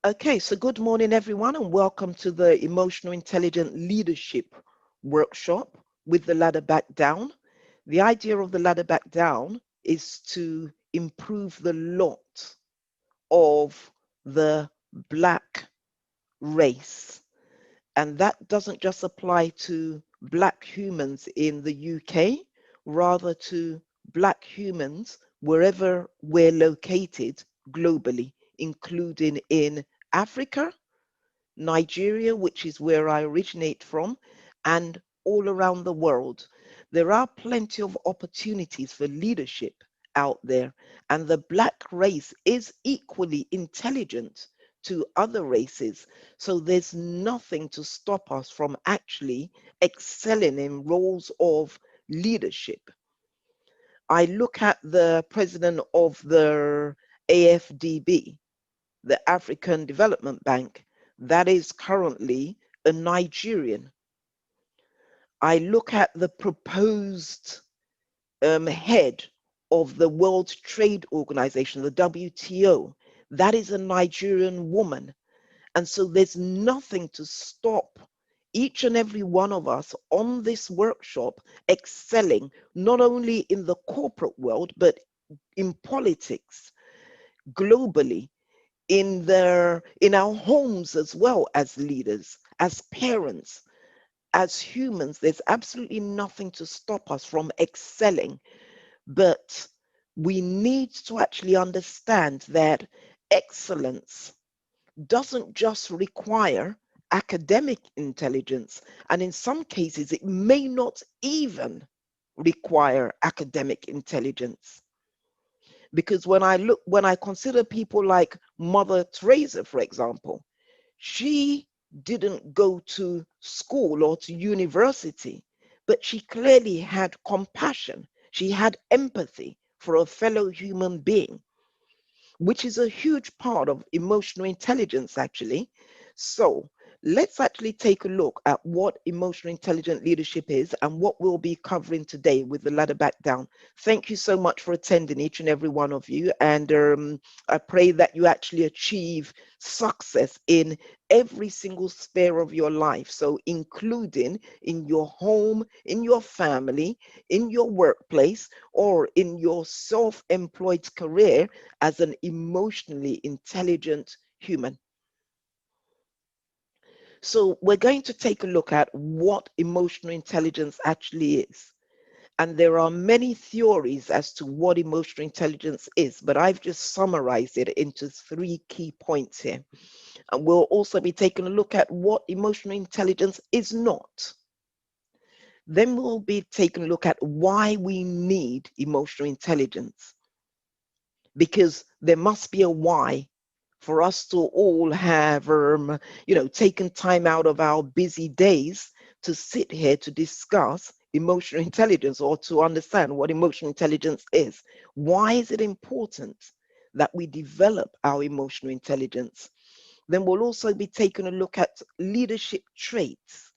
Okay, so good morning, everyone, and welcome to the Emotional Intelligent Leadership Workshop with the ladder back down. The idea of the ladder back down is to improve the lot of the Black race. And that doesn't just apply to Black humans in the UK, rather to Black humans wherever we're located globally, including in Africa, Nigeria, which is where I originate from, and all around the world. There are plenty of opportunities for leadership out there, and the Black race is equally intelligent to other races. So there's nothing to stop us from actually excelling in roles of leadership. I look at the president of the AFDB, the African Development Bank, that is currently a Nigerian. I look at the proposed head of the World Trade Organization, the WTO, that is a Nigerian woman. And so there's nothing to stop each and every one of us on this workshop excelling, not only in the corporate world, but in politics, globally, in our homes as well, as leaders, as parents, as humans. There's absolutely nothing to stop us from excelling, but we need to actually understand that excellence doesn't just require academic intelligence, and in some cases it may not even require academic intelligence. Because when I consider people like Mother Teresa, for example, she didn't go to school or to university, but she clearly had compassion. She had empathy for a fellow human being, which is a huge part of emotional intelligence, actually. So let's actually take a look at what emotional intelligent leadership is and what we'll be covering today with the ladder back down. Thank you so much for attending, each and every one of you. And I pray that you actually achieve success in every single sphere of your life. So including in your home, in your family, in your workplace, or in your self-employed career as an emotionally intelligent human. So we're going to take a look at what emotional intelligence actually is. And there are many theories as to what emotional intelligence is, but I've just summarized it into three key points here. And we'll also be taking a look at what emotional intelligence is not. Then we'll be taking a look at why we need emotional intelligence, because there must be a why for us to all have, taken time out of our busy days to sit here to discuss emotional intelligence or to understand what emotional intelligence is. Why is it important that we develop our emotional intelligence? Then we'll also be taking a look at leadership traits.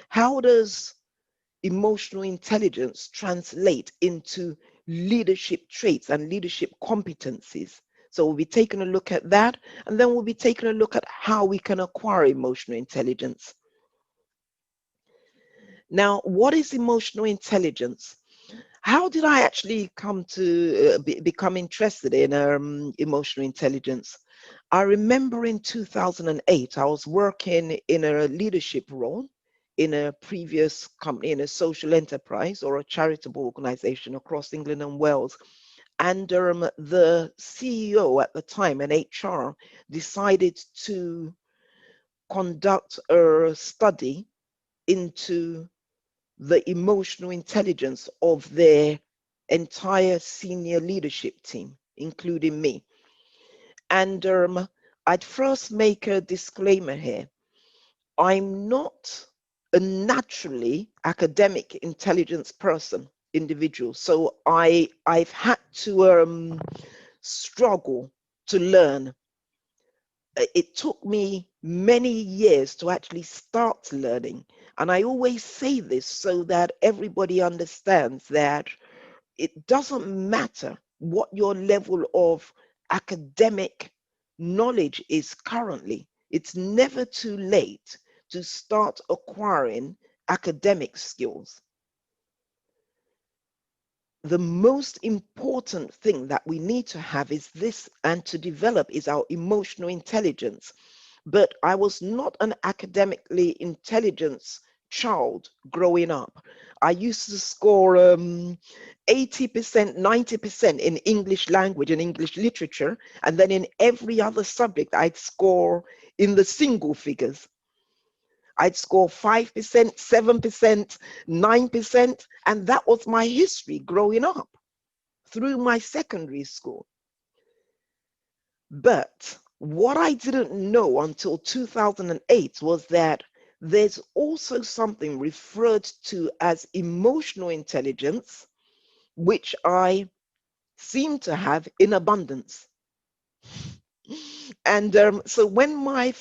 How does emotional intelligence translate into leadership traits and leadership competencies? So we'll be taking a look at that, and then we'll be taking a look at how we can acquire emotional intelligence. Now, what is emotional intelligence? How did I actually come to become interested in emotional intelligence? I remember in 2008, I was working in a leadership role in a previous company, in a social enterprise or a charitable organization across England and Wales. And the CEO at the time and HR decided to conduct a study into the emotional intelligence of their entire senior leadership team, including me. And I'd first make a disclaimer here. I'm not a naturally academic intelligence individual. So I've had to struggle to learn. It took me many years to actually start learning. And I always say this so that everybody understands that it doesn't matter what your level of academic knowledge is currently. It's never too late to start acquiring academic skills. The most important thing that we need to have is this, and to develop, is our emotional intelligence. But I was not an academically intelligent child growing up. I used to score 80%, 90% in English language and English literature, and then in every other subject I'd score in the single figures. I'd score 5%, 7%, 9%, and that was my history growing up through my secondary school. But what I didn't know until 2008 was that there's also something referred to as emotional intelligence, which I seem to have in abundance. And so when my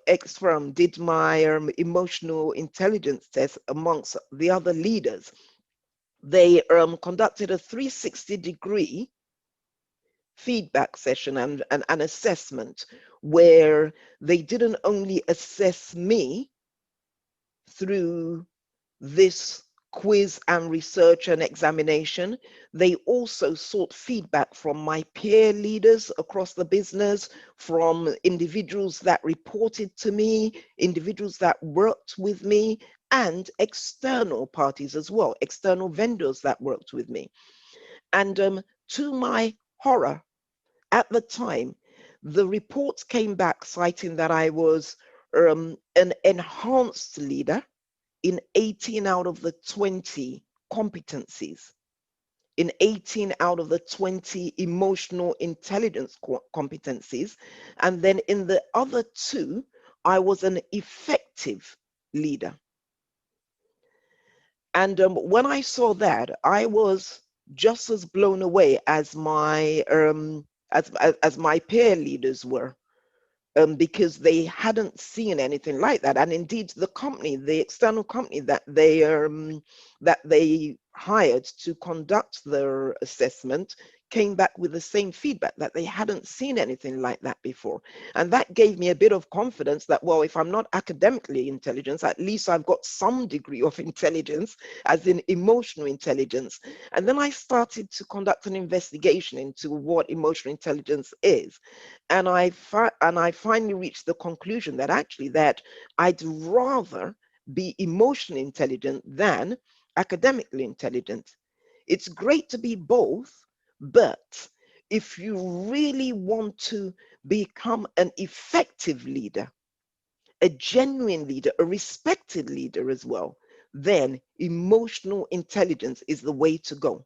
ex-firm did my emotional intelligence test amongst the other leaders, they conducted a 360-degree feedback session and an assessment where they didn't only assess me through this quiz and research and examination, they also sought feedback from my peer leaders across the business, from individuals that reported to me, individuals that worked with me, and external parties as well, external vendors that worked with me. And to my horror, at the time, the reports came back citing that I was an enhanced leader in 18 out of the 20 competencies, in 18 out of the 20 emotional intelligence competencies. And then in the other two, I was an effective leader. And when I saw that, I was just as blown away as my peer leaders were, because they hadn't seen anything like that. And indeed, the external company that they hired to conduct their assessment came back with the same feedback, that they hadn't seen anything like that before. And that gave me a bit of confidence that, well, if I'm not academically intelligent, at least I've got some degree of intelligence, as in emotional intelligence. And then I started to conduct an investigation into what emotional intelligence is. And I finally reached the conclusion that actually that I'd rather be emotionally intelligent than academically intelligent. It's great to be both, but if you really want to become an effective leader, a genuine leader, a respected leader as well, then emotional intelligence is the way to go.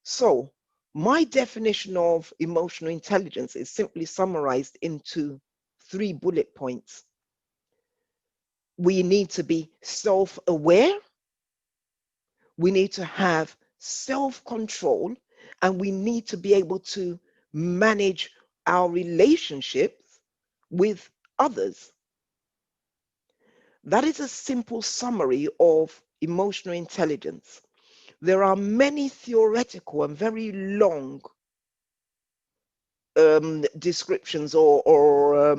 So my definition of emotional intelligence is simply summarized into 3 bullet points. We need to be self-aware, we need to have self-control, and we need to be able to manage our relationships with others. That is a simple summary of emotional intelligence. There are many theoretical and very long descriptions or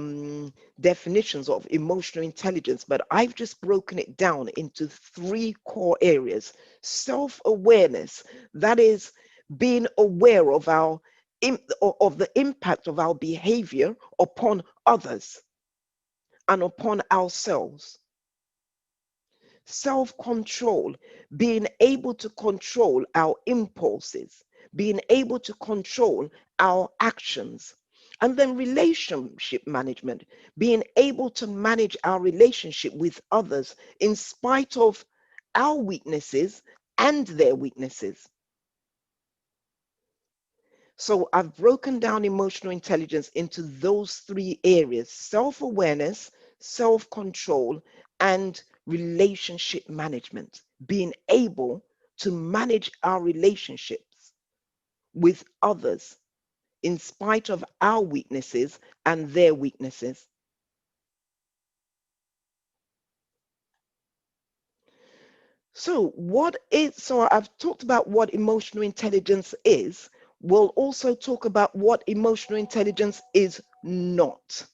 definitions of emotional intelligence, but I've just broken it down into 3 core areas. Self-awareness, that is being aware of of the impact of our behavior upon others and upon ourselves. Self-control, being able to control our impulses, being able to control our actions. And then relationship management, being able to manage our relationship with others in spite of our weaknesses and their weaknesses. So I've broken down emotional intelligence into those 3 areas: self-awareness, self-control, and relationship management, being able to manage our relationships with others in spite of our weaknesses and their weaknesses. So I've talked about what emotional intelligence is. We'll also talk about what emotional intelligence is not.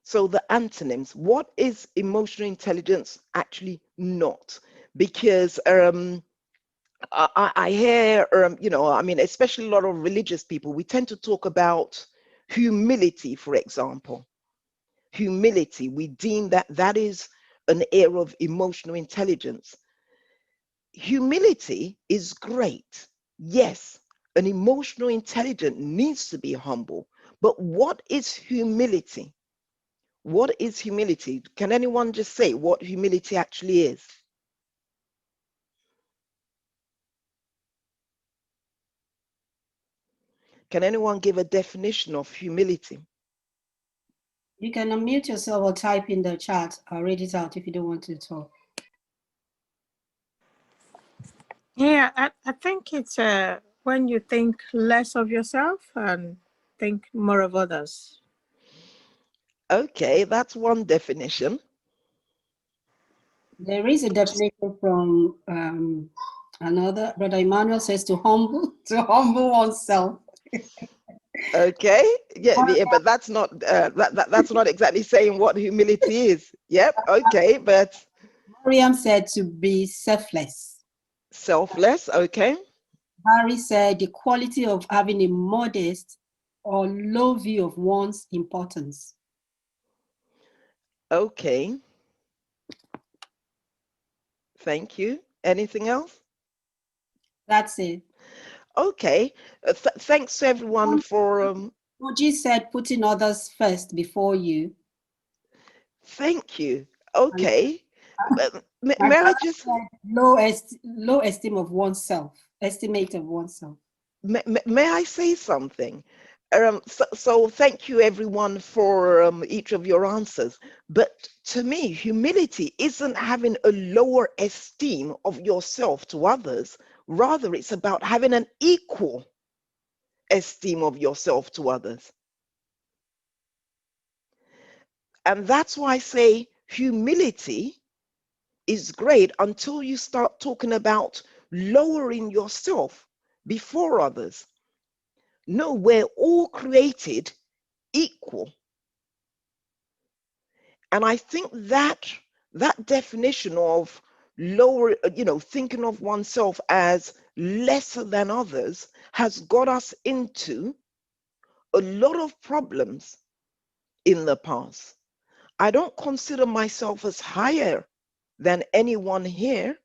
So the antonyms, what is emotional intelligence actually not? Because I hear, I mean, especially a lot of religious people, we tend to talk about humility, for example. Humility, we deem that that is an area of emotional intelligence. Humility is great. Yes, an emotional intelligence needs to be humble. But what is humility? What is humility? Can anyone just say what humility actually is? Can anyone give a definition of humility? You can unmute yourself or type in the chat. I'll read it out if you don't want to talk. Yeah, I think it's when you think less of yourself and think more of others. Okay, that's one definition. There is a definition from another. Brother Emmanuel says to humble oneself. Okay, yeah, but that's not that's not exactly saying what humility is. Yep, okay, but Mariam said to be selfless. selfless. Okay, Harry said the quality of having a modest or low view of one's importance. okay. Thank you. Anything else? That's it. Okay. Thanks to everyone for Moji said putting others first before you. thank you. And Okay. my May I brother just said low esteem of oneself, estimate of oneself. may I say something? So thank you everyone for each of your answers. But to me, humility isn't having a lower esteem of yourself to others. Rather, it's about having an equal esteem of yourself to others. And that's why I say humility is great until you start talking about lowering yourself before others. No, we're all created equal. And I think that that definition of lower, thinking of oneself as lesser than others has got us into a lot of problems in the past. I don't consider myself as higher than anyone here,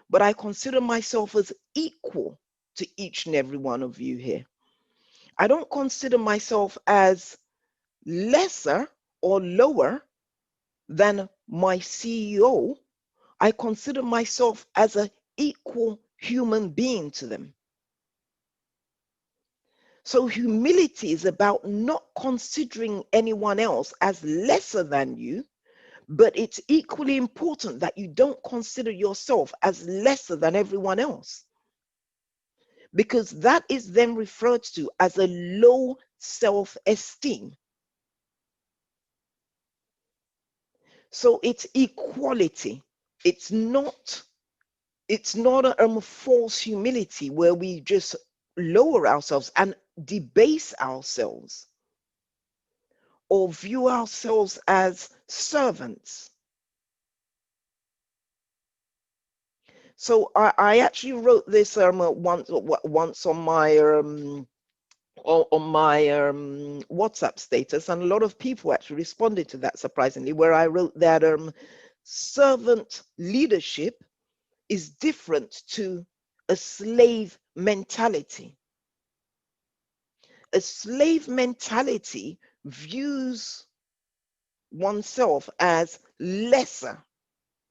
but I consider myself as equal to each and every one of you here. I don't consider myself as lesser or lower than my CEO. I consider myself as an equal human being to them. So humility is about not considering anyone else as lesser than you, but it's equally important that you don't consider yourself as lesser than everyone else, because that is then referred to as a low self-esteem. So it's equality. It's not a false humility where we just lower ourselves and debase ourselves or view ourselves as servants. So I actually wrote this once on my WhatsApp status, and a lot of people actually responded to that, surprisingly, where I wrote that servant leadership is different to a slave mentality. A slave mentality views oneself as lesser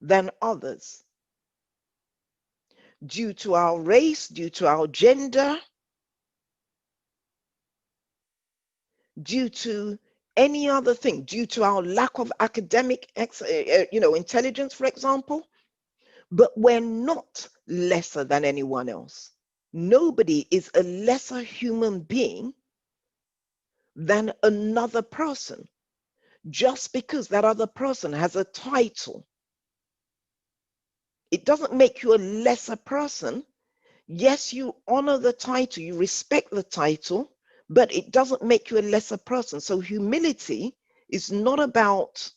than others due to our race, due to our gender, due to any other thing, due to our lack of academic intelligence, for example. But we're not lesser than anyone else. Nobody is a lesser human being than another person just because that other person has a title. It doesn't make you a lesser person. Yes, you honor the title, you respect the title, but it doesn't make you a lesser person. So humility is not about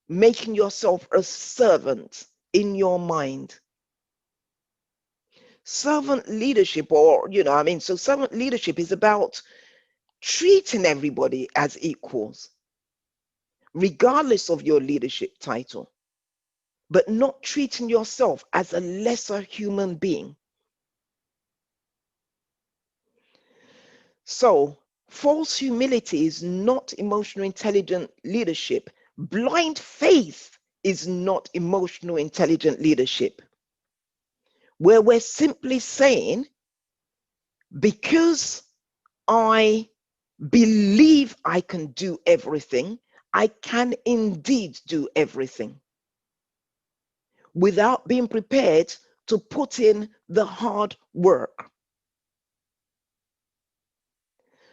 making yourself a servant in your mind. Servant leadership, or, so servant leadership is about treating everybody as equals, regardless of your leadership title, but not treating yourself as a lesser human being. So, false humility is not emotional intelligent leadership. Blind faith is not emotional intelligent leadership, where we're simply saying, because I believe I can do everything, I can indeed do everything, without being prepared to put in the hard work.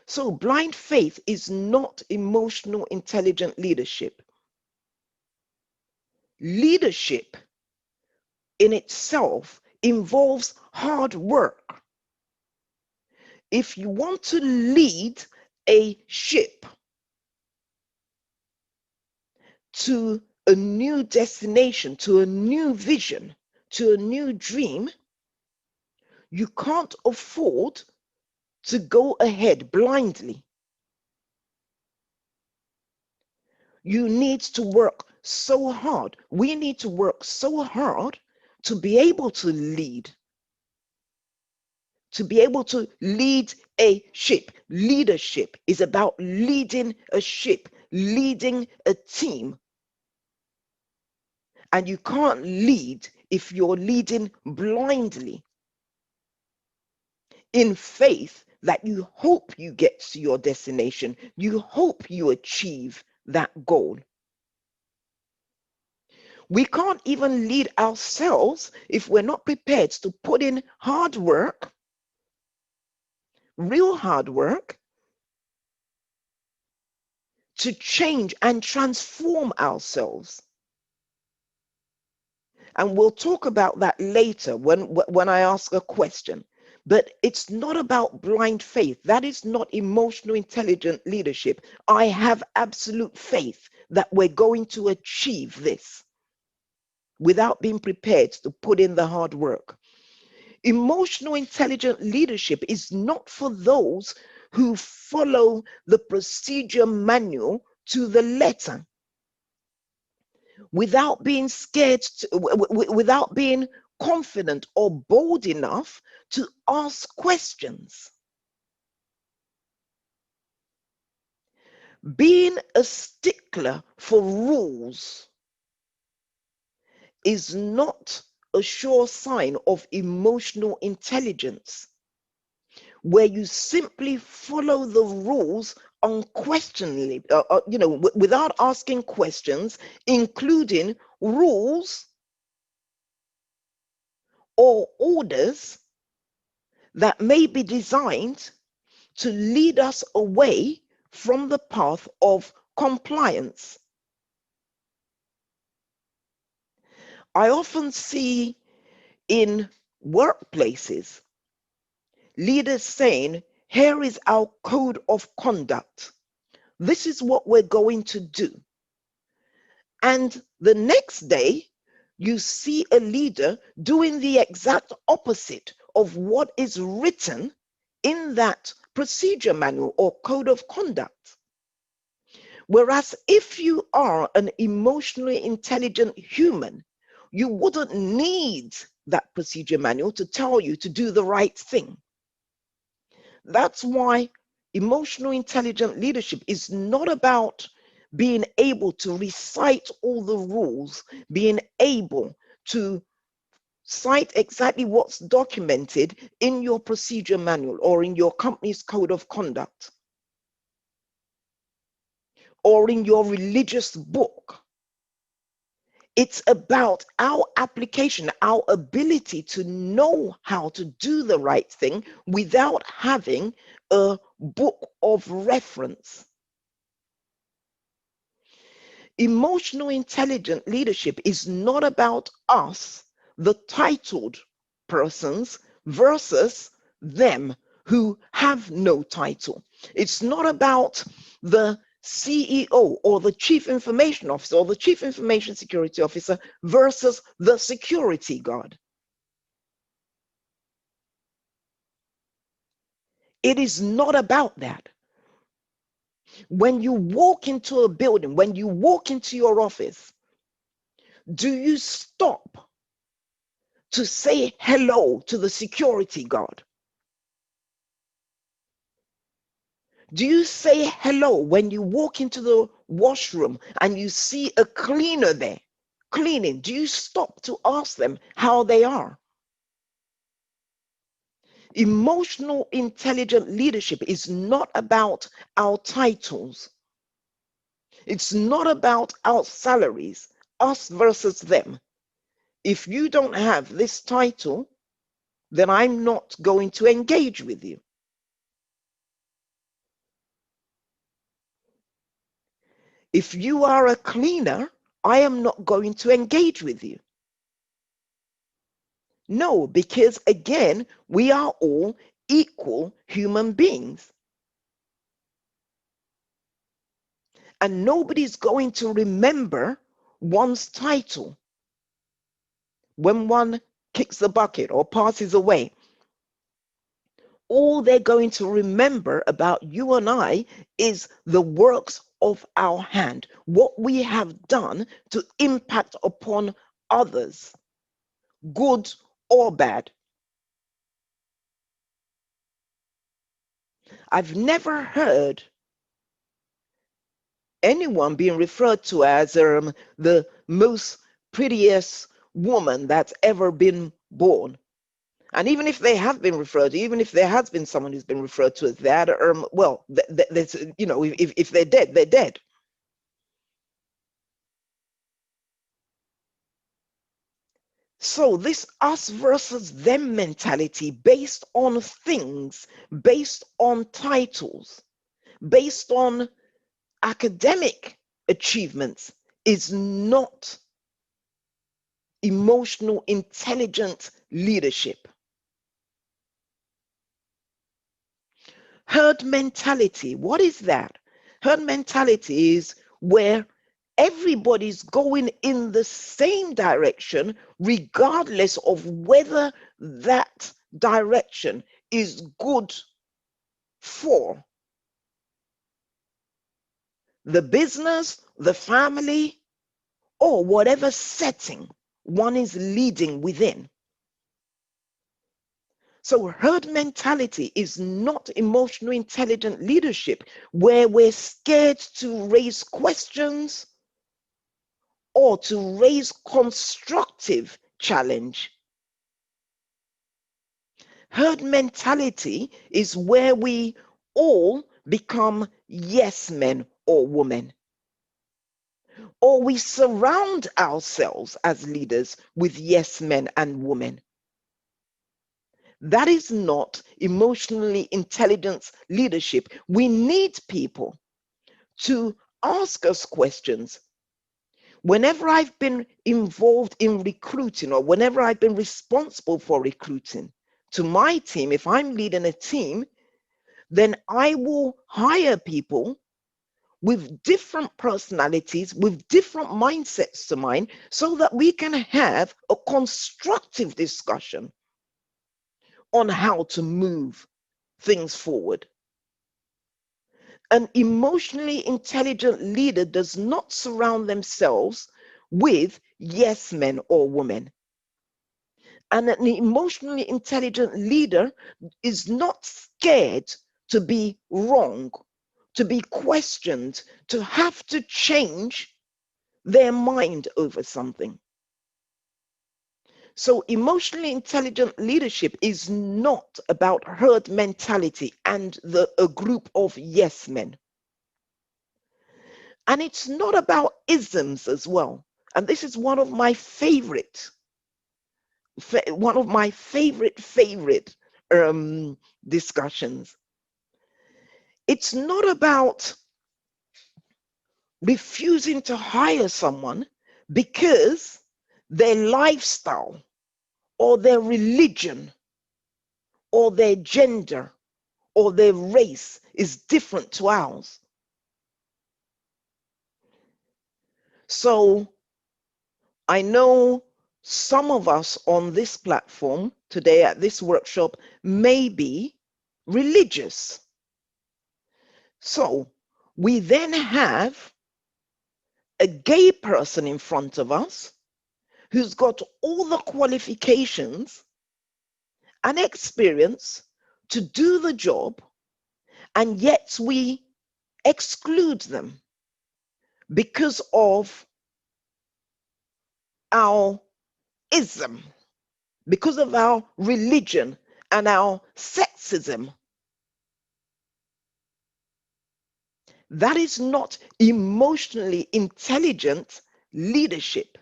So blind faith is not emotional intelligent leadership. Leadership in itself involves hard work. If you want to lead a ship to a new destination, to a new vision, to a new dream, you can't afford to go ahead blindly. You need to work so hard. We need to work so hard to be able to lead, a ship. Leadership is about leading a ship, leading a team. And you can't lead if you're leading blindly in faith that you hope you get to your destination. You hope you achieve that goal. We can't even lead ourselves if we're not prepared to put in hard work, real hard work, to change and transform ourselves. And we'll talk about that later when I ask a question. But it's not about blind faith. That is not emotional intelligent leadership. I have absolute faith that we're going to achieve this without being prepared to put in the hard work. Emotional intelligent leadership is not for those who follow the procedure manual to the letter without being scared, without being confident or bold enough to ask questions. Being a stickler for rules is not a sure sign of emotional intelligence, where you simply follow the rules unquestionably, without asking questions, including rules or orders that may be designed to lead us away from the path of compliance. I often see in workplaces leaders saying, here is our code of conduct. This is what we're going to do. And the next day, you see a leader doing the exact opposite of what is written in that procedure manual or code of conduct. Whereas if you are an emotionally intelligent human, you wouldn't need that procedure manual to tell you to do the right thing. That's why emotional intelligent leadership is not about being able to recite all the rules, being able to cite exactly what's documented in your procedure manual or in your company's code of conduct or in your religious book. It's about our application, our ability to know how to do the right thing without having a book of reference. Emotional intelligent leadership is not about us, the titled persons versus them who have no title. It's not about the CEO or the chief information officer or the chief information security officer versus the security guard. It is not about that. When you walk into a building, when you walk into your office, do you stop to say hello to the security guard? Do you say hello when you walk into the washroom and you see a cleaner there cleaning? Do you stop to ask them how they are? Emotional intelligent leadership is not about our titles. It's not about our salaries, us versus them. If you don't have this title, then I'm not going to engage with you. If you are a cleaner, I am not going to engage with you. No, because again, we are all equal human beings. And nobody's going to remember one's title when one kicks the bucket or passes away. All they're going to remember about you and I is the works of our hand, what we have done to impact upon others, good or bad. I've never heard anyone being referred to as the most prettiest woman that's ever been born. And even if they have been referred to, even if there has been someone who's been referred to as that, well, that's, you know, if they're dead, they're dead. So this us versus them mentality based on things, based on titles, based on academic achievements is not emotional intelligent leadership. Herd mentality, what is that? Herd mentality is where everybody's going in the same direction, regardless of whether that direction is good for the business, the family, or whatever setting one is leading within. So herd mentality is not emotionally intelligent leadership where we're scared to raise questions or to raise constructive challenge. Herd mentality is where we all become yes men or women, or we surround ourselves as leaders with yes men and women. That is not emotionally intelligent leadership. We need people to ask us questions. Whenever I've been involved in recruiting or whenever I've been responsible for recruiting to my team, if I'm leading a team, then I will hire people with different personalities, with different mindsets to mine, so that we can have a constructive discussion on how to move things forward. An emotionally intelligent leader does not surround themselves with yes men or women. And an emotionally intelligent leader is not scared to be wrong, to be questioned, to have to change their mind over something. So emotionally intelligent leadership is not about herd mentality and a group of yes men. And it's not about isms as well. And this is one of my favorite discussions. It's not about refusing to hire someone because their lifestyle or their religion or their gender or their race is different to ours. So I know some of us on this platform today at this workshop may be religious. So we then have a gay person in front of us who's got all the qualifications and experience to do the job, and yet we exclude them because of our ism, because of our religion and our sexism. That is not emotionally intelligent leadership,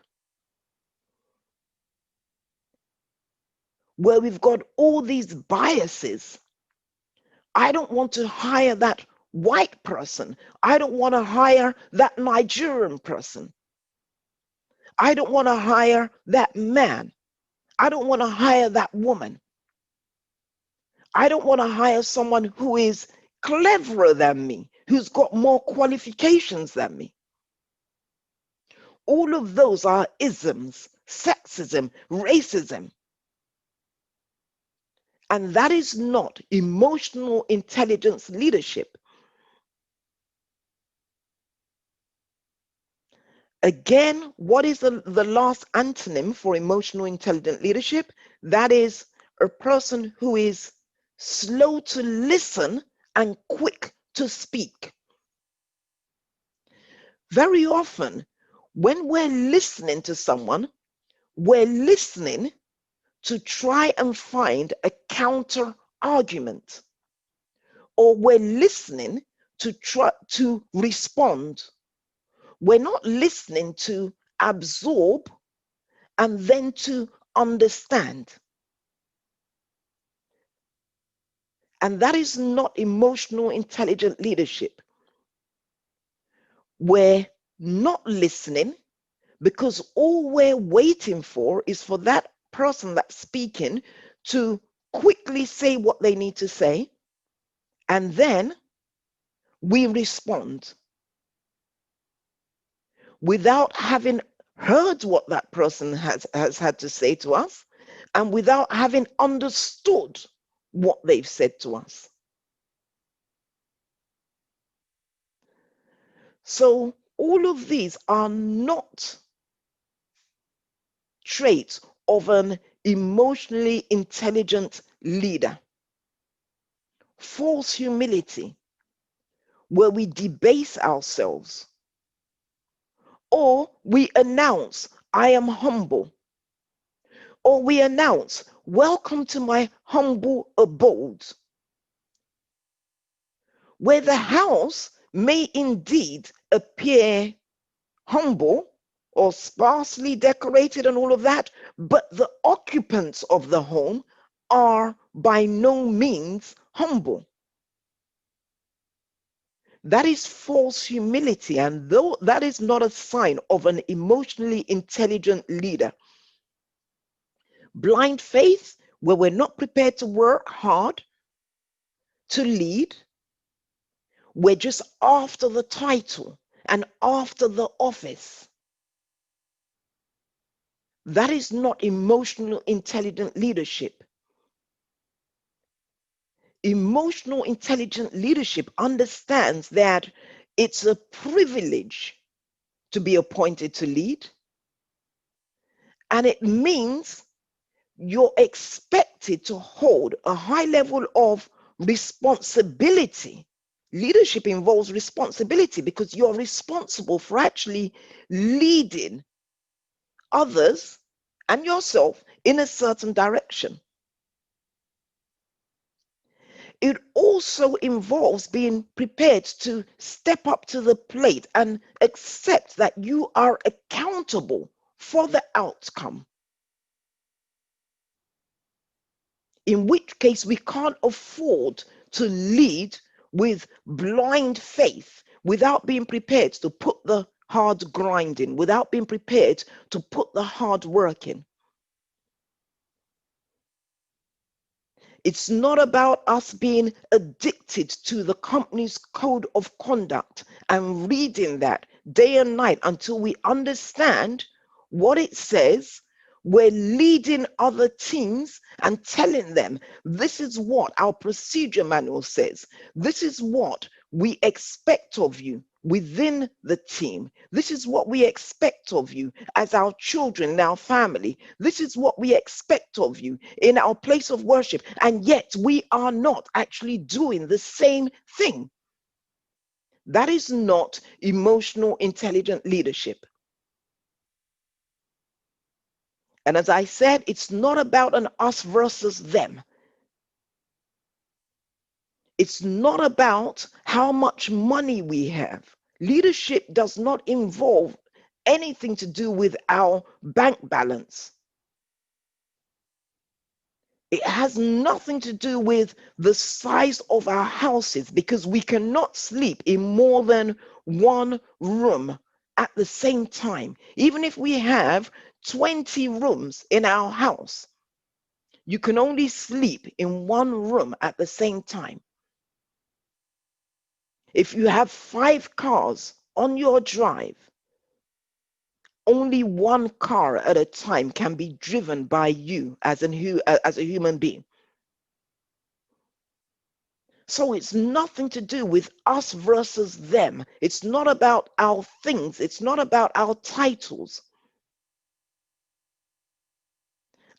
where we've got all these biases. I don't want to hire that white person. I don't want to hire that Nigerian person. I don't want to hire that man. I don't want to hire that woman. I don't want to hire someone who is cleverer than me, who's got more qualifications than me. All of those are isms, sexism, racism. And that is not emotional intelligence leadership. Again, what is the last antonym for emotional intelligent leadership? That is a person who is slow to listen and quick to speak. Very often, when we're listening to someone, we're listening to try and find a counter argument, or we're listening to try to respond. We're not listening to absorb and then to understand. And that is not emotional intelligent leadership. We're not listening because all we're waiting for is for that person that's speaking to quickly say what they need to say, and then we respond without having heard what that person has had to say to us, and without having understood what they've said to us. So all of these are not traits of an emotionally intelligent leader. False humility, where we debase ourselves, or we announce, I am humble, or we announce, welcome to my humble abode, where the house may indeed appear humble or sparsely decorated and all of that, but the occupants of the home are by no means humble. That is false humility, and though that is not a sign of an emotionally intelligent leader. Blind faith, where we're not prepared to work hard to lead, we're just after the title and after the office. That is not emotional intelligent leadership. Emotional intelligent leadership understands that it's a privilege to be appointed to lead, and it means you're expected to hold a high level of responsibility. Leadership involves responsibility because you're responsible for actually leading others and yourself in a certain direction. It also involves being prepared to step up to the plate and accept that you are accountable for the outcome. In which case, we can't afford to lead with blind faith without being prepared to put the hard grind in, without being prepared to put the hard work in. It's not about us being addicted to the company's code of conduct and reading that day and night until we understand what it says. We're leading other teams and telling them, this is what our procedure manual says. This is what we expect of you within the team. This is what we expect of you as our children and our family. This is what we expect of you in our place of worship. And yet we are not actually doing the same thing. That is not emotional, intelligent leadership. And as I said, it's not about an us versus them. It's not about how much money we have. Leadership does not involve anything to do with our bank balance. It has nothing to do with the size of our houses, because we cannot sleep in more than one room at the same time. Even if we have 20 rooms in our house, you can only sleep in one room at the same time. If you have 5 cars on your drive, only one car at a time can be driven by you as a human being. So it's nothing to do with us versus them. It's not about our things. It's not about our titles.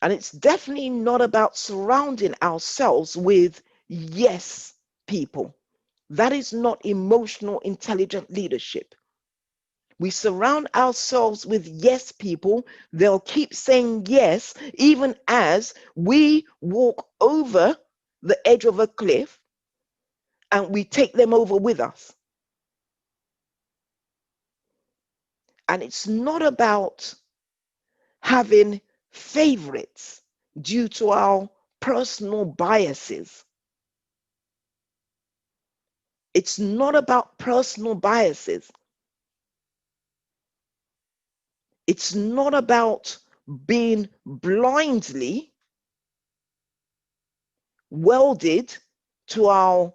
And it's definitely not about surrounding ourselves with yes people. That is not emotional, intelligent leadership. We surround ourselves with yes people. They'll keep saying yes, even as we walk over the edge of a cliff and we take them over with us. And it's not about having favorites due to our personal biases. It's not about personal biases. It's not about being blindly welded to our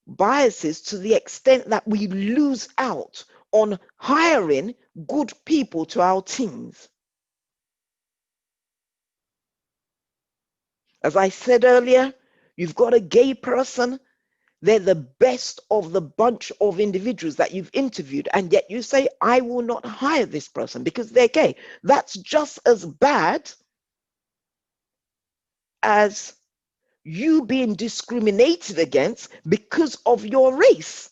biases to the extent that we lose out on hiring good people to our teams. As I said earlier, you've got a gay person, they're the best of the bunch of individuals that you've interviewed, and yet you say, I will not hire this person because they're gay. That's just as bad as you being discriminated against because of your race.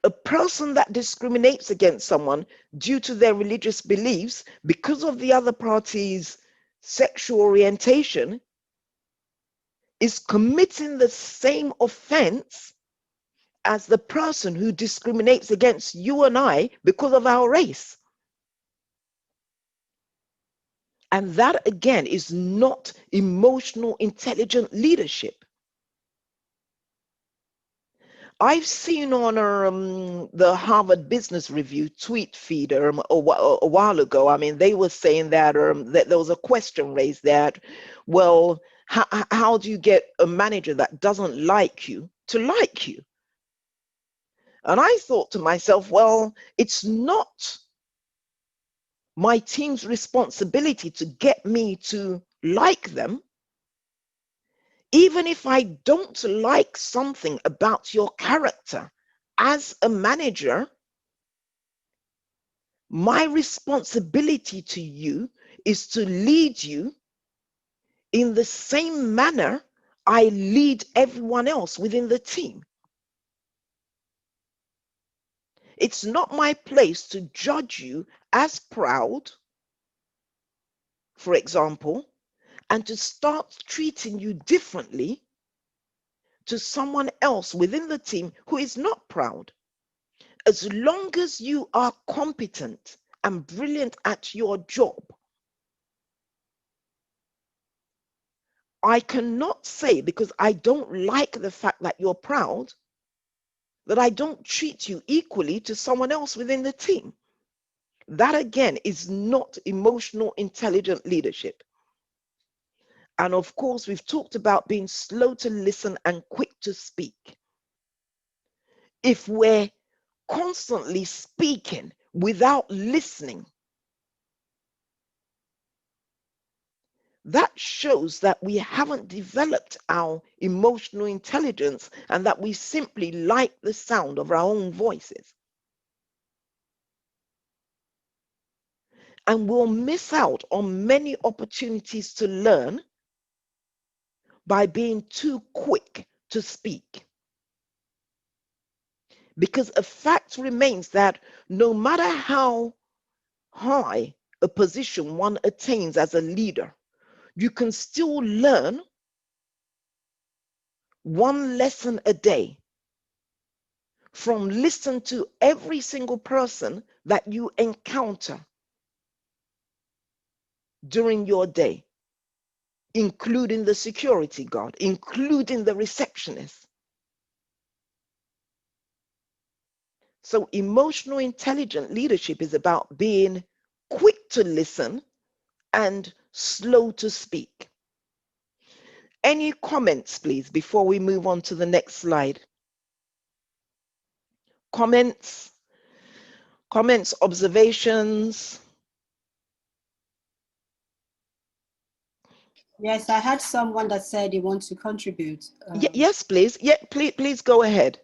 A person that discriminates against someone due to their religious beliefs because of the other party's sexual orientation is committing the same offense as the person who discriminates against you and I because of our race. And that again is not emotional, intelligent leadership. I've seen on the Harvard Business Review tweet feed a while ago. I mean, they were saying that there was a question raised that, well, how do you get a manager that doesn't like you to like you? And I thought to myself, well, it's not my team's responsibility to get me to like them. Even if I don't like something about your character as a manager, my responsibility to you is to lead you in the same manner I lead everyone else within the team. It's not my place to judge you as proud, for example, and to start treating you differently to someone else within the team who is not proud. As long as you are competent and brilliant at your job, I cannot say, because I don't like the fact that you're proud, that I don't treat you equally to someone else within the team. That again is not emotional intelligent leadership. And of course, we've talked about being slow to listen and quick to speak. If we're constantly speaking without listening, that shows that we haven't developed our emotional intelligence and that we simply like the sound of our own voices. And we'll miss out on many opportunities to learn by being too quick to speak. Because a fact remains that no matter how high a position one attains as a leader, you can still learn one lesson a day from listening to every single person that you encounter during your day, including the security guard, including the receptionist. So emotional intelligent leadership is about being quick to listen and slow to speak. Any comments, please, before we move on to the next slide? Comments, observations? Yes, I had someone that said he wants to contribute. Yes, please. Yeah, please go ahead.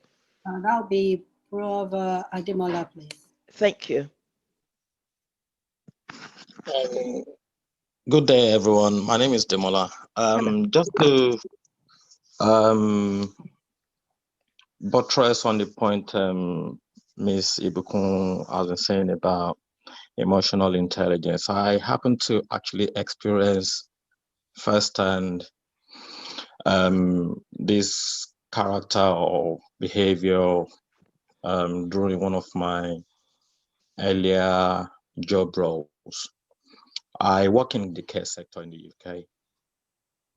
That'll be Brother Ademola, please. Thank you. Good day, everyone. My name is Demola. Just to buttress on the point Ms. Ibukun has been saying about emotional intelligence, I happen to actually experience firsthand this character or behavior during one of my earlier job roles. I work in the care sector in the UK,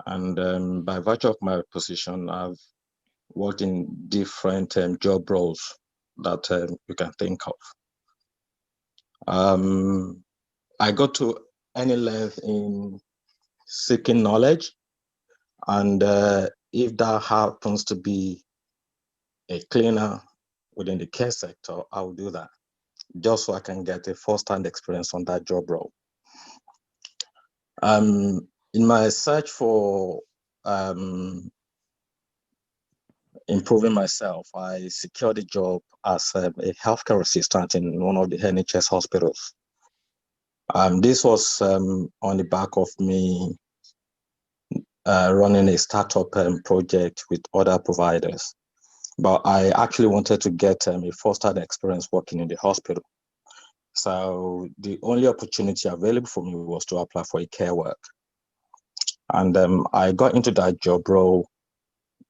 and by virtue of my position, I've worked in different job roles that you can think of. I go to any length in seeking knowledge, and if that happens to be a cleaner within the care sector, I will do that just so I can get a first-hand experience on that job role. In my search for improving myself, I secured a job as a healthcare assistant in one of the NHS hospitals. This was on the back of me running a startup project with other providers. But I actually wanted to get a first-hand experience working in the hospital. So the only opportunity available for me was to apply for a care work. And I got into that job role.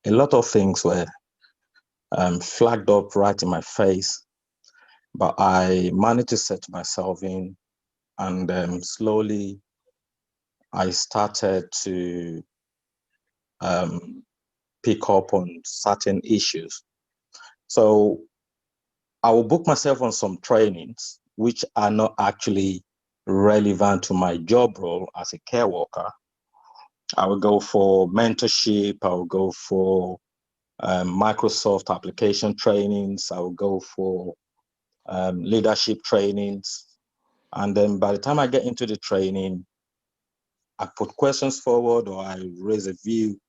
A lot of things were flagged up right in my face, but I managed to set myself in, and slowly I started to pick up on certain issues. So I will book myself on some trainings which are not actually relevant to my job role as a care worker. I will go for mentorship. I will go for Microsoft application trainings. I will go for leadership trainings. And then by the time I get into the training, I put questions forward or I raise a view.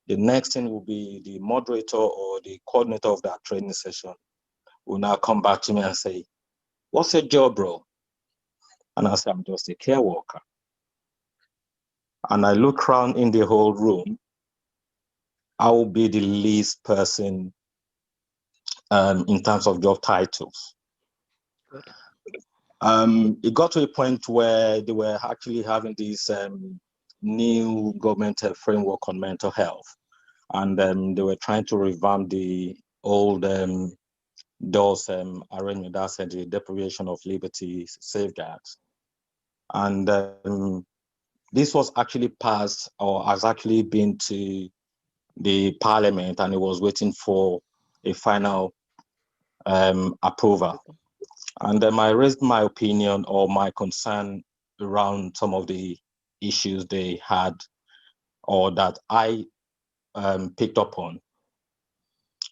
The next thing will be the moderator or the coordinator of that training session will now come back to me and say, "What's your job role?" And I say, "I'm just a care worker." And I look around in the whole room, I will be the least person in terms of job titles. Good. It got to a point where they were actually having this new government framework on mental health. And they were trying to revamp the old those arrangement, that's the deprivation of liberty safeguards. And this was actually passed or has actually been to the parliament, and it was waiting for a final approval. And then I raised my opinion or my concern around some of the issues they had or that I picked up on.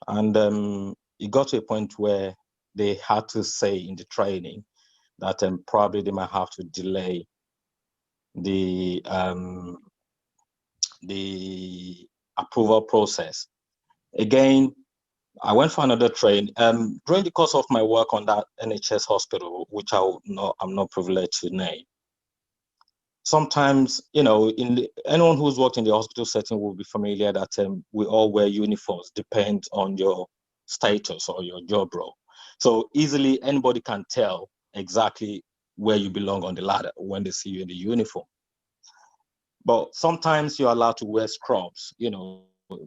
And it got to a point where they had to say in the training that probably they might have to delay the approval process. Again, I went for another train. During the course of my work on that NHS hospital, which I'm not privileged to name, sometimes, anyone who's worked in the hospital setting will be familiar that we all wear uniforms, depends on your status or your job role. So easily anybody can tell exactly where you belong on the ladder when they see you in the uniform. But sometimes you're allowed to wear scrubs,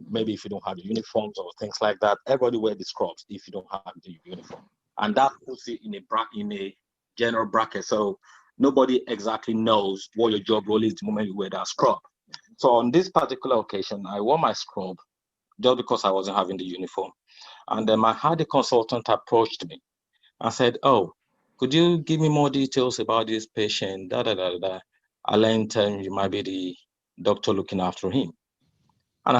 maybe if you don't have the uniforms or things like that. Everybody wear the scrubs if you don't have the uniform. And that puts it in a general bracket. So nobody exactly knows what your job role is the moment you wear that scrub. So on this particular occasion, I wore my scrub just because I wasn't having the uniform. And then I had a consultant approached me and said, "Oh, could you give me more details about this patient? Da da da da. I learned you might be the doctor looking after him." And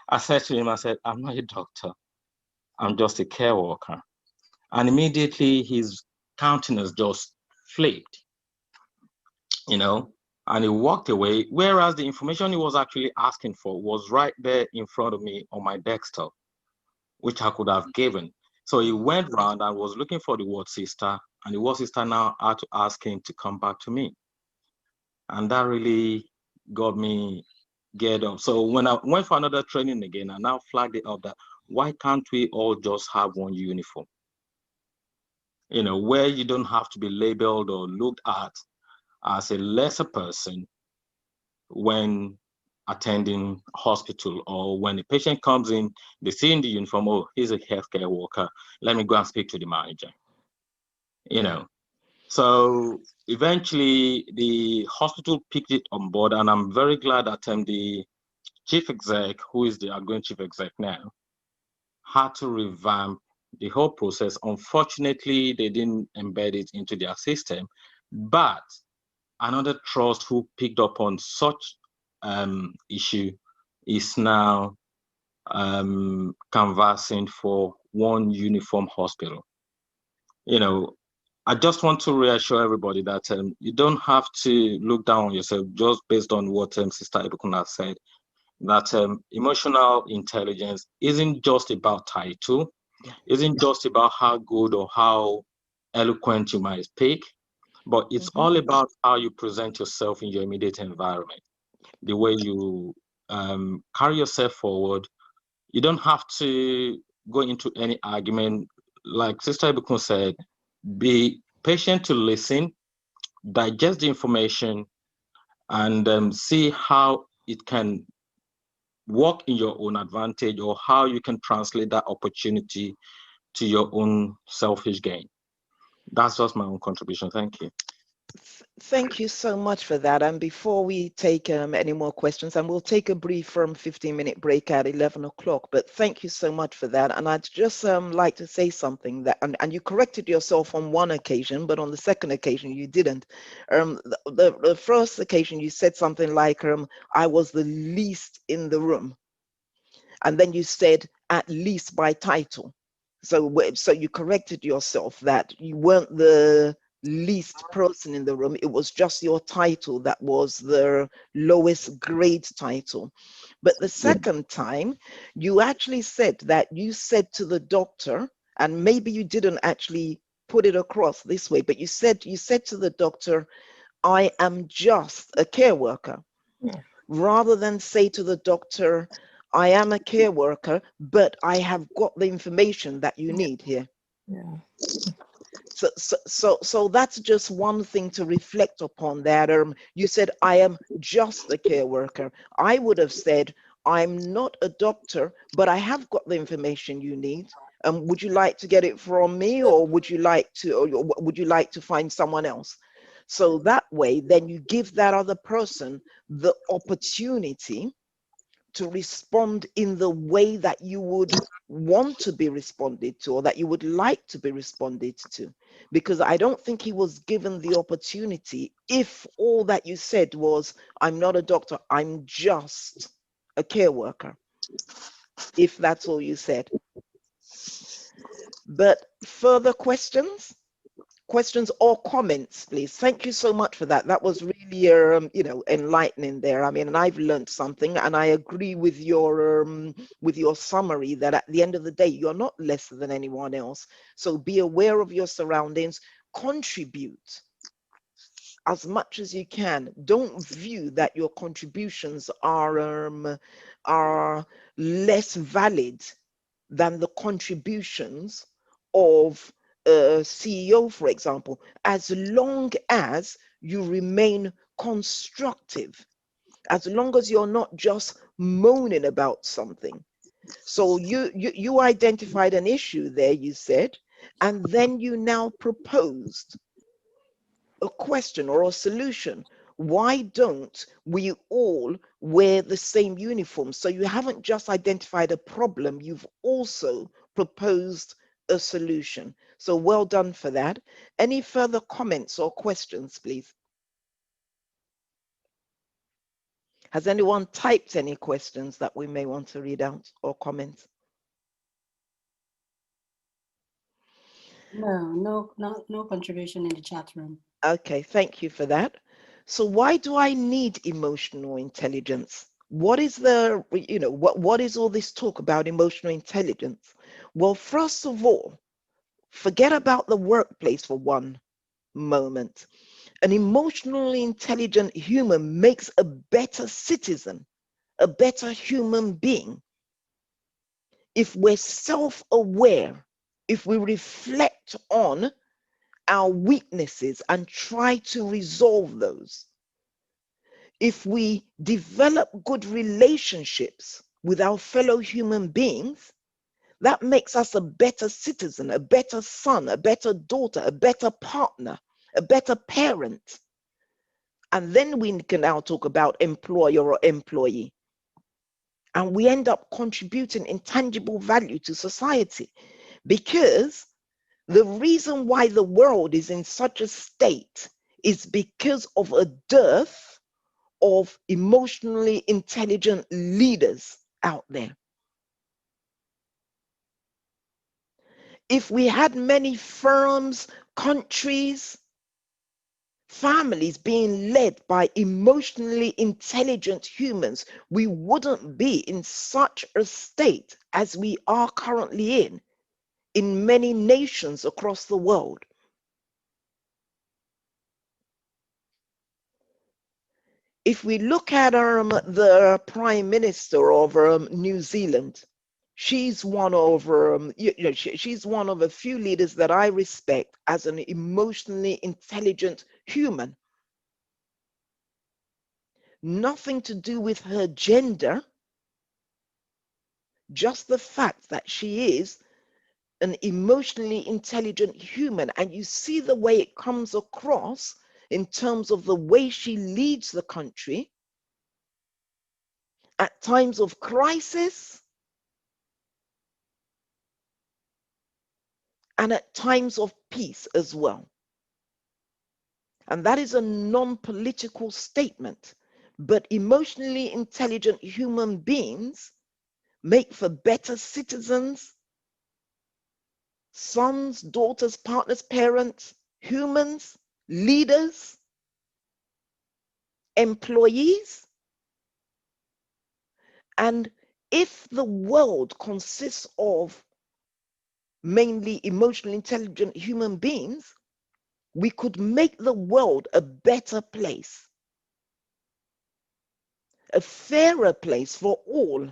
I said to him, "I'm not a doctor. I'm just a care worker." And immediately his countenance just flipped, and he walked away. Whereas the information he was actually asking for was right there in front of me on my desktop, which I could have given. So he went round and was looking for the ward sister, and the ward sister now had to ask him to come back to me. And that really got me geared up. So when I went for another training again, I now flagged it up that why can't we all just have one uniform? Where you don't have to be labeled or looked at as a lesser person when attending hospital, or when a patient comes in, they see in the uniform, oh, he's a healthcare worker. Let me go and speak to the manager. So eventually the hospital picked it on board, and I'm very glad that the chief exec, who is the outgoing chief exec now, had to revamp the whole process. Unfortunately, they didn't embed it into their system, but another trust who picked up on such issue is now canvassing for one uniform hospital. I just want to reassure everybody that you don't have to look down on yourself just based on what Sister Ibukun has said, that emotional intelligence isn't just about title, isn't just about how good or how eloquent you might speak, but it's all about how you present yourself in your immediate environment, the way you carry yourself forward. You don't have to go into any argument. Like Sister Ibukun said, be patient to listen, digest the information, and see how it can work in your own advantage, or how you can translate that opportunity to your own selfish gain. That's just my own contribution. Thank you. Thank you so much for that. And before we take any more questions, and we'll take a brief 15-minute break at 11 o'clock, but thank you so much for that. And I'd just like to say something that, and you corrected yourself on one occasion, but on the second occasion you didn't. The first occasion you said something like, I was the least in the room. And then you said, at least by title. So you corrected yourself that you weren't the least person in the room. It was just your title that was the lowest grade title. But the second time, you actually said that you said to the doctor, and maybe you didn't actually put it across this way, but you said to the doctor, I am just a care worker. Yeah. Rather than say to the doctor, I am a care worker, but I have got the information that you need here. Yeah. So that's just one thing to reflect upon, that you said, I am just a care worker. I would have said, I'm not a doctor, but I have got the information you need. Would you like to get it from me, or would you like to find someone else? So that way, then you give that other person the opportunity to respond in the way that you would want to be responded to, or that you would like to be responded to. Because I don't think he was given the opportunity if all that you said was, I'm not a doctor, I'm just a care worker, if that's all you said. But further questions? Questions or comments, please. Thank you so much for that. That was really, enlightening there. I mean, and I've learned something, and I agree with your summary that at the end of the day, you're not less than anyone else. So be aware of your surroundings, contribute as much as you can. Don't view that your contributions are less valid than the contributions of a CEO, for example, as long as you remain constructive, as long as you're not just moaning about something. So you identified an issue there, you said, and then you now proposed a question or a solution. Why don't we all wear the same uniform? So you haven't just identified a problem, you've also proposed a solution. So well done for that. Any further comments or questions, please? Has anyone typed any questions that we may want to read out or comment? No contribution in the chat room. Okay, thank you for that. So why do I need emotional intelligence? What is what is all this talk about emotional intelligence? Well, first of all, forget about the workplace for one moment. An emotionally intelligent human makes a better citizen, a better human being. If we're self-aware, if we reflect on our weaknesses and try to resolve those, if we develop good relationships with our fellow human beings, that makes us a better citizen, a better son, a better daughter, a better partner, a better parent. And then we can now talk about employer or employee. And we end up contributing intangible value to society, because the reason why the world is in such a state is because of a dearth of emotionally intelligent leaders out there. If we had many firms, countries, families being led by emotionally intelligent humans, we wouldn't be in such a state as we are currently in many nations across the world. If we look at the Prime Minister of New Zealand, she's one of she's one of a few leaders that I respect as an emotionally intelligent human. Nothing to do with her gender, just the fact that she is an emotionally intelligent human. And you see the way it comes across in terms of the way she leads the country at times of crisis and at times of peace as well. And that is a non-political statement. But emotionally intelligent human beings make for better citizens, sons, daughters, partners, parents, humans, leaders, employees. And if the world consists of mainly emotionally intelligent human beings, we could make the world a better place, a fairer place for all.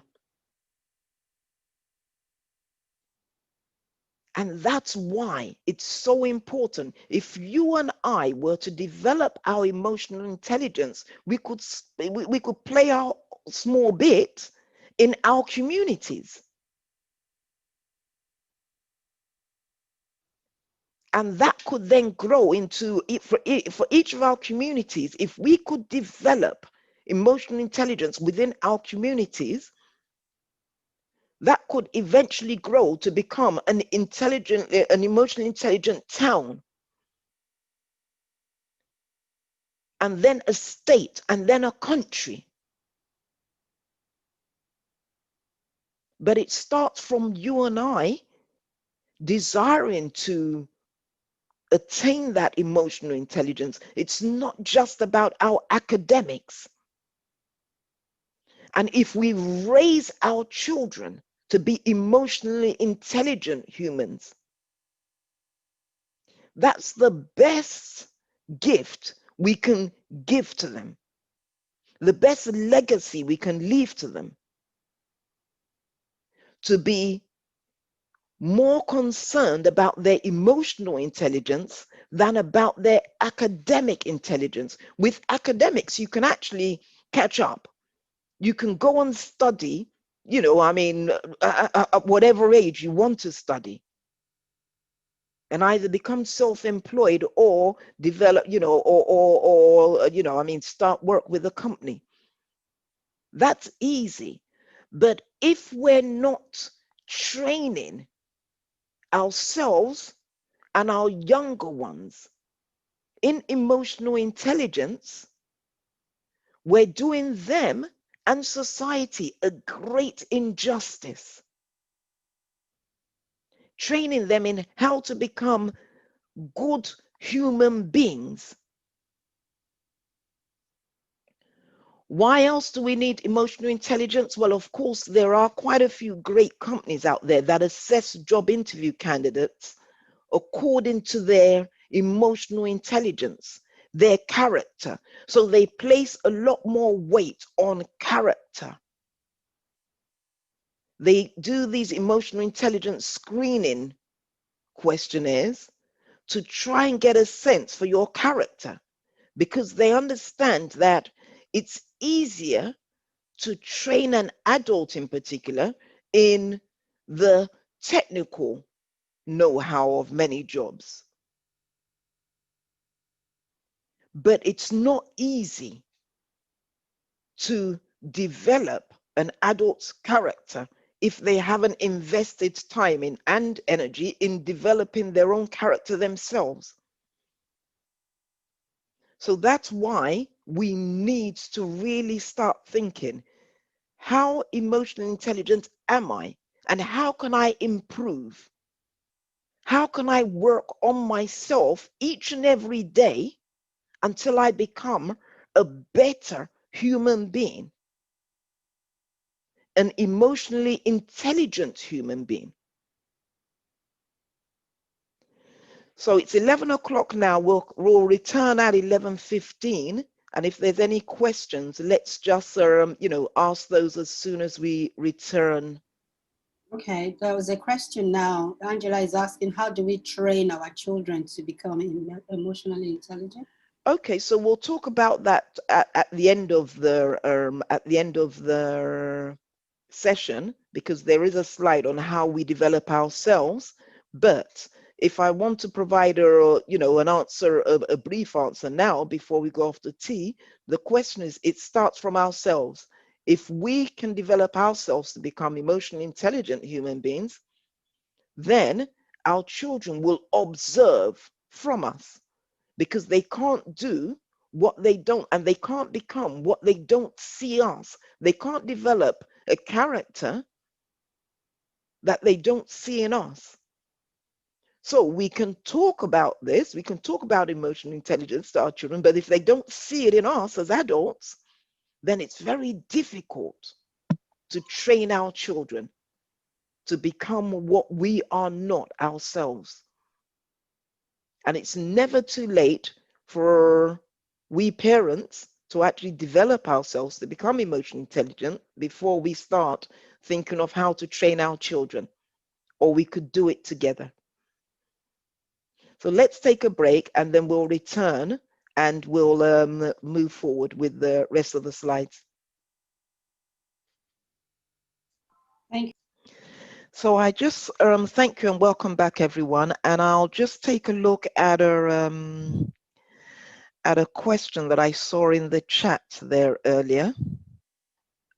And that's why it's so important. If you and I were to develop our emotional intelligence, we could play our small bit in our communities. And that could then grow into, for each of our communities, if we could develop emotional intelligence within our communities, that could eventually grow to become an emotionally intelligent town, and then a state, and then a country. But it starts from you and I desiring to attain that emotional intelligence. It's not just about our academics. And if we raise our children to be emotionally intelligent humans, that's the best gift we can give to them, the best legacy we can leave to them, to be more concerned about their emotional intelligence than about their academic intelligence. With academics, you can actually catch up. You can go and study, at whatever age you want to study, and either become self-employed or develop, start work with a company. That's easy. But if we're not training ourselves and our younger ones in emotional intelligence, we're doing them and society a great injustice. Training them in how to become good human beings. Why else do we need emotional intelligence? Well, of course, there are quite a few great companies out there that assess job interview candidates according to their emotional intelligence, their character. So they place a lot more weight on character. They do these emotional intelligence screening questionnaires to try and get a sense for your character, because they understand that it's easier to train an adult in particular in the technical know-how of many jobs. But it's not easy to develop an adult's character if they haven't invested time in and energy in developing their own character themselves. So that's why we need to really start thinking, how emotionally intelligent am I? And how can I improve? How can I work on myself each and every day until I become a better human being, an emotionally intelligent human being? So it's 11 o'clock now. We'll return at 11:15. And if there's any questions, let's just, ask those as soon as we return. Okay, there was a question now. Angela is asking, how do we train our children to become emotionally intelligent? Okay, so we'll talk about that at the end of the session, because there is a slide on how we develop ourselves. But if I want to provide an answer, a brief answer now before we go off to tea, the question is, it starts from ourselves. If we can develop ourselves to become emotionally intelligent human beings, then our children will observe from us, because they can't do what they don't, and they can't become what they don't see us. They can't develop a character that they don't see in us. So we can talk about this, we can talk about emotional intelligence to our children, but if they don't see it in us as adults, then it's very difficult to train our children to become what we are not ourselves. And it's never too late for we parents to actually develop ourselves to become emotionally intelligent before we start thinking of how to train our children, or we could do it together. So let's take a break, and then we'll return and we'll move forward with the rest of the slides. Thank you. So I just thank you and welcome back, everyone. And I'll just take a look at at a question that I saw in the chat there earlier.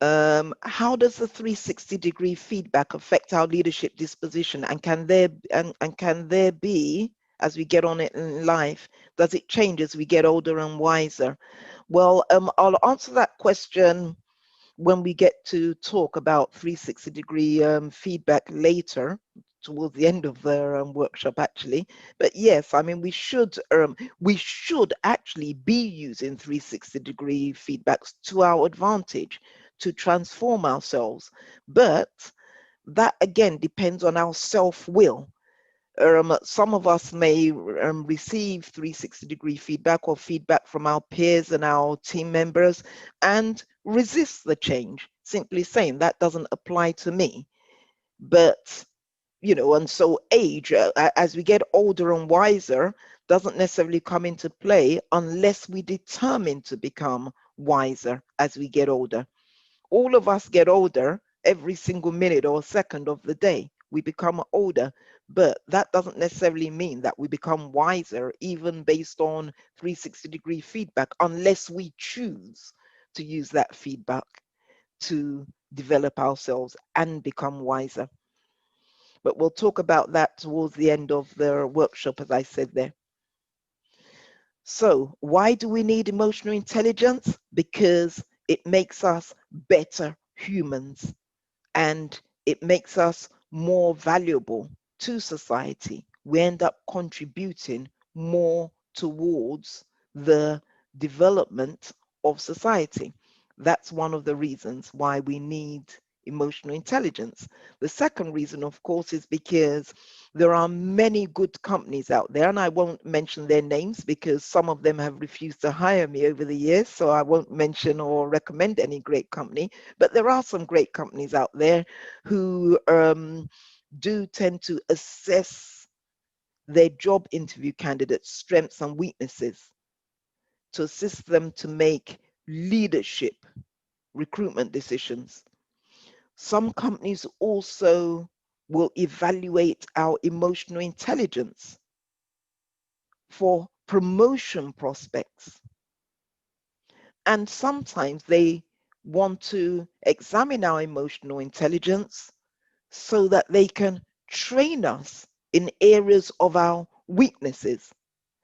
How does the 360-degree feedback affect our leadership disposition, and can there be, as we get on it in life, does it change as we get older and wiser? Well, I'll answer that question when we get to talk about 360-degree feedback later, towards the end of the workshop actually. But yes, I mean, we should actually be using 360-degree feedbacks to our advantage to transform ourselves. But that again depends on our self-will. Some of us may receive 360-degree feedback or feedback from our peers and our team members and resist the change, simply saying that doesn't apply to me. But, and so age, as we get older and wiser, doesn't necessarily come into play unless we determine to become wiser as we get older. All of us get older every single minute or second of the day. We become older, but that doesn't necessarily mean that we become wiser, even based on 360-degree feedback, unless we choose to use that feedback to develop ourselves and become wiser. But we'll talk about that towards the end of the workshop, as I said there. So why do we need emotional intelligence? Because it makes us better humans, and it makes us more valuable to society. We end up contributing more towards the development of society. That's one of the reasons why we need emotional intelligence. The second reason, of course, is because there are many good companies out there, and I won't mention their names because some of them have refused to hire me over the years, so I won't mention or recommend any great company. But there are some great companies out there who do tend to assess their job interview candidates' strengths and weaknesses to assist them to make leadership recruitment decisions. Some companies also will evaluate our emotional intelligence for promotion prospects. And sometimes they want to examine our emotional intelligence so that they can train us in areas of our weaknesses.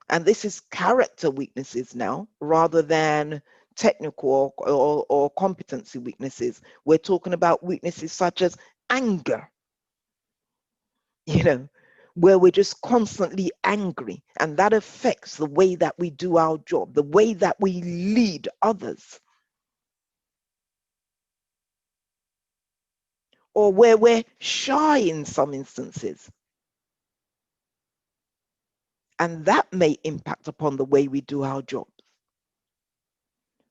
And this is character weaknesses now, rather than technical or competency weaknesses. We're talking about weaknesses such as anger, where we're just constantly angry, and that affects the way that we do our job, the way that we lead others. Or where we're shy in some instances, and that may impact upon the way we do our jobs.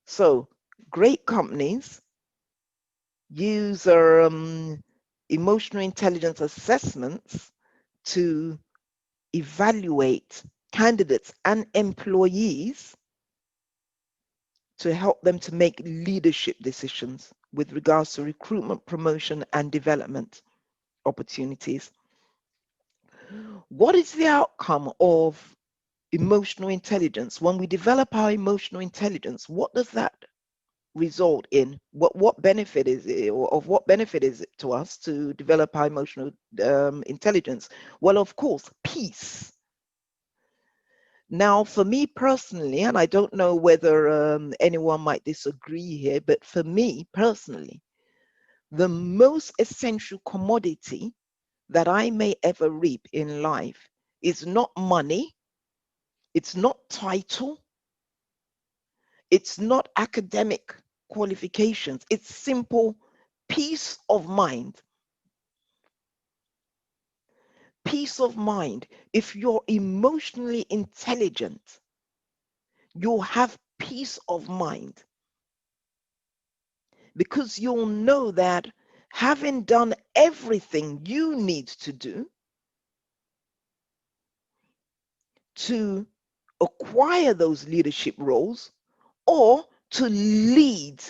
So great companies use emotional intelligence assessments to evaluate candidates and employees to help them to make leadership decisions with regards to recruitment, promotion, and development opportunities. What is the outcome of emotional intelligence? When we develop our emotional intelligence, what does that result in? What benefit is it, or of what benefit is it to us to develop our emotional intelligence? Well, of course, peace. Now, for me personally, and I don't know whether anyone might disagree here, but for me personally, the most essential commodity that I may ever reap in life is not money, it's not title, it's not academic qualifications, it's simple peace of mind. Peace of mind. If you're emotionally intelligent, you'll have peace of mind, because you'll know that having done everything you need to do to acquire those leadership roles or to lead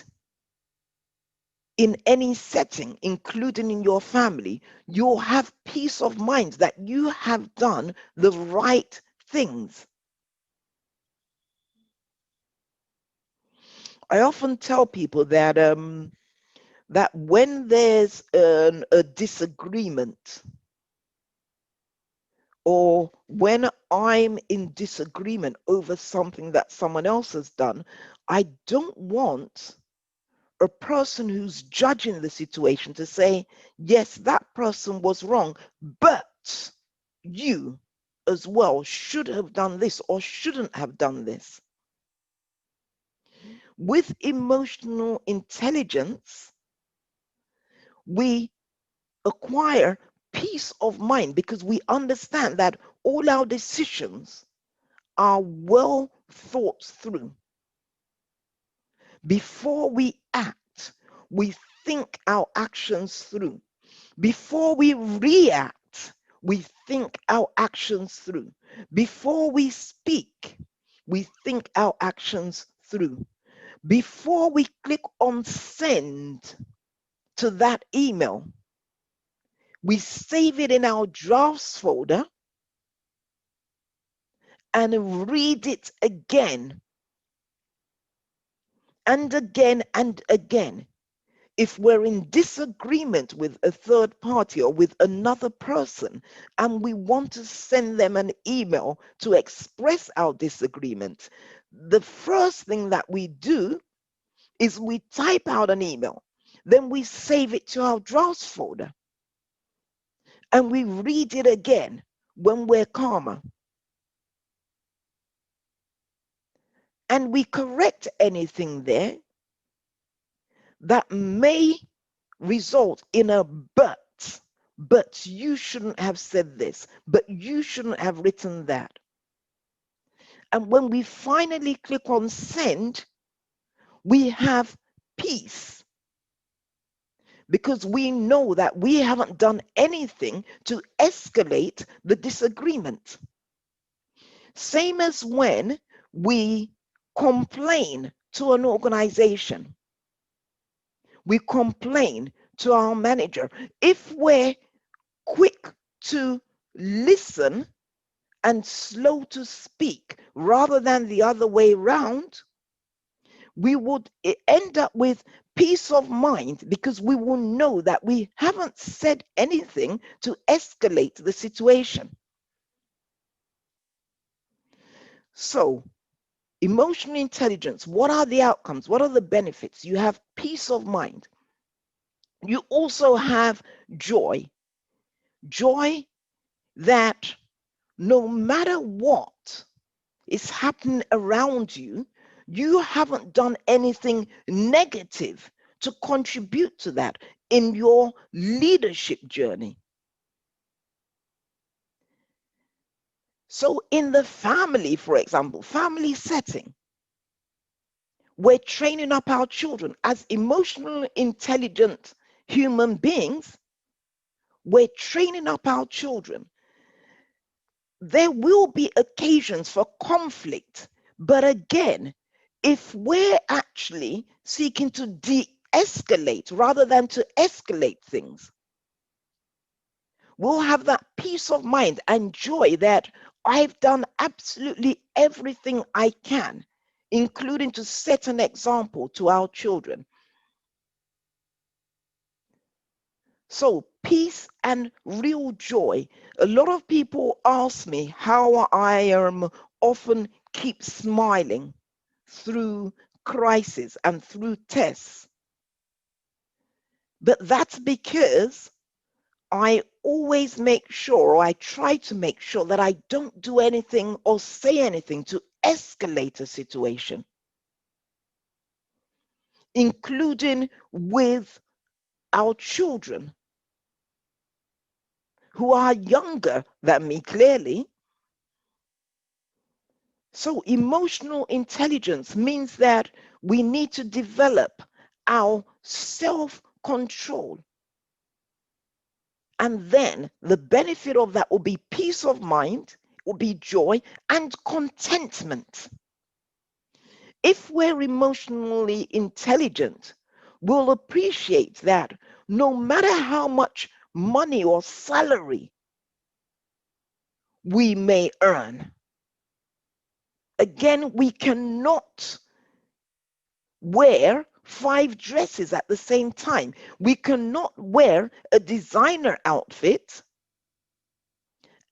in any setting, including in your family, you'll have peace of mind that you have done the right things. I often tell people that that when there's a disagreement, or when I'm in disagreement over something that someone else has done, I don't want a person who's judging the situation to say, yes, that person was wrong, but you as well should have done this or shouldn't have done this. With emotional intelligence, we acquire peace of mind because we understand that all our decisions are well thought through. Before we act, we think our actions through. Before we react, we think our actions through. Before we speak, we think our actions through. Before we click on send to that email, we save it in our drafts folder and read it again and again and again. If we're in disagreement with a third party or with another person and we want to send them an email to express our disagreement, the first thing that we do is we type out an email. Then we save it to our drafts folder and we read it again when we're calmer. And we correct anything there that may result in a but you shouldn't have said this, but you shouldn't have written that. And when we finally click on send, we have peace because we know that we haven't done anything to escalate the disagreement. Same as when we complain to an organization. We complain to our manager. If we're quick to listen and slow to speak rather than the other way around, we would end up with peace of mind because we will know that we haven't said anything to escalate the situation. So, emotional intelligence, what are the outcomes? What are the benefits? You have peace of mind. You also have joy. Joy that no matter what is happening around you, you haven't done anything negative to contribute to that in your leadership journey. So in the family, for example, family setting, we're training up our children as emotionally intelligent human beings. We're training up our children. There will be occasions for conflict, but again, if we're actually seeking to de-escalate rather than to escalate things, we'll have that peace of mind and joy that I've done absolutely everything I can, including to set an example to our children. So peace and real joy. A lot of people ask me how I often keep smiling through crisis and through tests. But that's because I always make sure, or I try to make sure that I don't do anything or say anything to escalate a situation, including with our children who are younger than me, clearly. So emotional intelligence means that we need to develop our self-control. And then the benefit of that will be peace of mind, will be joy and contentment. If we're emotionally intelligent, we'll appreciate that no matter how much money or salary we may earn, again, we cannot wear 5 dresses at the same time. We cannot wear a designer outfit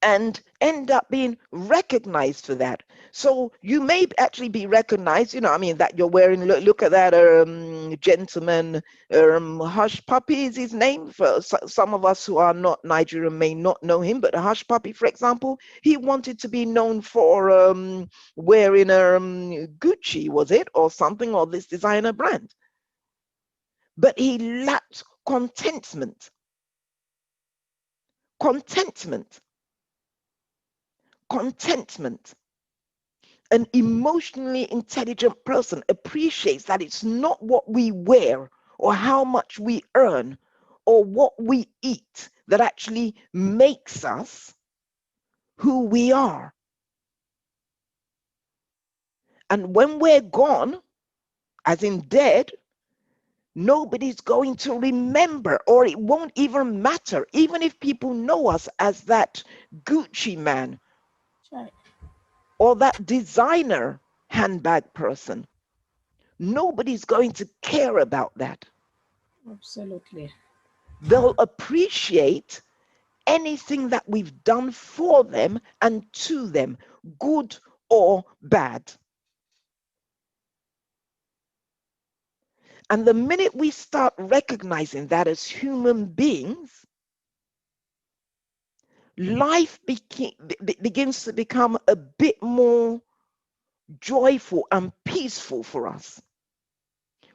and end up being recognized for that. So you may actually be recognized, I mean, that you're wearing, look at that gentleman, Hush Puppy is his name. For some of us who are not Nigerian may not know him, but Hush Puppy, for example, he wanted to be known for wearing Gucci, was it, or something, or this designer brand. But he lacked contentment. Contentment. An emotionally intelligent person appreciates that it's not what we wear or how much we earn or what we eat that actually makes us who we are. And when we're gone, as in dead, nobody's going to remember, or it won't even matter, even if people know us as that Gucci man or that designer handbag person. Nobody's going to care about that. Absolutely. They'll appreciate anything that we've done for them and to them, good or bad. And the minute we start recognizing that as human beings, life begins to become a bit more joyful and peaceful for us.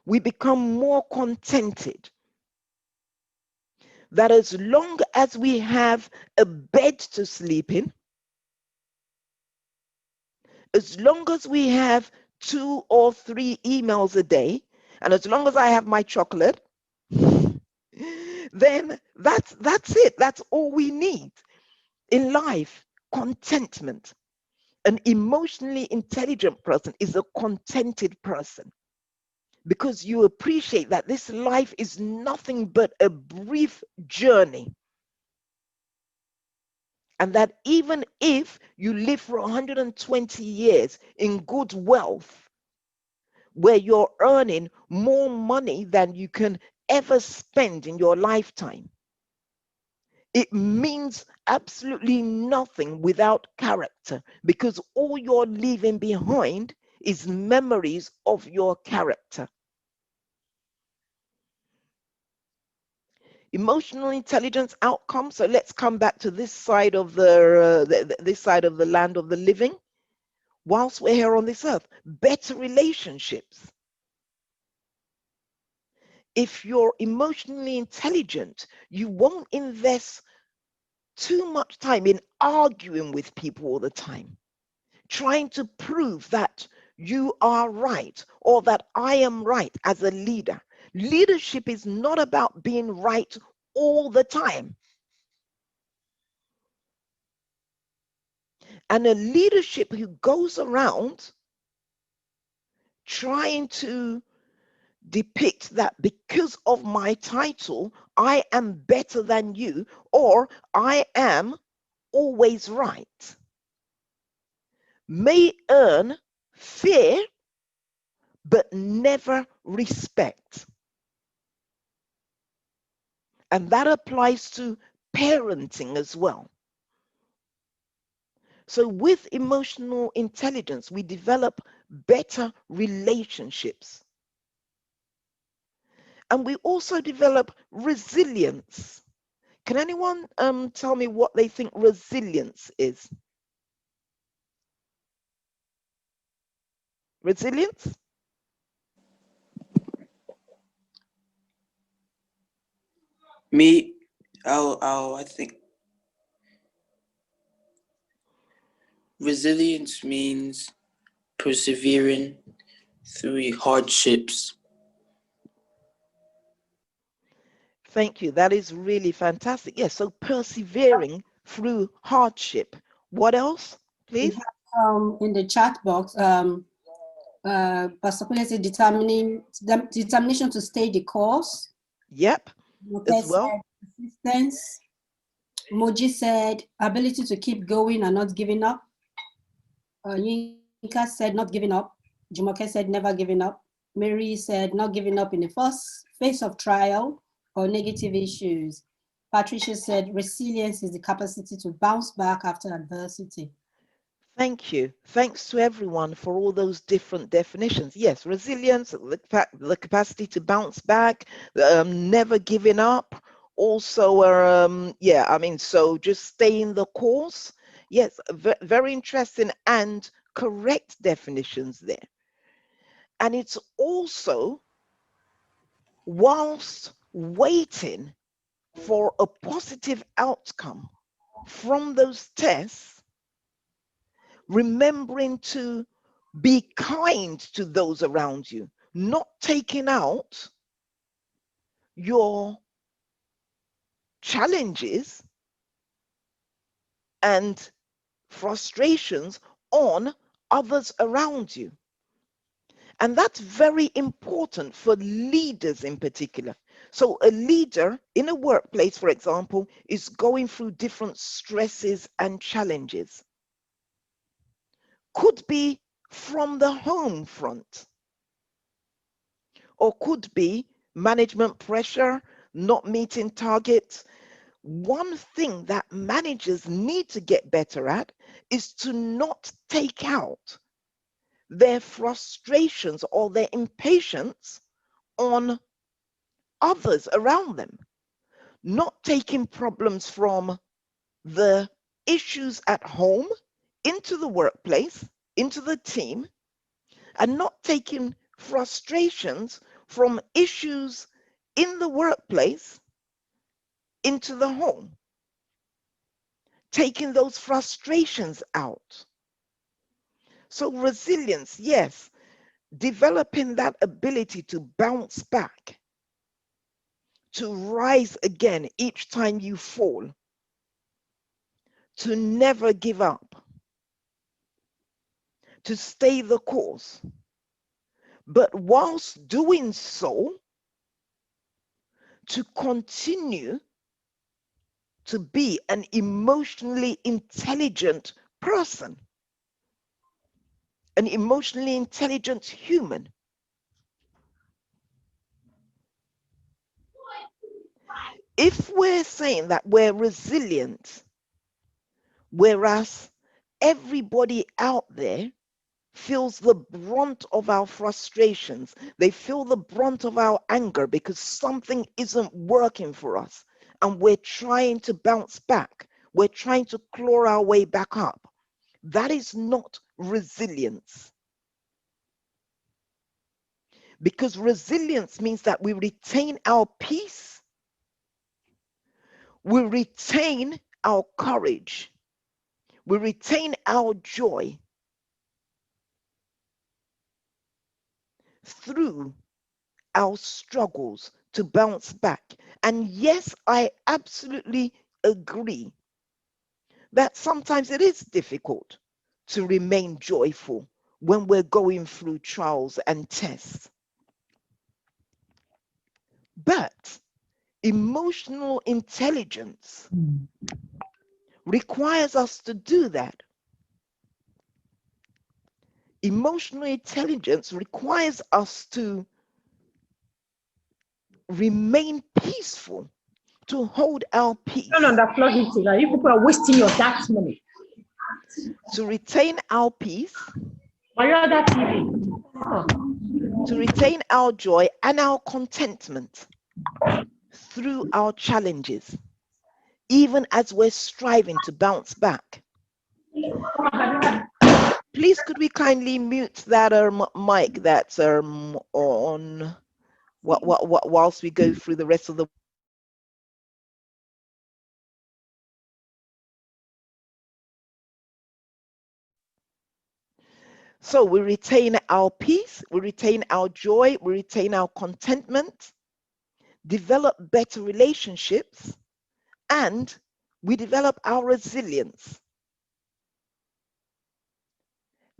We become more contented. That as long as we have a bed to sleep in, as long as we have 2 or 3 emails a day, and as long as I have my chocolate, then that's it. That's all we need in life. Contentment. An emotionally intelligent person is a contented person because you appreciate that this life is nothing but a brief journey. And that even if you live for 120 years in good wealth, where you're earning more money than you can ever spend in your lifetime, it means absolutely nothing without character, because all you're leaving behind is memories of your character. Emotional intelligence outcomes. So let's come back to this side of this side of the land of the living. Whilst we're here on this earth, better relationships. If you're emotionally intelligent, you won't invest too much time in arguing with people all the time, trying to prove that you are right or that I am right as a leader. Leadership is not about being right all the time. And a leadership who goes around trying to depict that because of my title, I am better than you, or I am always right, may earn fear, but never respect. And that applies to parenting as well. So with emotional intelligence, we develop better relationships. And we also develop resilience. Can anyone tell me what they think resilience is? Resilience? I think resilience means persevering through hardships. Thank you. That is really fantastic. Yes, so persevering through hardship. What else, please? In the chat box, Pastor Kule said determination to stay the course. Yep, as well. Said persistence. Moji said ability to keep going and not giving up. Yinka said not giving up. Jumoke said never giving up. Mary said, not giving up in the first face of trial or negative issues. Patricia said, resilience is the capacity to bounce back after adversity. Thank you. Thanks to everyone for all those different definitions. Yes, resilience, the capacity to bounce back, never giving up. Also, yeah, I mean, so just staying the course. Yes, very interesting and correct definitions there. And it's also whilst waiting for a positive outcome from those tests, remembering to be kind to those around you, not taking out your challenges and frustrations on others around you. And that's very important for leaders in particular. So a leader in a workplace, for example, is going through different stresses and challenges. Could be from the home front, or could be management pressure, not meeting targets. One thing that managers need to get better at is to not take out their frustrations or their impatience on others around them, not taking problems from the issues at home into the workplace, into the team, and not taking frustrations from issues in the workplace into the home, taking those frustrations out. So resilience, yes, developing that ability to bounce back, to rise again each time you fall, to never give up, to stay the course. But whilst doing so, to continue to be an emotionally intelligent person, an emotionally intelligent human. If we're saying that we're resilient, whereas everybody out there feels the brunt of our frustrations, they feel the brunt of our anger because something isn't working for us, and we're trying to bounce back, we're trying to claw our way back up. That is not resilience. Because resilience means that we retain our peace, we retain our courage, we retain our joy through our struggles to bounce back. And yes, I absolutely agree that sometimes it is difficult to remain joyful when we're going through trials and tests. But emotional intelligence requires us to do that. Emotional intelligence requires us to remain peaceful, to hold our peace. Turn on the floor heating. You people are wasting your tax money. To retain our peace, Why you that TV? to retain our joy and our contentment through our challenges, even as we're striving to bounce back. Please, could we kindly mute that mic that's on whilst we go through the rest of the. So we retain our peace, we retain our joy, we retain our contentment, develop better relationships, and we develop our resilience.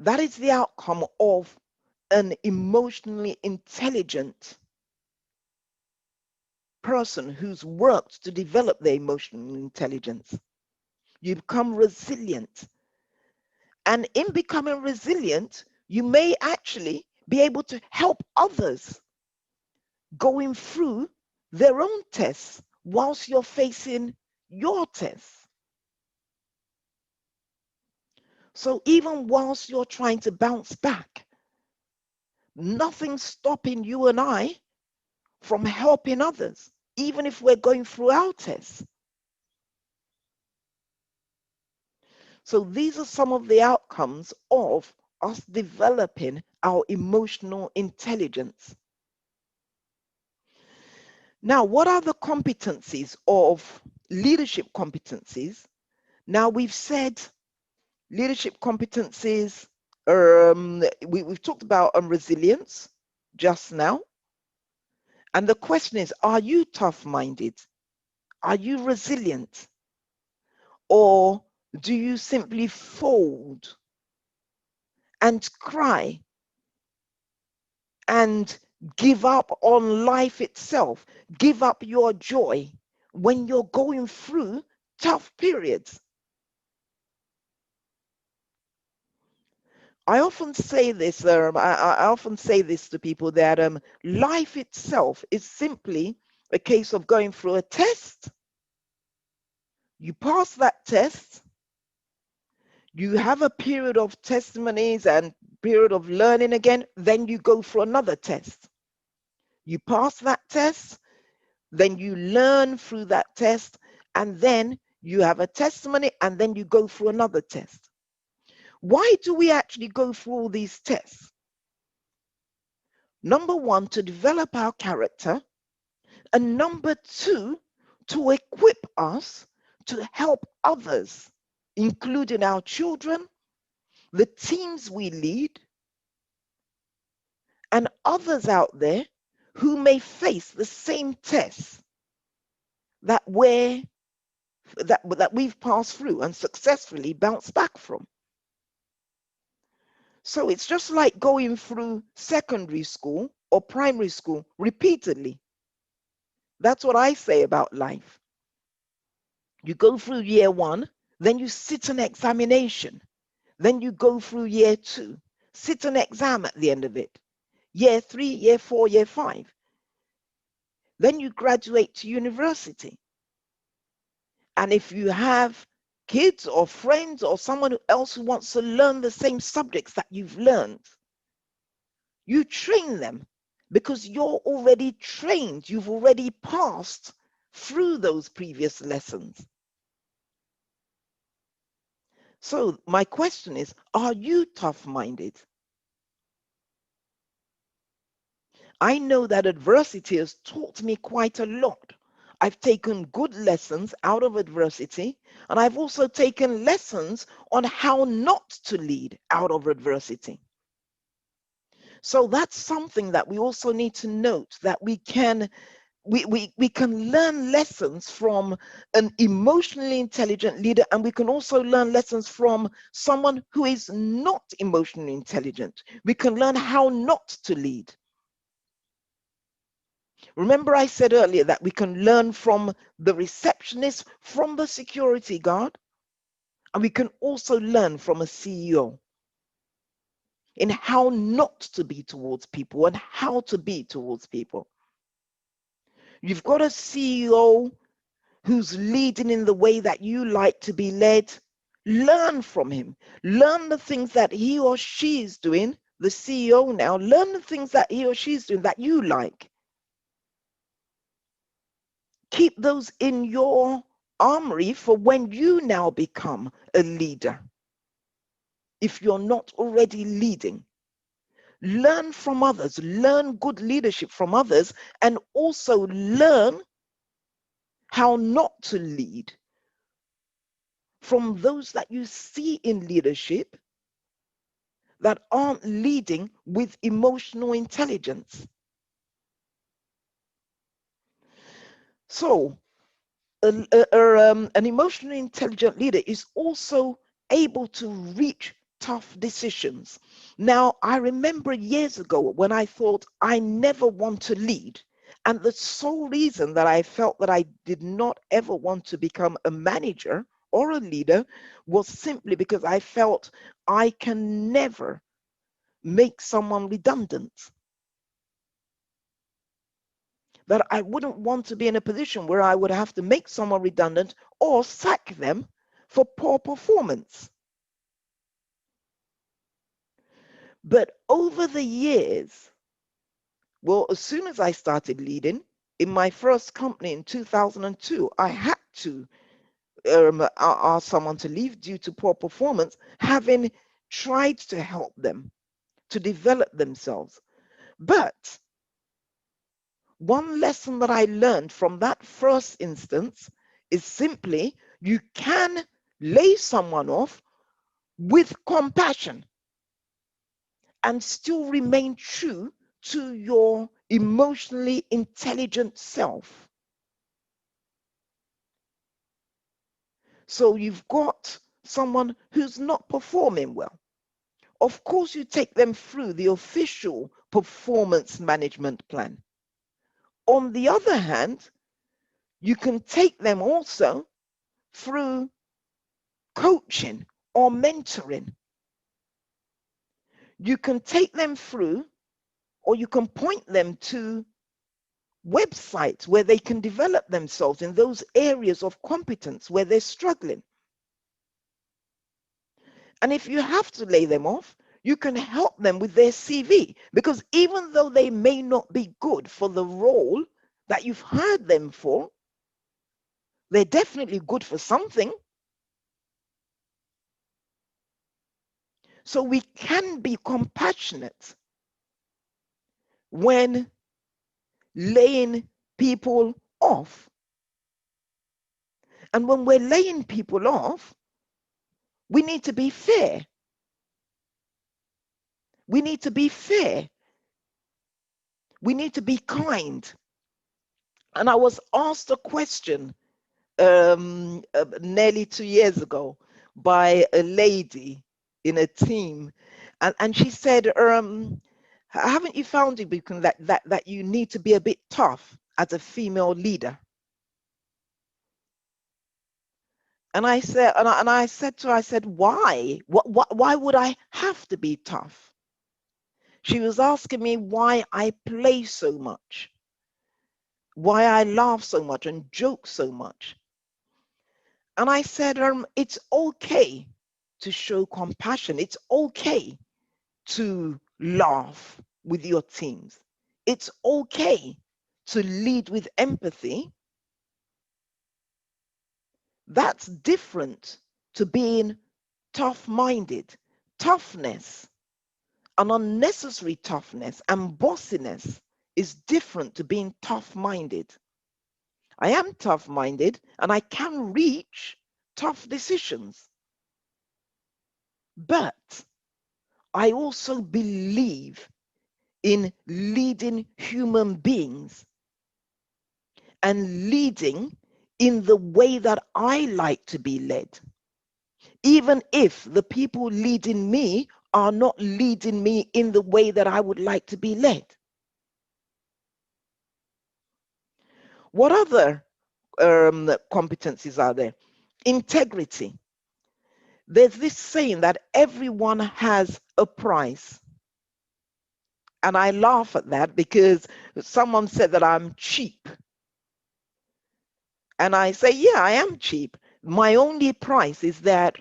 That is the outcome of an emotionally intelligent person who's worked to develop their emotional intelligence. You become resilient. And in becoming resilient, you may actually be able to help others going through their own tests whilst you're facing your tests. So even whilst you're trying to bounce back, nothing's stopping you and I from helping others, even if we're going through our tests. So these are some of the outcomes of us developing our emotional intelligence. Now, what are the competencies of leadership competencies? Now, we've said leadership competencies, we've talked about resilience just now. And the question is, are you tough-minded? Are you resilient? Or do you simply fold and cry and give up on life itself, give up your joy when you're going through tough periods? I often say this, I often say this to people, that life itself is simply a case of going through a test. You pass that test, you have a period of testimonies and period of learning again, then you go for another test. You pass that test, then you learn through that test, and then you have a testimony, and then you go through another test. Why do we actually go through all these tests? Number one, to develop our character, and number two, to equip us to help others, including our children, the teams we lead, and others out there who may face the same tests that we've passed through and successfully bounced back from. So it's just like going through secondary school or primary school repeatedly. That's what I say about life. You go through year one, then you sit an examination. Then you go through year two, sit an exam at the end of it. Year three, year four, year five. Then you graduate to university. And if you have kids or friends or someone else who wants to learn the same subjects that you've learned, you train them because you're already trained. You've already passed through those previous lessons. So my question is, are you tough-minded? I know that adversity has taught me quite a lot. I've taken good lessons out of adversity, and I've also taken lessons on how not to lead out of adversity. So that's something that we also need to note, that we can learn lessons from an emotionally intelligent leader, and we can also learn lessons from someone who is not emotionally intelligent. We can learn how not to lead. Remember, I said earlier that we can learn from the receptionist, from the security guard, and we can also learn from a CEO in how not to be towards people and how to be towards people. You've got a CEO who's leading in the way that you like to be led. Learn from him. Learn the things that he or she is doing, the CEO now. Learn the things that he or she is doing that you like. Keep those in your armory for when you now become a leader. If you're not already leading, learn from others, learn good leadership from others, and also learn how not to lead from those that you see in leadership that aren't leading with emotional intelligence. So an emotionally intelligent leader is also able to reach tough decisions. Now, I remember years ago when I thought I never want to lead. And the sole reason that I felt that I did not ever want to become a manager or a leader was simply because I felt I can never make someone redundant. That I wouldn't want to be in a position where I would have to make someone redundant or sack them for poor performance. But over the years, well, as soon as I started leading, in my first company in 2002, I had to ask someone to leave due to poor performance, having tried to help them to develop themselves. But one lesson that I learned from that first instance is simply you can lay someone off with compassion and still remain true to your emotionally intelligent self. So you've got someone who's not performing well. Of course, you take them through the official performance management plan. On the other hand, you can take them also through coaching or mentoring. You can take them through, or you can point them to websites where they can develop themselves in those areas of competence where they're struggling. And if you have to lay them off, you can help them with their CV, because even though they may not be good for the role that you've hired them for, they're definitely good for something. So we can be compassionate when laying people off. And when we're laying people off, we need to be fair. We need to be fair. We need to be kind. And I was asked a question nearly 2 years ago by a lady in a team, and she said, haven't you found it that you need to be a bit tough as a female leader? And I said, I said to her, I said, why? Why would I have to be tough? She was asking me why I play so much, why I laugh so much and joke so much. And I said, it's okay to show compassion. It's okay to laugh with your teams. It's okay to lead with empathy. That's different to being tough-minded. Toughness, an unnecessary toughness and bossiness is different to being tough-minded. I am tough-minded and I can reach tough decisions. But I also believe in leading human beings and leading in the way that I like to be led, even if the people leading me are not leading me in the way that I would like to be led. What other competencies are there? Integrity. There's this saying that everyone has a price. And I laugh at that because someone said that I'm cheap. And I say, yeah, I am cheap. My only price is that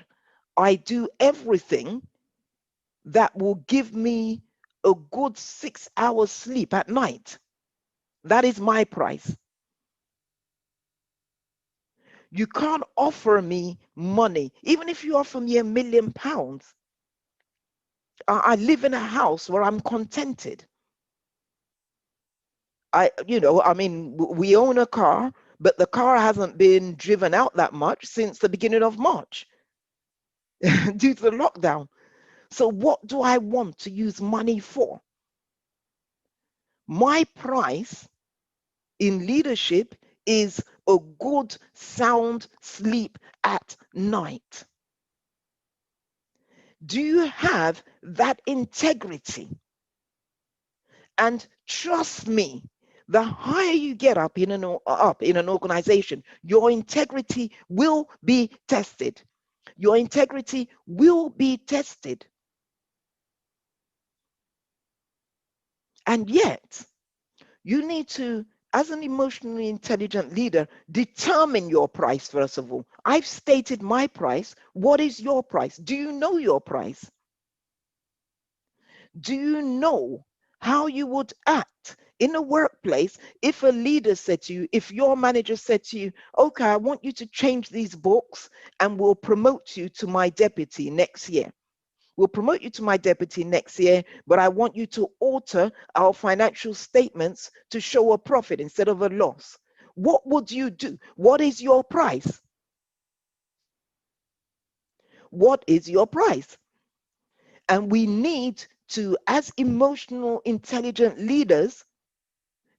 I do everything that will give me a good 6 hours sleep at night. That is my price. You can't offer me money. Even if you offer me £1 million, I live in a house where I'm contented. We own a car, but the car hasn't been driven out that much since the beginning of March due to the lockdown. So what do I want to use money for? My price in leadership is a good, sound sleep at night. Do you have that integrity? And trust me, the higher you get up in an organization, your integrity will be tested. Your integrity will be tested. And yet, you need to, as an emotionally intelligent leader, determine your price first of all. I've stated my price. What is your price? Do you know your price? Do you know how you would act in a workplace if a leader said to you, if your manager said to you, okay, I want you to change these books and we'll promote you to my deputy next year. We'll promote you to my deputy next year, but I want you to alter our financial statements to show a profit instead of a loss. What would you do? What is your price? What is your price? And we need to, as emotional intelligent leaders,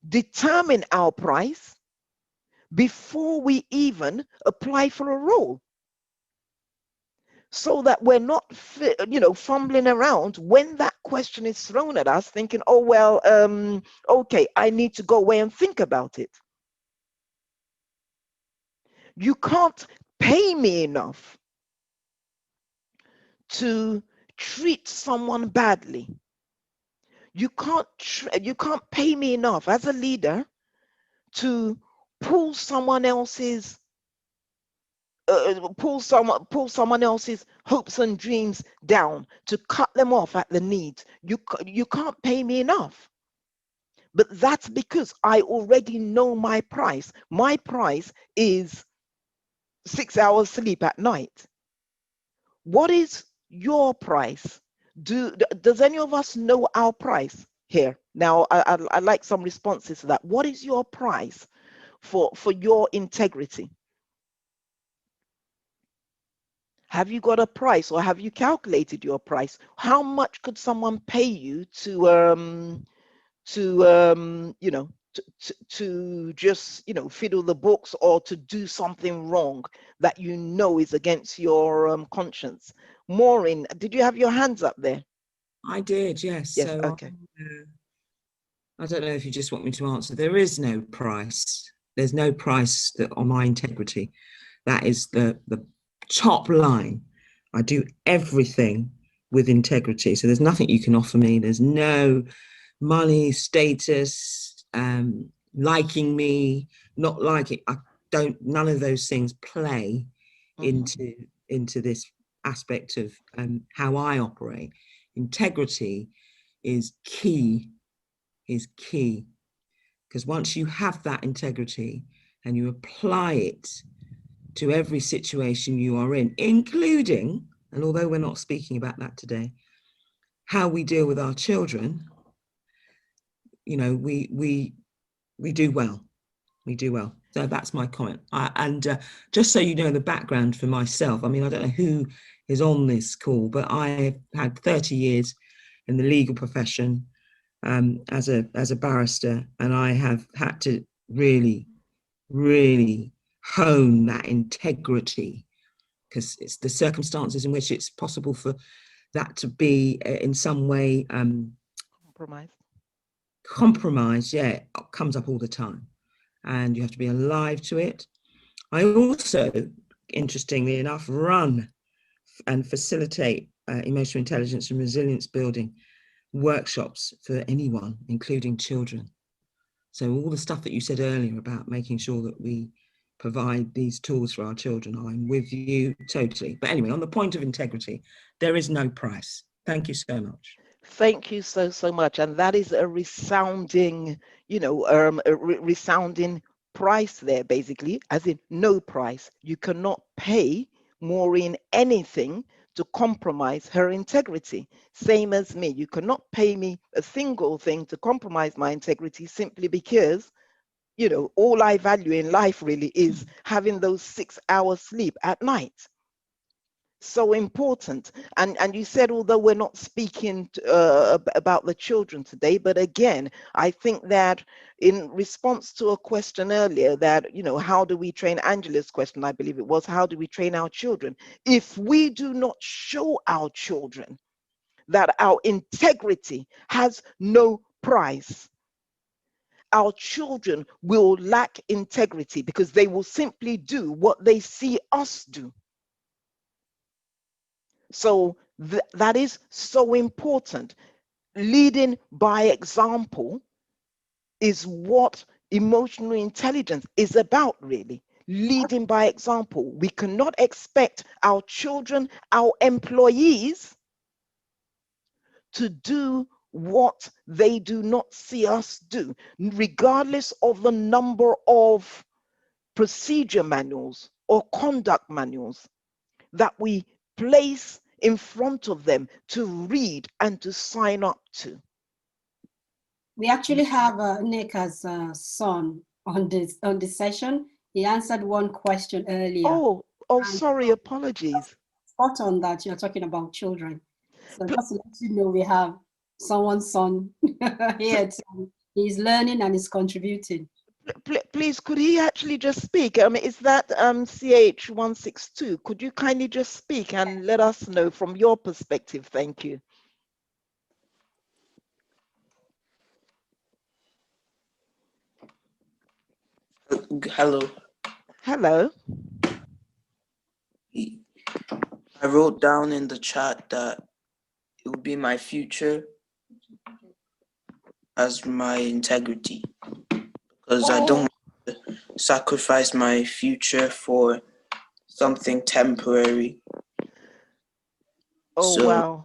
determine our price before we even apply for a role, so that we're not fumbling around when that question is thrown at us thinking, oh well, okay, I need to go away and think about it. You can't pay me enough to treat someone badly. You can't pay me enough as a leader to pull someone else's pull someone else's hopes and dreams down, to cut them off at the knees. You can't pay me enough. But that's because I already know my price. My price is 6 hours sleep at night. What is your price? Does any of us know our price here? Now, I'd like some responses to that. What is your price for your integrity? Have you got a price, or have you calculated your price? How much could someone pay you to just fiddle the books, or to do something wrong that you know is against your conscience? Maureen, did you have your hands up there? I did, yes. Yes. So Okay. I don't know if you just want me to answer. There is no price. There's no price on my integrity. That is the top line. I do everything with integrity. So there's nothing you can offer me. There's no money, status, liking me, not liking. None of those things play into this aspect of how I operate. Integrity is key, because once you have that integrity and you apply it to every situation you are in, including, and although we're not speaking about that today, how we deal with our children, we do well. We do well. So that's my comment. Just so you know the background for myself, I mean, I don't know who is on this call, but I had 30 years in the legal profession as a barrister, and I have had to really, really hone that integrity, because it's the circumstances in which it's possible for that to be in some way compromised. Yeah, it comes up all the time, and you have to be alive to it. I also, interestingly enough, run and facilitate emotional intelligence and resilience building workshops for anyone, including children. So all the stuff that you said earlier about making sure that we provide these tools for our children, I'm with you totally. But anyway, on the point of integrity, there is no price. Thank you so much. Thank you so much. And that is a resounding, resounding price there, basically, as in no price. You cannot pay Maureen anything to compromise her integrity. Same as me. You cannot pay me a single thing to compromise my integrity, simply because, all I value in life really is having those 6 hours sleep at night. So important. And you said, although we're not speaking about the children today, but again, I think that in response to a question earlier that, how do we train, Angela's question, I believe it was, how do we train our children? If we do not show our children that our integrity has no price, our children will lack integrity, because they will simply do what they see us do. So that is so important. Leading by example is what emotional intelligence is about, really. Leading by example. We cannot expect our children, our employees, to do what they do not see us do, regardless of the number of procedure manuals or conduct manuals that we place in front of them to read and to sign up to. We actually have Neka's son on this session. He answered one question earlier. Oh, sorry, apologies. Spot on that you're talking about children. So just to let you know, we have someone's son here. He's learning and he's contributing. Please, could he actually just speak? Is that CH162? Could you kindly just speak and let us know from your perspective? Thank you. Hello. Hello. I wrote down in the chat that it would be my future as my integrity, because I don't want to sacrifice my future for something temporary. Oh, So, wow.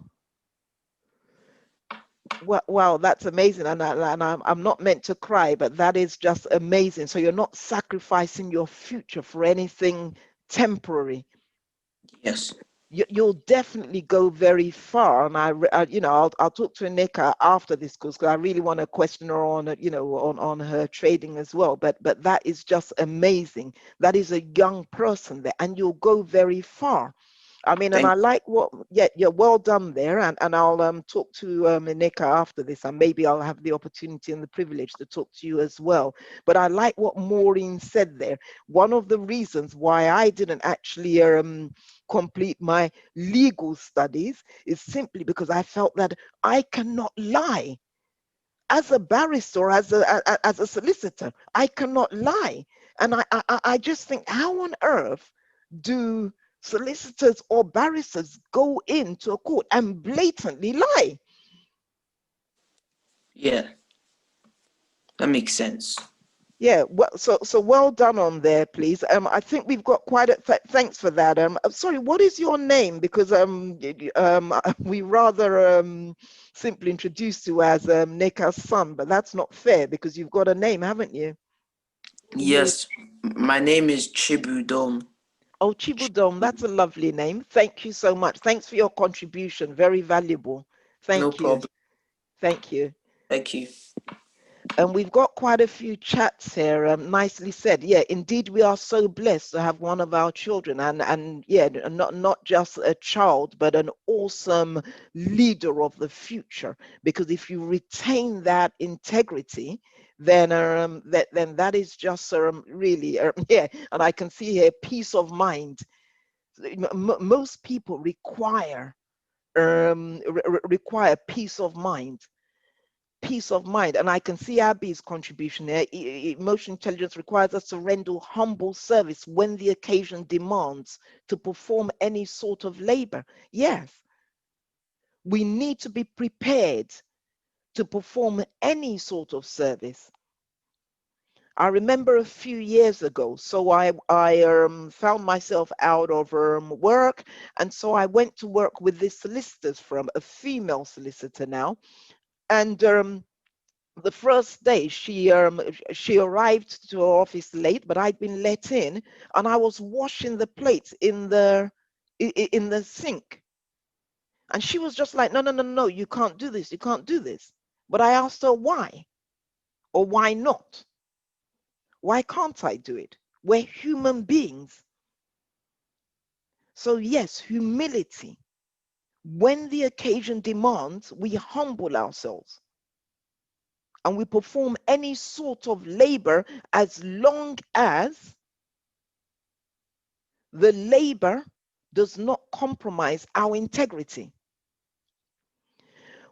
Wow, that's amazing. And I'm not meant to cry, but that is just amazing. So you're not sacrificing your future for anything temporary. yes. You'll definitely go very far. And I'll talk to Nika after this course, because I really want to question her on, on her trading as well. But that is just amazing. That is a young person there, and you'll go very far. I mean, and I like yeah, well done there. And I'll talk to Nika after this, and maybe I'll have the opportunity and the privilege to talk to you as well. But I like what Maureen said there. One of the reasons why I didn't actually complete my legal studies is simply because I felt that I cannot lie. As a barrister, as a solicitor, I cannot lie. And I just think, how on earth do solicitors or barristers go into a court and blatantly lie? Yeah, that makes sense. Yeah, well, so well done on there, please. I think we've got quite a thanks for that. Sorry, what is your name? Because we rather simply introduced you as Neka's son, but that's not fair because you've got a name, haven't you? Yes, my name is Chibudom. Oh, Chibudom, that's a lovely name. Thank you so much. Thanks for your contribution. Very valuable. Thank No you. problem. Thank you. Thank you. And we've got quite a few chats here. Nicely said. Yeah, indeed, we are so blessed to have one of our children, and yeah, not just a child, but an awesome leader of the future. Because if you retain that integrity, then that is just really yeah. And I can see here peace of mind. Most people require require peace of mind. Peace of mind. And I can see Abby's contribution there. Emotional intelligence requires us to render humble service when the occasion demands, to perform any sort of labor. Yes, we need to be prepared to perform any sort of service. I remember a few years ago, so I found myself out of work, and so I went to work with this solicitor's firm, a female solicitor now, and the first day she arrived to her office late, but I'd been let in, and I was washing the plates in the sink, and she was just like, no, you can't do this, you can't do this. But I asked her why, or why not? Why can't I do it? We're human beings. So yes, humility. When the occasion demands, we humble ourselves and we perform any sort of labor as long as the labor does not compromise our integrity.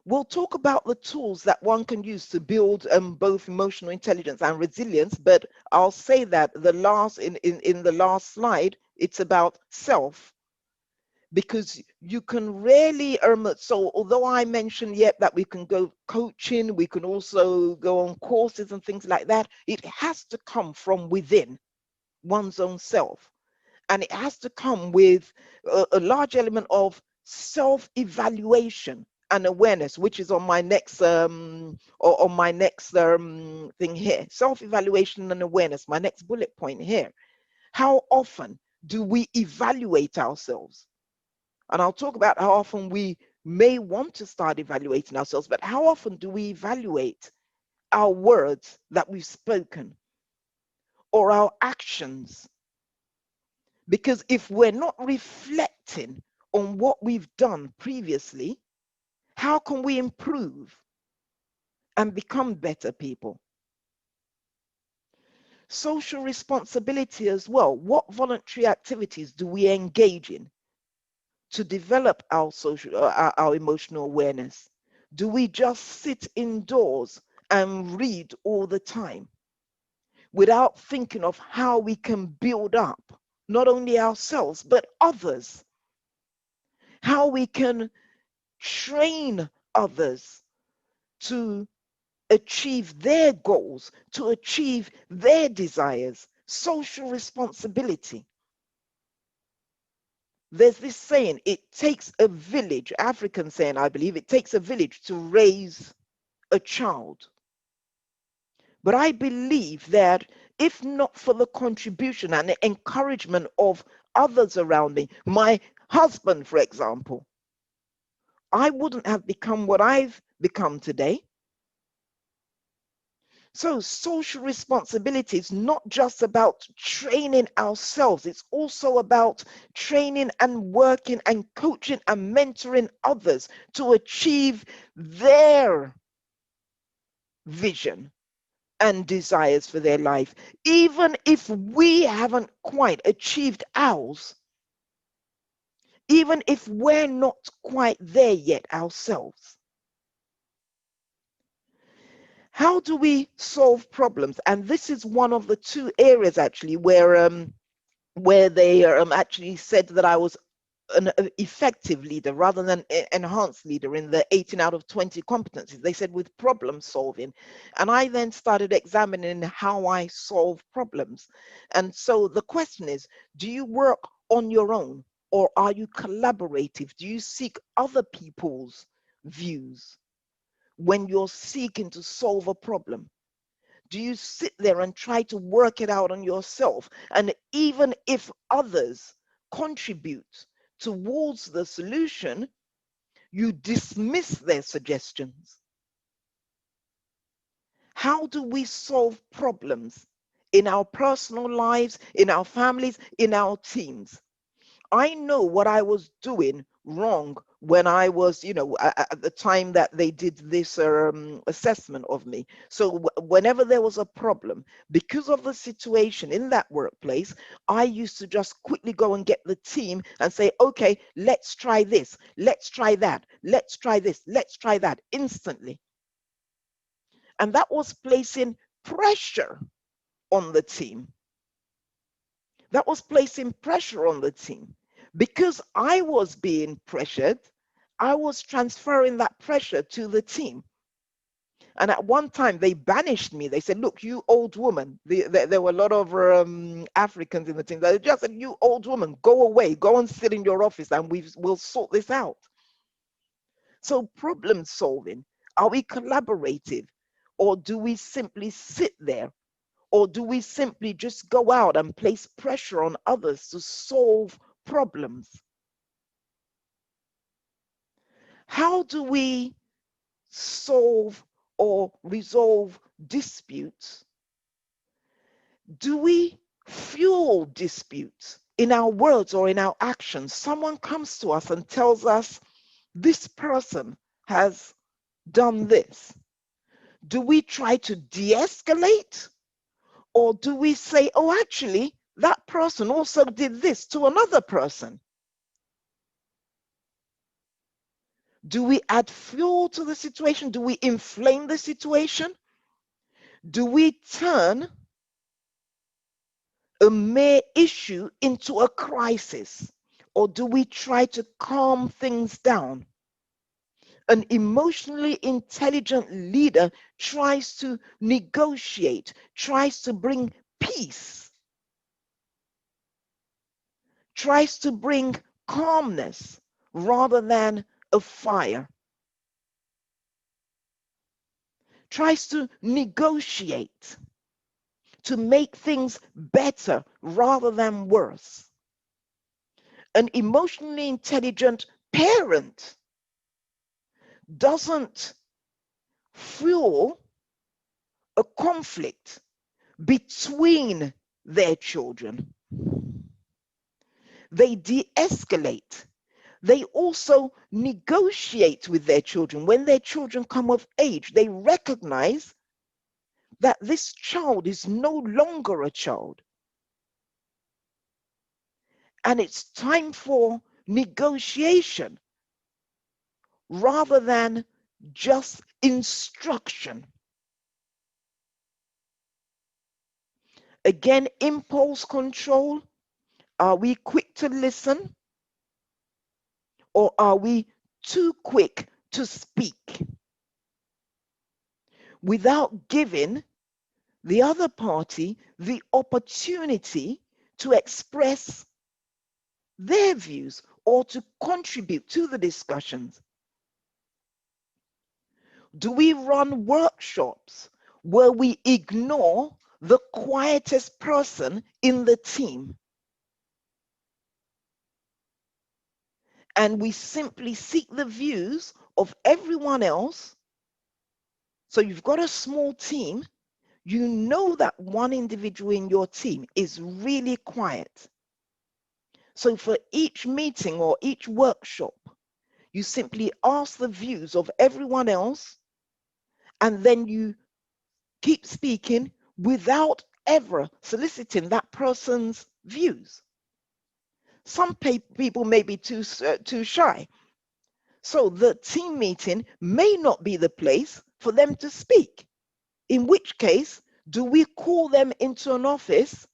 We'll talk about the tools that one can use to build both emotional intelligence and resilience, but I'll say that in the last slide, it's about self. because you can really so although I mentioned yet that we can go coaching, we can also go on courses and things like that, it has to come from within one's own self, and it has to come with a large element of self-evaluation and awareness, which is on my next thing here. Self-evaluation and awareness, my next bullet point here. How often do we evaluate ourselves? And I'll talk about how often we may want to start evaluating ourselves, but how often do we evaluate our words that we've spoken or our actions? Because if we're not reflecting on what we've done previously, how can we improve and become better people? Social responsibility as well. What voluntary activities do we engage in to develop our our emotional awareness? Do we just sit indoors and read all the time without thinking of how we can build up not only ourselves but others? How we can train others to achieve their goals, to achieve their desires. Social responsibility. There's this saying, it takes a village, African saying, I believe, it takes a village to raise a child. But I believe that if not for the contribution and the encouragement of others around me, my husband, for example, I wouldn't have become what I've become today. So social responsibility is not just about training ourselves, it's also about training and working and coaching and mentoring others to achieve their vision and desires for their life, even if we haven't quite achieved ours, even if we're not quite there yet ourselves. How do we solve problems? And this is one of the two areas actually where they actually said that I was an effective leader rather than enhanced leader in the 18 out of 20 competencies. They said with problem solving. And I then started examining how I solve problems. And so the question is, do you work on your own or are you collaborative? Do you seek other people's views when you're seeking to solve a problem? Do you sit there and try to work it out on yourself? And even if others contribute towards the solution, you dismiss their suggestions. How do we solve problems in our personal lives, in our families, in our teams? I know what I was doing wrong when I was, at the time that they did this assessment of me. So whenever there was a problem, because of the situation in that workplace, I used to just quickly go and get the team and say, okay, let's try this, let's try that, let's try this, let's try that instantly. And that was placing pressure on the team. That was placing pressure on the team. Because I was being pressured, I was transferring that pressure to the team. And at one time, they banished me. They said, look, you old woman. There were a lot of Africans in the team. They just said, you old woman, go away, go and sit in your office and we'll sort this out. So problem solving, are we collaborative? Or do we simply sit there? Or do we simply just go out and place pressure on others to solve problems? How do we solve or resolve disputes? Do we fuel disputes in our words or in our actions? Someone comes to us and tells us, this person has done this. Do we try to de-escalate? Or do we say, oh, actually, that person also did this to another person? Do we add fuel to the situation? Do we inflame the situation? Do we turn a mere issue into a crisis? or do we try to calm things down? An emotionally intelligent leader tries to negotiate, tries to bring peace, tries to bring calmness rather than a fire, tries to negotiate, to make things better rather than worse. An emotionally intelligent parent doesn't fuel a conflict between their children. They de-escalate. They also negotiate with their children. When their children come of age, they recognize that this child is no longer a child. And it's time for negotiation rather than just instruction. Again, impulse control. Are we quick to listen? Or are we too quick to speak? Without giving the other party the opportunity to express their views or to contribute to the discussions. Do we run workshops where we ignore the quietest person in the team and we simply seek the views of everyone else? So you've got a small team, you know that one individual in your team is really quiet. So for each meeting or each workshop, you simply ask the views of everyone else, and then you keep speaking without ever soliciting that person's views. Some people may be too shy. So the team meeting may not be the place for them to speak. In which case, do we call them into an office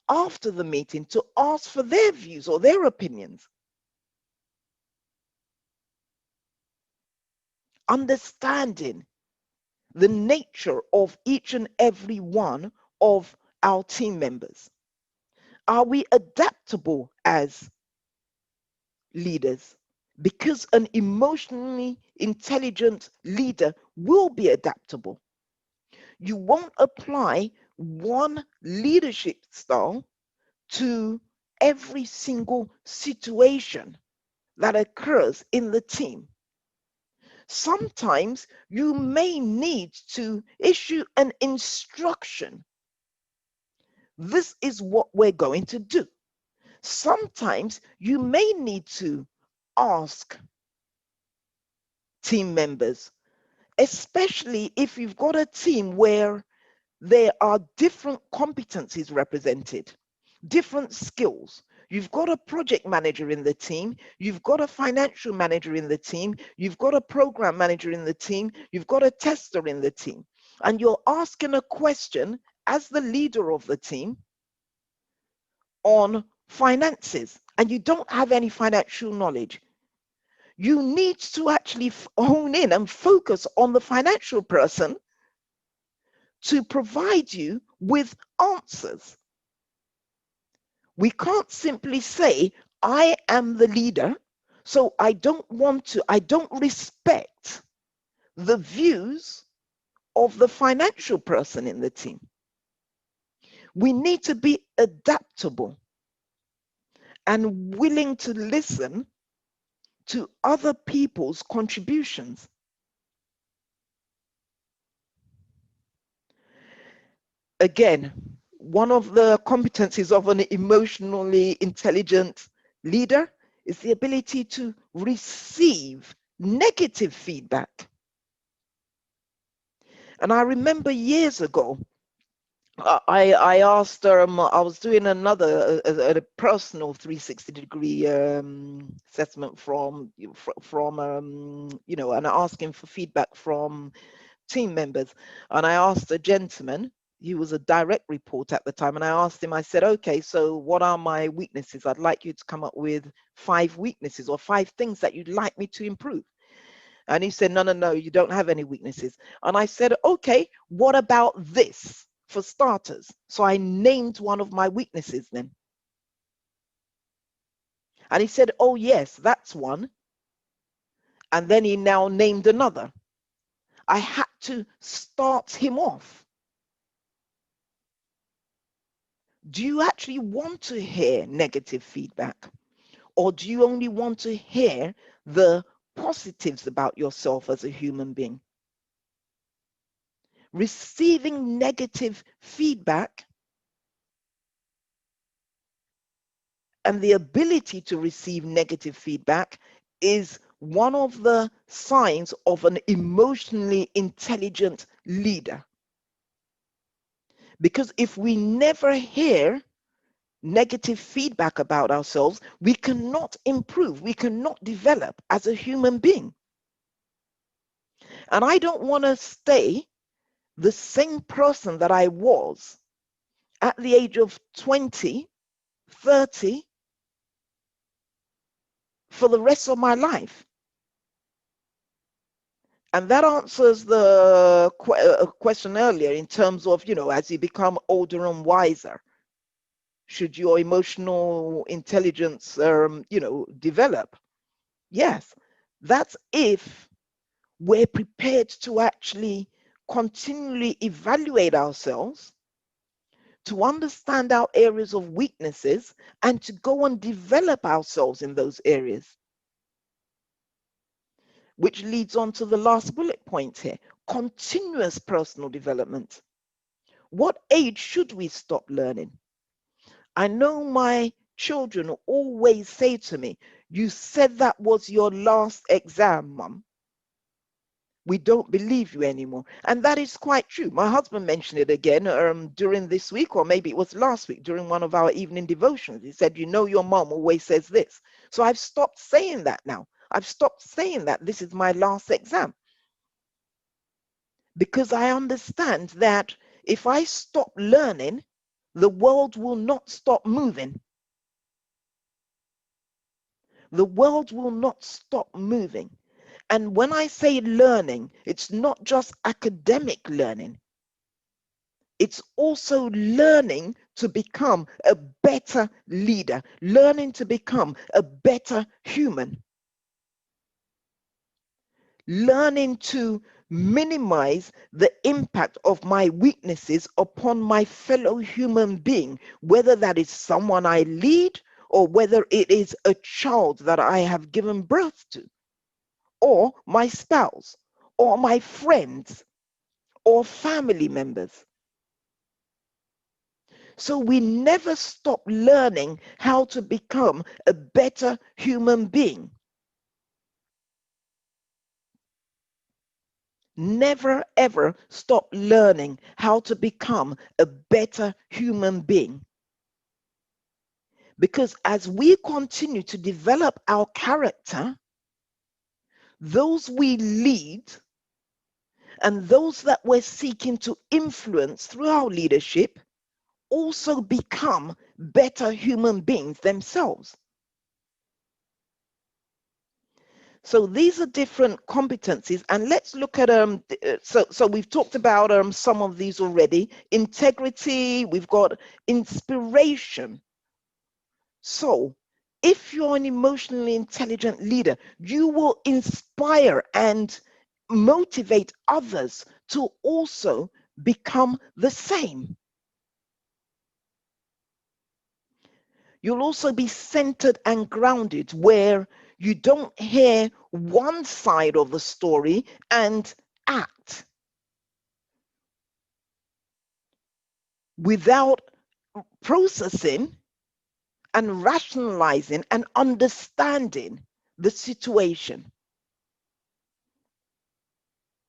after the meeting to ask for their views or their opinions? Understanding the nature of each and every one of our team members. Are we adaptable as leaders? Because an emotionally intelligent leader will be adaptable. You won't apply one leadership style to every single situation that occurs in the team. Sometimes you may need to issue an instruction. This is what we're going to do. Sometimes you may need to ask team members, especially if you've got a team where there are different competencies represented, different skills. You've got a project manager in the team, you've got a financial manager in the team, you've got a program manager in the team, you've got a tester in the team, and you're asking a question as the leader of the team on finances, and you don't have any financial knowledge. You need to actually hone in and focus on the financial person to provide you with answers. We can't simply say, I am the leader, so I don't respect the views of the financial person in the team. We need to be adaptable and willing to listen to other people's contributions. Again, one of the competencies of an emotionally intelligent leader is the ability to receive negative feedback. And I remember years ago, I asked I was doing a personal 360-degree assessment from and asking for feedback from team members. And I asked a gentleman He was a direct report at the time, and I asked him, I said, okay, so what are my weaknesses? I'd like you to come up with 5 weaknesses or 5 things that you'd like me to improve. And he said, no, you don't have any weaknesses. And I said, okay, what about this for starters? So I named one of my weaknesses then. And he said, oh yes, that's one. And then he now named another. I had to start him off. Do you actually want to hear negative feedback? Or do you only want to hear the positives about yourself as a human being? Receiving negative feedback and the ability to receive negative feedback is one of the signs of an emotionally intelligent leader. Because if we never hear negative feedback about ourselves, we cannot improve, we cannot develop as a human being. And I don't want to stay the same person that I was at the age of 20, 30 for the rest of my life. And that answers the question earlier in terms of, as you become older and wiser, should your emotional intelligence, develop? Yes, that's if we're prepared to actually continually evaluate ourselves, to understand our areas of weaknesses, and to go and develop ourselves in those areas. Which leads on to the last bullet point here, continuous personal development. What age should we stop learning? I know my children always say to me, you said that was your last exam, Mum. We don't believe you anymore. And that is quite true. My husband mentioned it again during this week, or maybe it was last week during one of our evening devotions. He said, your mom always says this. So I've stopped saying that now. I've stopped saying that this is my last exam. Because I understand that if I stop learning, the world will not stop moving. The world will not stop moving. And when I say learning, it's not just academic learning. It's also learning to become a better leader, learning to become a better human, learning to minimize the impact of my weaknesses upon my fellow human being, whether that is someone I lead or whether it is a child that I have given birth to, or my spouse, or my friends, or family members. So we never stop learning how to become a better human being. Never ever stop learning how to become a better human being. Because as we continue to develop our character, those we lead and those that we're seeking to influence through our leadership also become better human beings themselves. So these are different competencies, and let's look at so we've talked about some of these already. Integrity, we've got inspiration. So if you're an emotionally intelligent leader, you will inspire and motivate others to also become the same. You'll also be centered and grounded, where you don't hear one side of the story and act without processing and rationalizing and understanding the situation.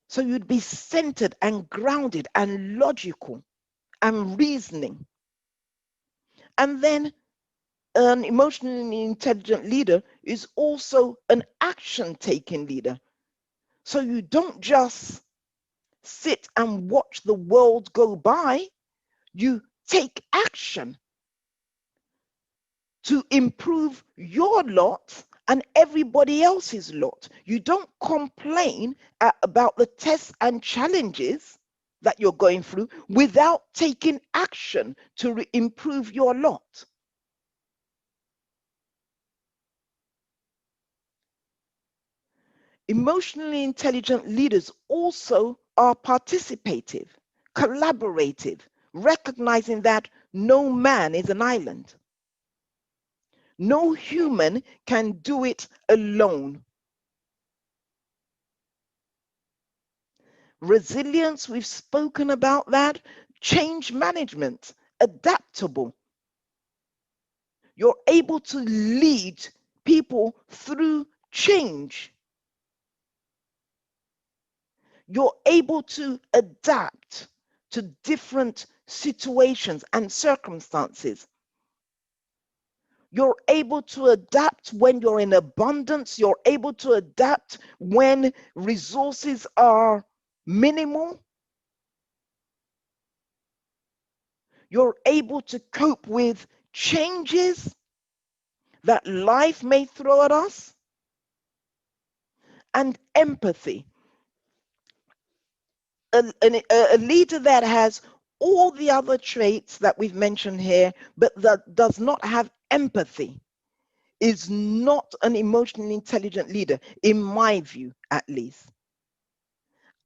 So you'd be centered and grounded and logical and reasoning. And then an emotionally intelligent leader is also an action-taking leader. So you don't just sit and watch the world go by, You take action to improve your lot and everybody else's lot. You don't complain about the tests and challenges that you're going through without taking action to improve your lot. Emotionally intelligent leaders also are participative, collaborative, recognizing that no man is an island. No human can do it alone. Resilience, we've spoken about that. Change management, adaptable. You're able to lead people through change. You're able to adapt to different situations and circumstances. You're able to adapt when you're in abundance. You're able to adapt when resources are minimal. You're able to cope with changes that life may throw at us. And empathy. A leader that has all the other traits that we've mentioned here, but that does not have empathy, is not an emotionally intelligent leader, in my view, at least.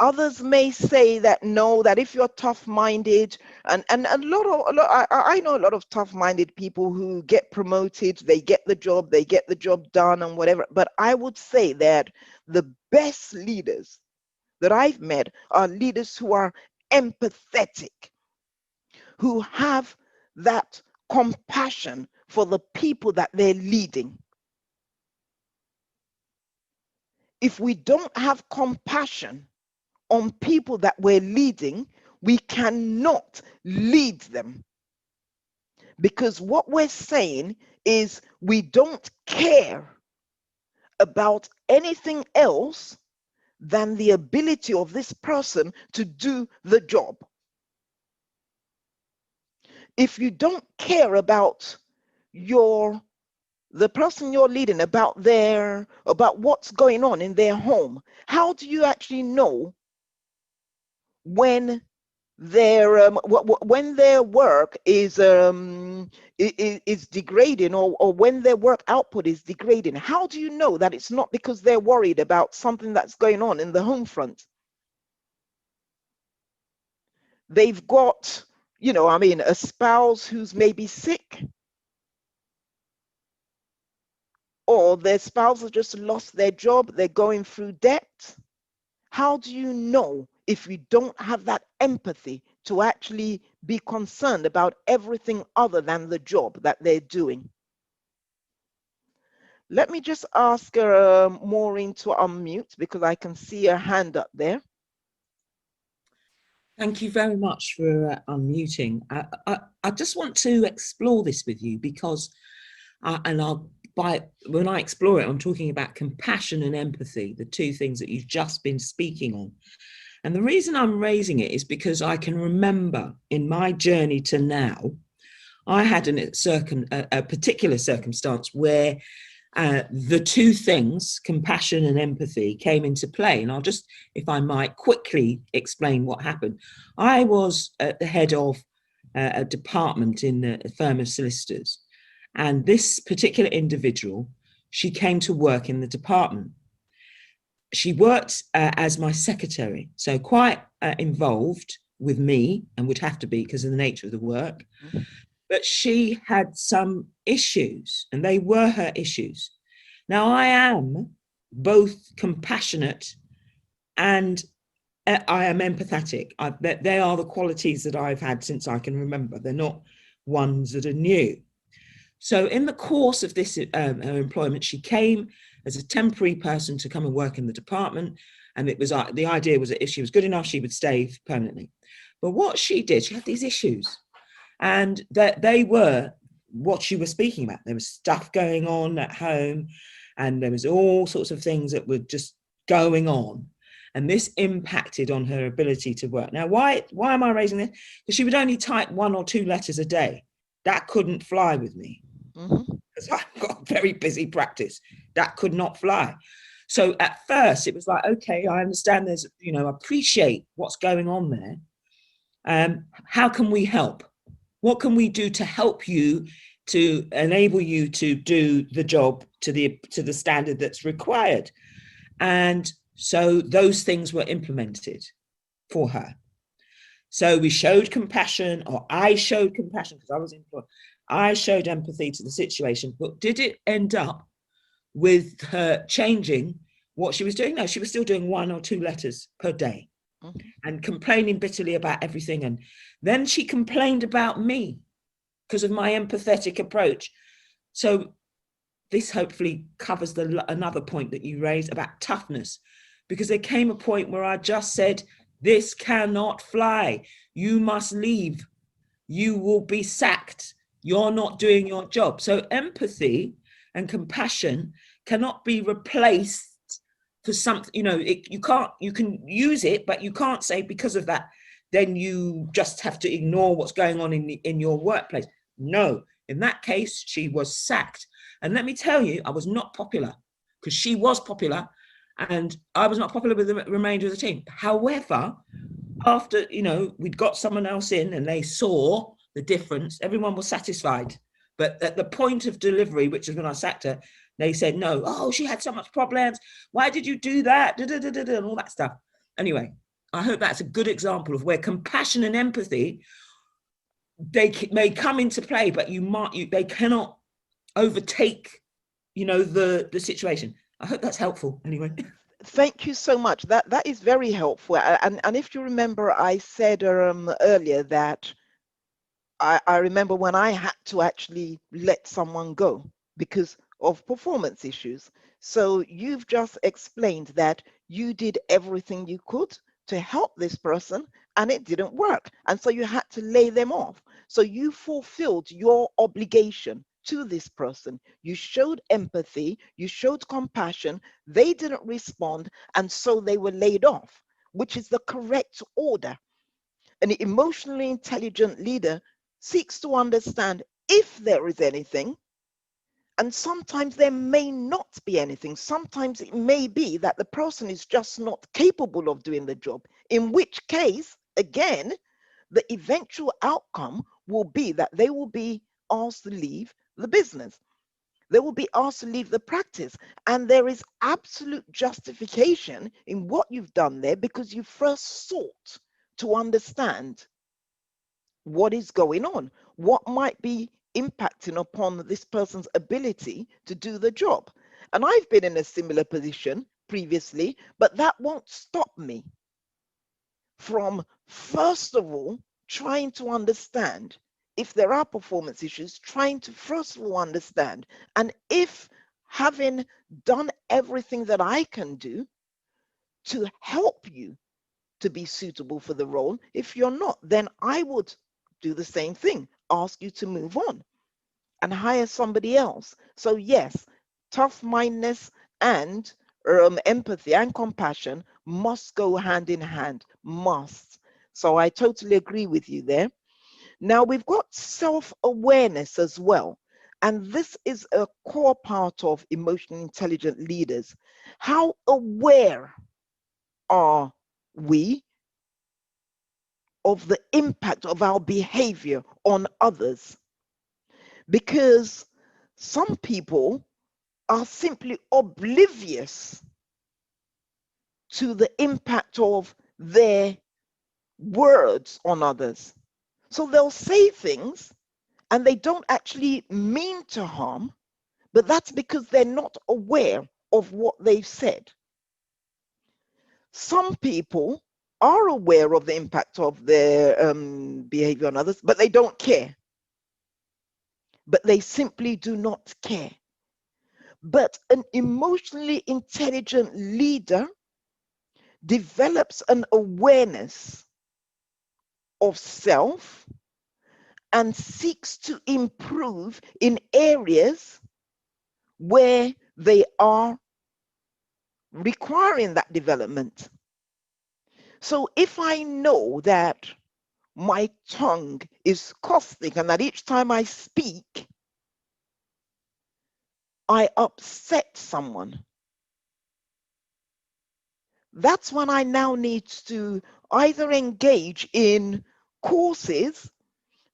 Others may say that no, that if you're tough-minded, and I know a lot of tough-minded people who get promoted, they get the job done and whatever. But I would say that the best leaders that I've met are leaders who are empathetic, who have that compassion for the people that they're leading. If we don't have compassion on people that we're leading, we cannot lead them. Because what we're saying is we don't care about anything else than the ability of this person to do the job. If you don't care about the person you're leading, about what's going on in their home, how do you actually know when their work is degrading, or when their work output is degrading? How do you know that it's not because they're worried about something that's going on in the home front? They've got, a spouse who's maybe sick, or their spouse has just lost their job, they're going through debt. How do you know if you don't have that empathy to actually be concerned about everything other than the job that they're doing? Let me just ask Maureen to unmute, because I can see her hand up there. Thank you very much for unmuting. I just want to explore this with you, because when I explore it, I'm talking about compassion and empathy, the two things that you've just been speaking on. And the reason I'm raising it is because I can remember in my journey to now, I had a particular circumstance where the two things, compassion and empathy, came into play. And I'll just, if I might, quickly explain what happened. I was at the head of a department in a firm of solicitors. And this particular individual, she came to work in the department. She worked as my secretary, so quite involved with me, and would have to be because of the nature of the work. But she had some issues, and they were her issues. Now, I am both compassionate and I am empathetic. They are the qualities that I've had since I can remember. They're not ones that are new. So in the course of this her employment, she came as a temporary person to come and work in the department. And it was the idea was that if she was good enough, she would stay permanently. But what she did, she had these issues. And that they were what she was speaking about. There was stuff going on at home, and there was all sorts of things that were just going on. And this impacted on her ability to work. Now, why am I raising this? Because she would only type 1 or 2 letters a day. That couldn't fly with me. Because I've got very busy practice. That could not fly. So at first it was like, okay, I understand there's, I appreciate what's going on there. How can we help? What can we do to help you, to enable you to do the job to the standard that's required? And so those things were implemented for her. So we showed compassion, or I showed compassion because I was employed. I showed empathy to the situation, but did it end up with her changing what she was doing? No, she was still doing 1 or 2 letters per day and complaining bitterly about everything. And then she complained about me because of my empathetic approach. So this hopefully covers another point that you raised about toughness, because there came a point where I just said, this cannot fly. You must leave. You will be sacked. You're not doing your job. So empathy and compassion cannot be replaced for something, you can use it, but you can't say because of that, then you just have to ignore what's going on in your workplace. No, in that case, she was sacked. And let me tell you, I was not popular, because she was popular and I was not popular with the remainder of the team. However, after, we'd got someone else in and they saw the difference, everyone was satisfied. But at the point of delivery, which is when I sacked her, they said, no, oh, she had so much problems. Why did you do that? And all that stuff. Anyway, I hope that's a good example of where compassion and empathy, they may come into play, but they cannot overtake, the situation. I hope that's helpful anyway. Thank you so much. That is very helpful. And if you remember, I said earlier that I remember when I had to actually let someone go because of performance issues. So you've just explained that you did everything you could to help this person and it didn't work. And so you had to lay them off. So you fulfilled your obligation to this person. You showed empathy, you showed compassion, they didn't respond, and so they were laid off, which is the correct order. An emotionally intelligent leader seeks to understand if there is anything, and sometimes there may not be anything. Sometimes it may be that the person is just not capable of doing the job, in which case, again, the eventual outcome will be that they will be asked to leave the business. They will be asked to leave the practice. And there is absolute justification in what you've done there, because you first sought to understand what is going on, what might be impacting upon this person's ability to do the job. And I've been in a similar position previously, but that won't stop me from, first of all, trying to understand if there are performance issues, trying to first of all understand. And if, having done everything that I can do to help you to be suitable for the role, if you're not, then I would do the same thing, ask you to move on and hire somebody else. So yes, tough-mindedness and empathy and compassion must go hand in hand, must. So I totally agree with you there. Now we've got self-awareness as well. And this is a core part of emotionally intelligent leaders. How aware are we of the impact of our behavior on others? Because some people are simply oblivious to the impact of their words on others. So they'll say things and they don't actually mean to harm, but that's because they're not aware of what they've said. Some people are aware of the impact of their behavior on others, but they don't care. But they simply do not care. But an emotionally intelligent leader develops an awareness of self and seeks to improve in areas where they are requiring that development. So if I know that my tongue is caustic and that each time I speak, I upset someone, that's when I now need to either engage in courses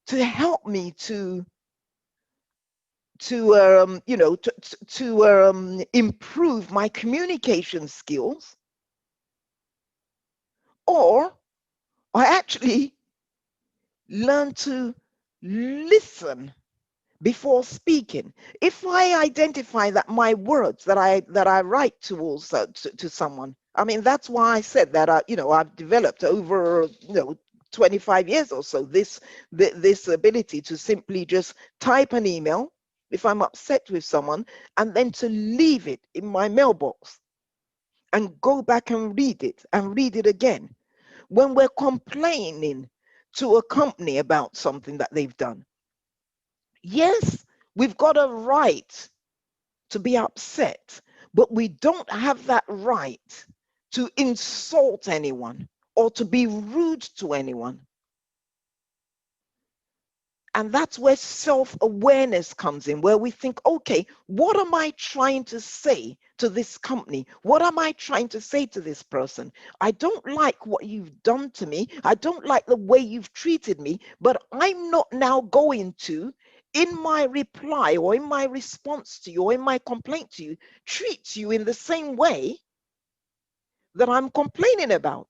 to help me to improve my communication skills, or I actually learn to listen before speaking. If I identify that my words that I write to someone, I mean, that's why I said that I've developed over 25 years or so this ability to simply just type an email if I'm upset with someone, and then to leave it in my mailbox and go back and read it again. When we're complaining to a company about something that they've done, yes, we've got a right to be upset, but we don't have that right to insult anyone or to be rude to anyone. And that's where self-awareness comes in, where we think, okay, what am I trying to say to this company? What am I trying to say to this person? I don't like what you've done to me. I don't like the way you've treated me, but I'm not now going to, in my reply or in my response to you or in my complaint to you, treat you in the same way that I'm complaining about.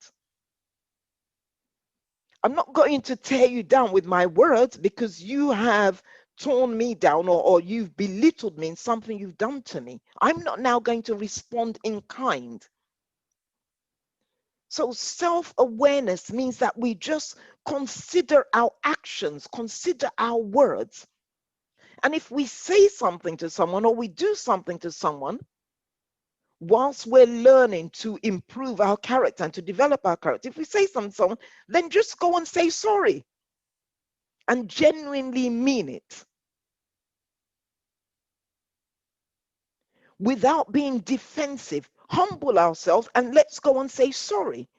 I'm not going to tear you down with my words because you have torn me down or you've belittled me in something you've done to me. I'm not now going to respond in kind. So self-awareness means that we just consider our actions, consider our words. And if we say something to someone or we do something to someone, whilst we're learning to improve our character and to develop our character, if we say something to someone, then just go and say sorry and genuinely mean it without being defensive. Humble ourselves and let's go and say sorry.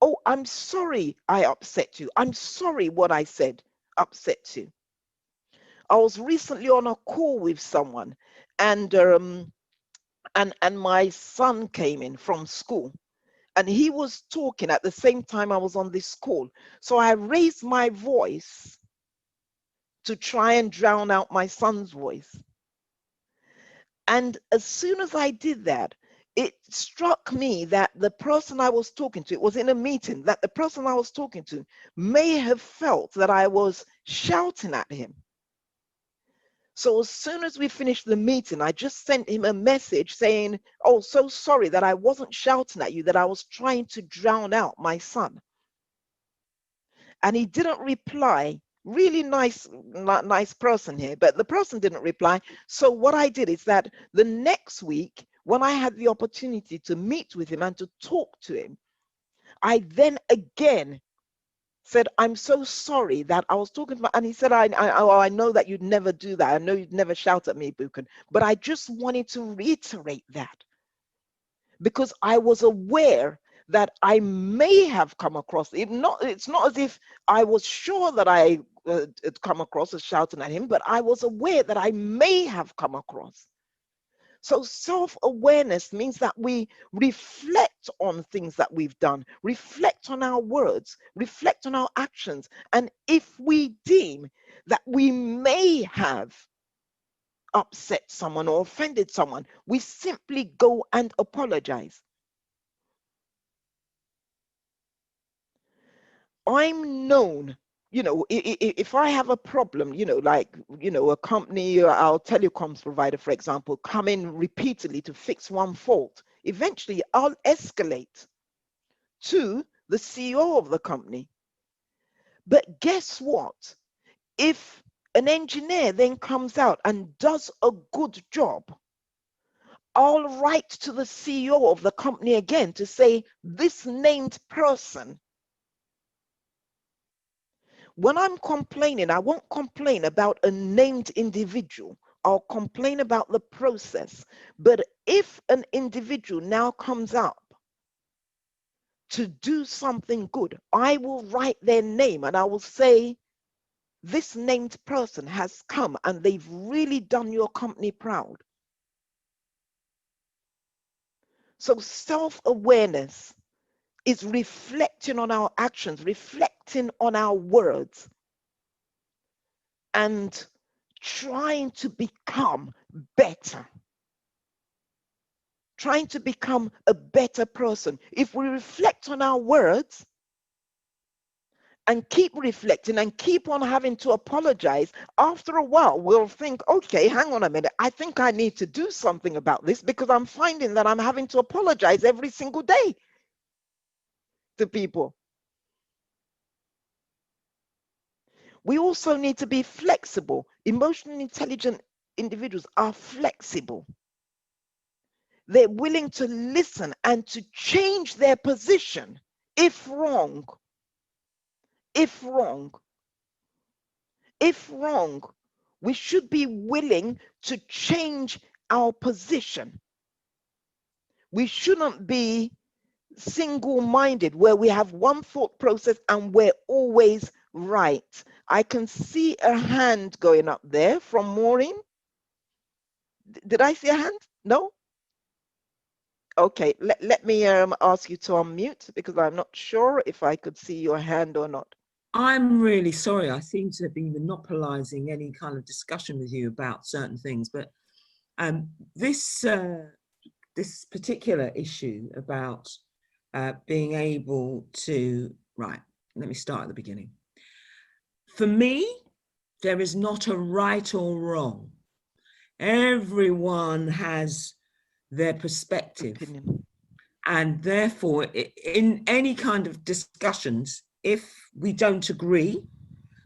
Oh, I'm sorry I upset you. I'm sorry what I said upset you. I was recently on a call with someone, and my son came in from school, and he was talking at the same time I was on this call. So I raised my voice to try and drown out my son's voice. And as soon as I did that, it struck me that the person I was talking to, it was in a meeting, that the person I was talking to may have felt that I was shouting at him. So as soon as we finished the meeting, I just sent him a message saying, oh, so sorry that I wasn't shouting at you, that I was trying to drown out my son. And he didn't reply. Really nice person here, but the person didn't reply. So what I did is that the next week, when I had the opportunity to meet with him and to talk to him, I then again said, I'm so sorry that I was talking about, and he said, I know that you'd never do that. I know you'd never shout at me, Buchan, but I just wanted to reiterate that because I was aware that I may have come across it. It's not as if I was sure that I had come across as shouting at him, but I was aware that I may have come across. So self-awareness means that we reflect on things that we've done, reflect on our words, reflect on our actions. And if we deem that we may have upset someone or offended someone, we simply go and apologize. I'm known, if I have a problem, like, a company or our telecoms provider, for example, come in repeatedly to fix one fault, eventually I'll escalate to the CEO of the company. But guess what? If an engineer then comes out and does a good job, I'll write to the CEO of the company again to say, this named person. When I'm complaining, I won't complain about a named individual. I'll complain about the process. But if an individual now comes up to do something good, I will write their name and I will say, this named person has come and they've really done your company proud. So self-awareness is reflecting on our actions, reflecting on our words, and trying to become better. Trying to become a better person. If we reflect on our words and keep reflecting and keep on having to apologize, after a while we'll think, okay, hang on a minute, I think I need to do something about this, because I'm finding that I'm having to apologize every single day to people. We also need to be flexible. Emotionally intelligent individuals are flexible. They're willing to listen and to change their position if wrong. If wrong. If wrong, we should be willing to change our position. We shouldn't be single-minded where we have one thought process and we're always right. I can see a hand going up there from Maureen. Did I see a hand? No? Okay, let me ask you to unmute, because I'm not sure if I could see your hand or not. I'm really sorry. I seem to have been monopolizing any kind of discussion with you about certain things, but this particular issue about being able to, right, let me start at the beginning. For me, there is not a right or wrong. Everyone has their perspective. Opinion. And therefore, in any kind of discussions, if we don't agree,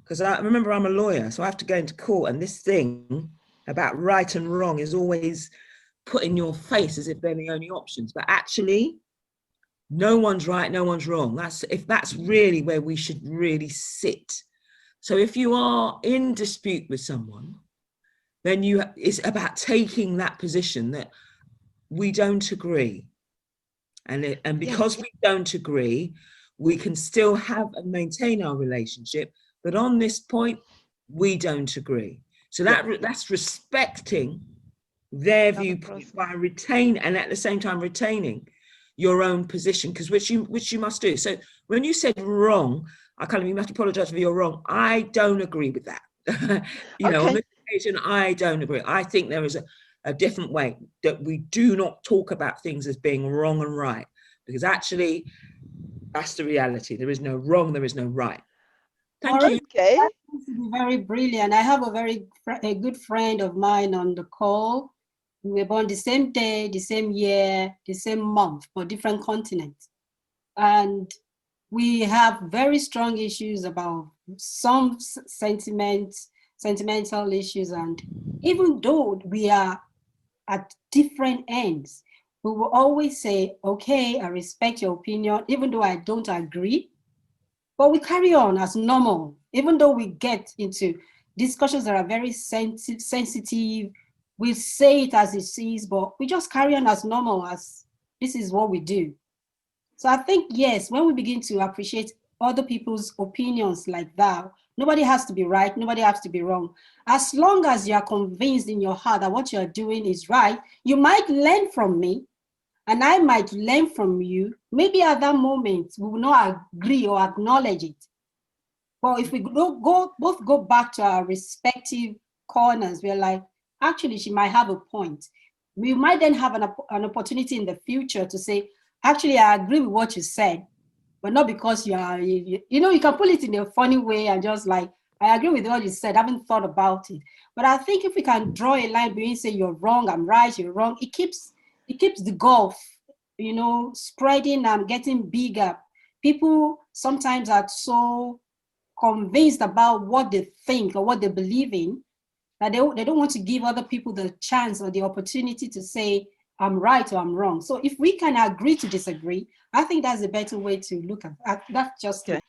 because I remember I'm a lawyer, so I have to go into court, and this thing about right and wrong is always put in your face as if they're the only options. But actually, no one's right, no one's wrong. That's really where we should really sit. So if you are in dispute with someone, then it's about taking that position that we don't agree. And because we don't agree, we can still have and maintain our relationship. But on this point, we don't agree. So that's respecting their viewpoint by and at the same time retaining your own position, because which you must do. So when you said wrong, you must apologize for you're wrong. I don't agree with that. On this occasion, I don't agree. I think there is a different way, that we do not talk about things as being wrong and right, because actually that's the reality. There is no wrong, there is no right. Thank you. Okay. That seems to be very brilliant. I have a good friend of mine on the call. We were born the same day, the same year, the same month, but different continents. And we have very strong issues about some sentimental issues. And even though we are at different ends, we will always say, okay, I respect your opinion, even though I don't agree. But we carry on as normal, even though we get into discussions that are very sensitive. We say it as it is, but we just carry on as normal, as this is what we do. So I think, yes, when we begin to appreciate other people's opinions like that, nobody has to be right, nobody has to be wrong. As long as you are convinced in your heart that what you're doing is right, you might learn from me, and I might learn from you. Maybe at that moment, we will not agree or acknowledge it. But if we both go back to our respective corners, we're like, actually, she might have a point. We might then have an opportunity in the future to say, actually, I agree with what you said, but not because you can put it in a funny way and just like, I agree with what you said, I haven't thought about it. But I think if we can draw a line between say you're wrong, I'm right, you're wrong, it keeps the gulf, spreading and getting bigger. People sometimes are so convinced about what they think or what they believe in that they don't want to give other people the chance or the opportunity to say, I'm right or I'm wrong. So if we can agree to disagree, I think that's a better way to look at that's just it.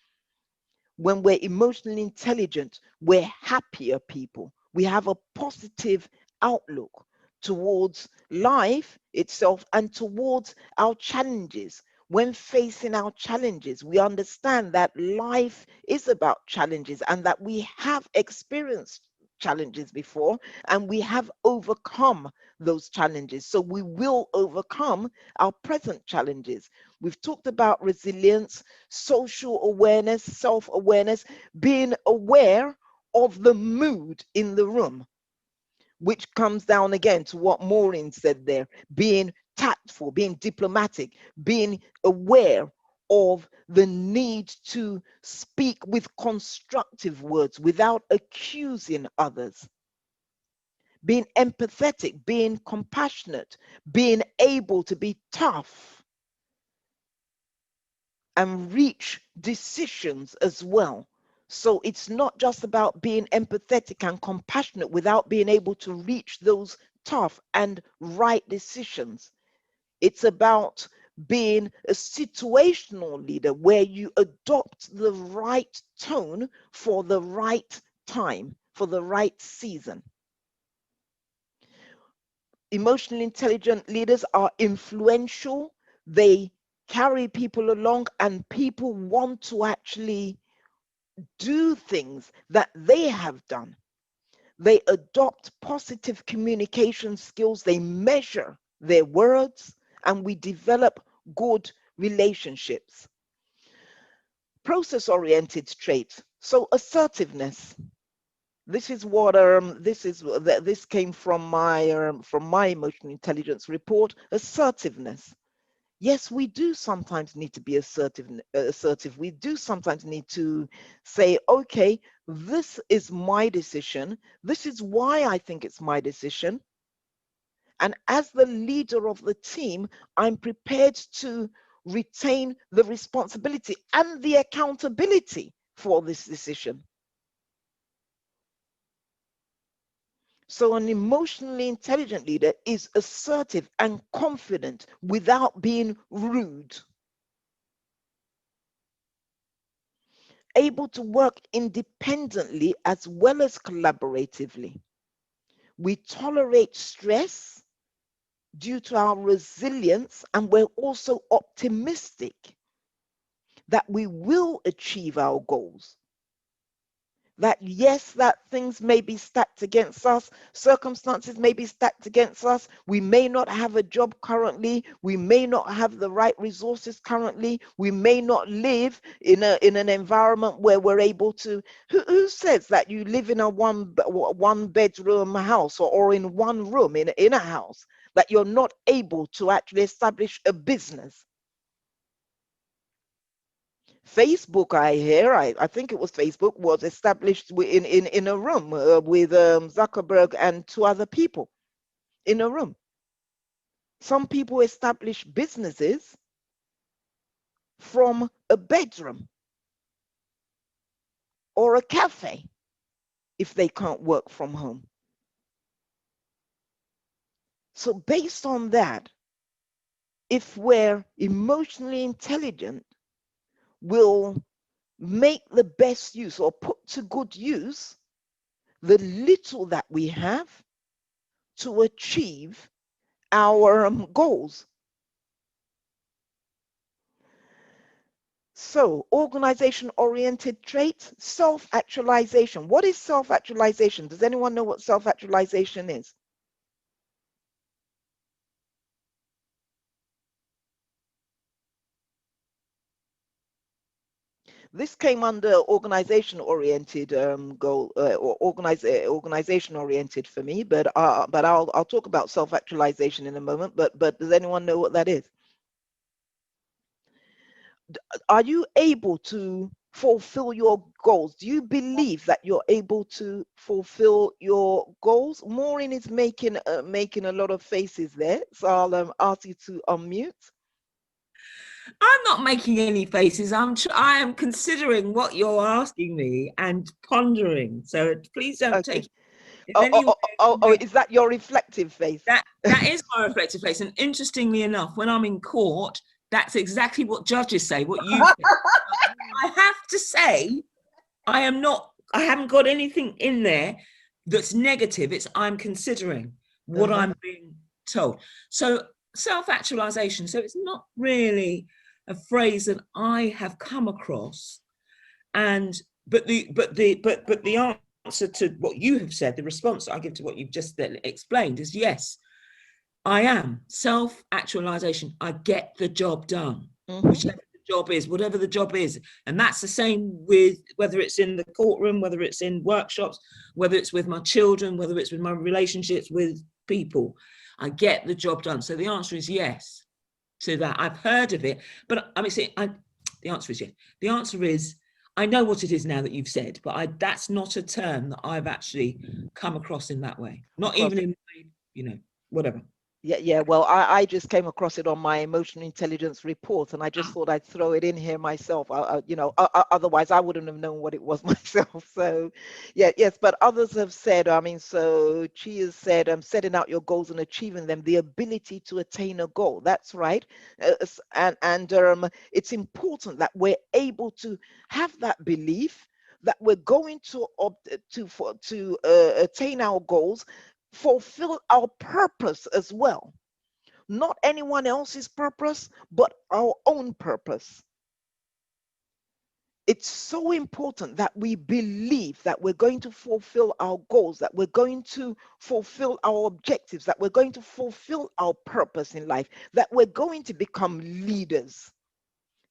When we're emotionally intelligent, we're happier people. We have a positive outlook towards life itself and towards our challenges. When facing our challenges, we understand that life is about challenges and that we have experienced challenges before and we have overcome those challenges. So we will overcome our present challenges. We've talked about resilience, social awareness, self-awareness, being aware of the mood in the room, which comes down again to what Maureen said there, being tactful, being diplomatic, being aware of the need to speak with constructive words without accusing others, being empathetic, being compassionate, being able to be tough and reach decisions as well. So it's not just about being empathetic and compassionate without being able to reach those tough and right decisions. It's about being a situational leader where you adopt the right tone for the right time, for the right season. Emotionally intelligent leaders are influential. They carry people along and people want to actually do things that they have done. They adopt positive communication skills. They measure their words and we develop good relationships. Process-oriented traits. So assertiveness. This is what this came from my emotional intelligence report. Assertiveness. Yes, we do sometimes need to be assertive. We do sometimes need to say, okay, this is my decision. This is why I think it's my decision. And as the leader of the team, I'm prepared to retain the responsibility and the accountability for this decision. So an emotionally intelligent leader is assertive and confident without being rude. Able to work independently as well as collaboratively. We tolerate stress due to our resilience, and we're also optimistic that we will achieve our goals. That yes, that things may be stacked against us, circumstances may be stacked against us, we may not have a job currently, we may not have the right resources currently, we may not live in an environment where we're able to, who says that you live in a one bedroom house or in one room in a house, that you're not able to actually establish a business? Facebook, I think it was Facebook, was established in a room with Zuckerberg and two other people in a room. Some people establish businesses from a bedroom or a cafe if they can't work from home. So based on that, if we're emotionally intelligent, we'll make the best use or put to good use the little that we have to achieve our goals. So organization-oriented traits, self-actualization. What is self-actualization? Does anyone know what self-actualization is? This came under organization-oriented goal or organization-oriented for me, but I'll talk about self-actualization in a moment. But does anyone know what that is? Are you able to fulfill your goals? Do you believe that you're able to fulfill your goals? Maureen is making a lot of faces there, so I'll ask you to unmute. I'm not making any faces. I am considering what you're asking me and pondering. So please don't Okay. take. If Is that your reflective face? That is my reflective face. And interestingly enough, when I'm in court, that's exactly what judges say. What you, I have to say, I haven't got anything in there that's negative. It's I'm considering what I'm being told. So self-actualization. So it's not really a phrase that I have come across, and but the answer to what you have said, the response I give to what you've just explained is yes, I am self-actualization. I get the job done, whichever the job is, whatever the job is. And that's the same with whether it's in the courtroom, whether it's in workshops, whether it's with my children, whether it's with my relationships with people. I get the job done. So the answer is yes to that. I've heard of it, but I mean, the answer is yes. The answer is, I know what it is now that you've said, but that's not a term that I've actually come across in that way. Not even in, whatever. Yeah. Well, I just came across it on my emotional intelligence report, and I just thought I'd throw it in here myself. Otherwise I wouldn't have known what it was myself. So, yes. But others have said, I mean, so Chi has said, setting out your goals and achieving them, the ability to attain a goal. That's right. And it's important that we're able to have that belief that we're going to attain our goals, fulfill our purpose as well. Not anyone else's purpose, but our own purpose. It's so important that we believe that we're going to fulfill our goals, that we're going to fulfill our objectives, that we're going to fulfill our purpose in life, that we're going to become leaders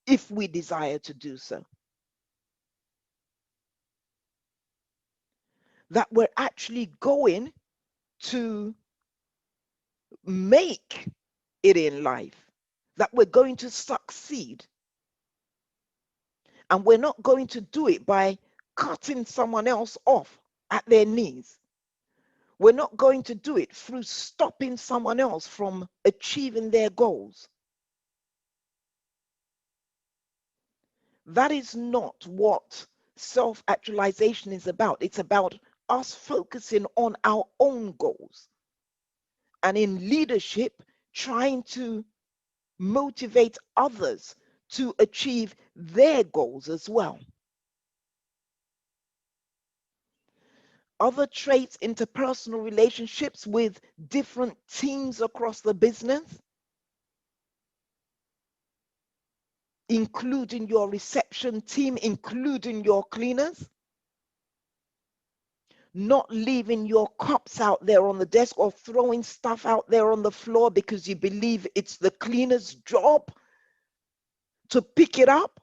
if we desire to do so. That we're actually going to make it in life, that we're going to succeed. And we're not going to do it by cutting someone else off at their knees. We're not going to do it through stopping someone else from achieving their goals. That is not what self-actualization is about. It's about us focusing on our own goals. And in leadership, trying to motivate others to achieve their goals as well. Other traits, interpersonal relationships with different teams across the business, including your reception team, including your cleaners. Not leaving your cups out there on the desk or throwing stuff out there on the floor because you believe it's the cleaner's job to pick it up.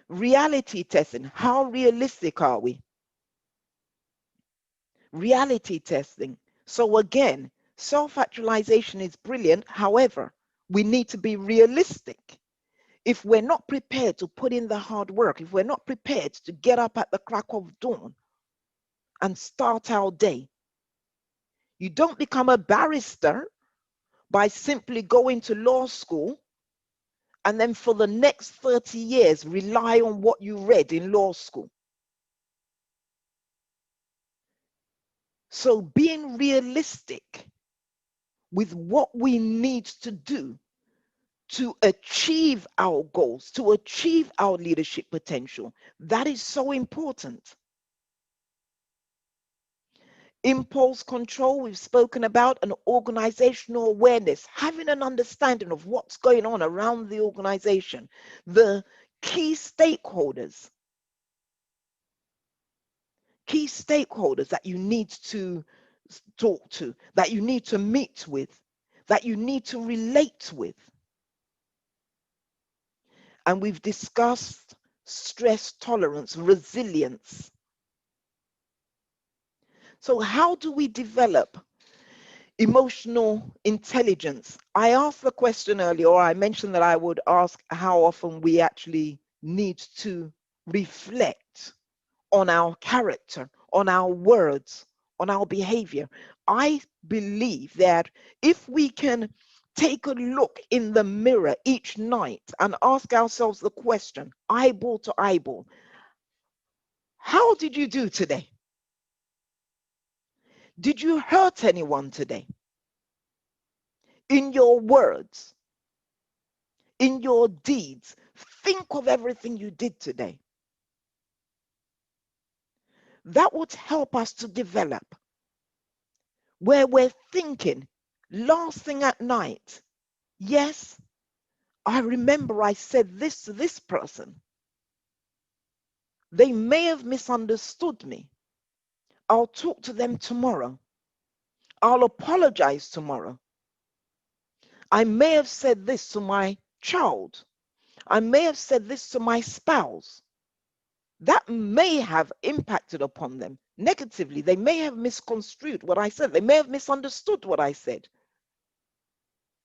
Reality testing. How realistic are we? Reality testing. So again, self-actualization is brilliant. However, we need to be realistic. If we're not prepared to put in the hard work, if we're not prepared to get up at the crack of dawn and start our day, you don't become a barrister by simply going to law school and then for the next 30 years rely on what you read in law school. So being realistic with what we need to do to achieve our goals, to achieve our leadership potential, that is so important. Impulse control, we've spoken about, an organizational awareness, having an understanding of what's going on around the organization, the key stakeholders that you need to talk to, that you need to meet with, that you need to relate with. And we've discussed stress tolerance, resilience. So how do we develop emotional intelligence? I asked the question earlier, or I mentioned that I would ask how often we actually need to reflect on our character, on our words, on our behavior. I believe that if we can take a look in the mirror each night and ask ourselves the question, eyeball to eyeball, how did you do today? Did you hurt anyone today? In your words, in your deeds, think of everything you did today. That would help us to develop where we're thinking Last thing at night, yes, I remember I said this to this person. They may have misunderstood me. I'll talk to them tomorrow. I'll apologize tomorrow. I may have said this to my child. I may have said this to my spouse. That may have impacted upon them negatively. They may have misconstrued what I said. They may have misunderstood what I said.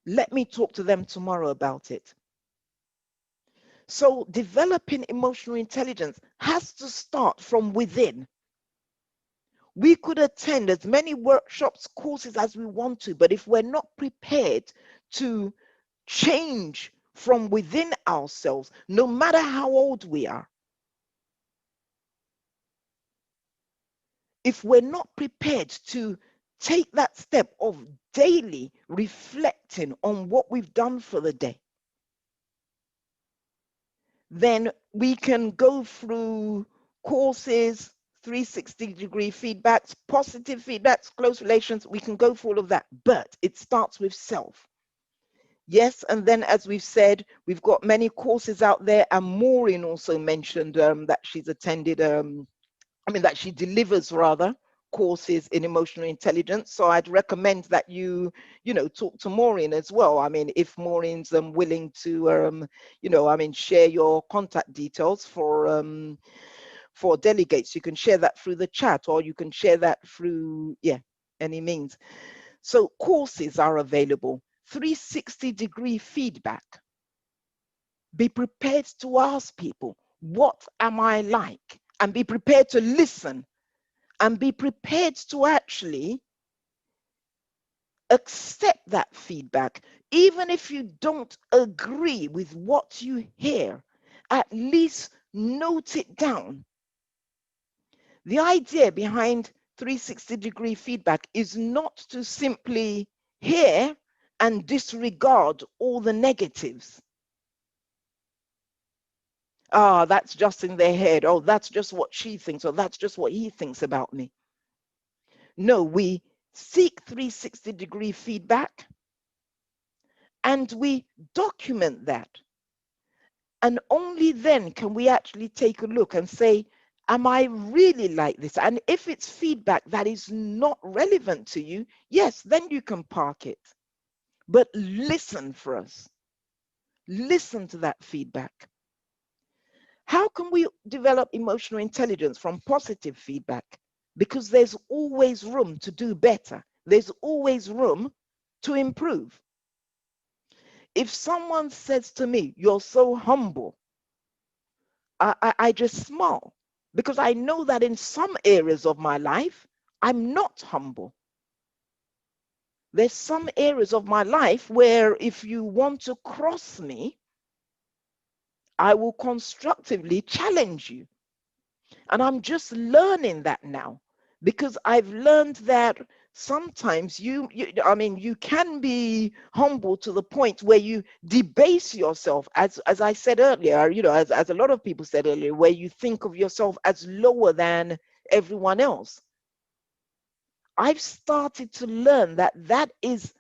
Let me talk to them tomorrow about it. So developing emotional intelligence has to start from within. We could attend as many workshops, courses as we want to, but if we're not prepared to change from within ourselves, no matter how old we are, if we're not prepared to take that step of daily reflecting on what we've done for the day, then we can go through courses, 360-degree feedbacks, positive feedbacks, close relations. We can go for all of that, but it starts with self. Yes, and then as we've said, we've got many courses out there, and Maureen also mentioned that she's attended, that she delivers rather courses in emotional intelligence. So I'd recommend that you talk to Maureen as well. I mean, if Maureen's willing to, share your contact details for delegates, you can share that through the chat, or you can share that through, any means. So courses are available. 360-degree feedback. Be prepared to ask people, what am I like? And be prepared to listen, and be prepared to actually accept that feedback. Even if you don't agree with what you hear, at least note it down. The idea behind 360-degree feedback is not to simply hear and disregard all the negatives. That's just in their head. Oh, that's just what she thinks, or that's just what he thinks about me. No, we seek 360-degree feedback and we document that. And only then can we actually take a look and say, am I really like this? And if it's feedback that is not relevant to you, yes, then you can park it. But listen for us. Listen to that feedback. How can we develop emotional intelligence from positive feedback? Because there's always room to do better. There's always room to improve. If someone says to me, you're so humble, I just smile, because I know that in some areas of my life, I'm not humble. There's some areas of my life where if you want to cross me, I will constructively challenge you. And I'm just learning that now, because I've learned that sometimes you can be humble to the point where you debase yourself, as I said earlier, as a lot of people said earlier, where you think of yourself as lower than everyone else. I've started to learn that that is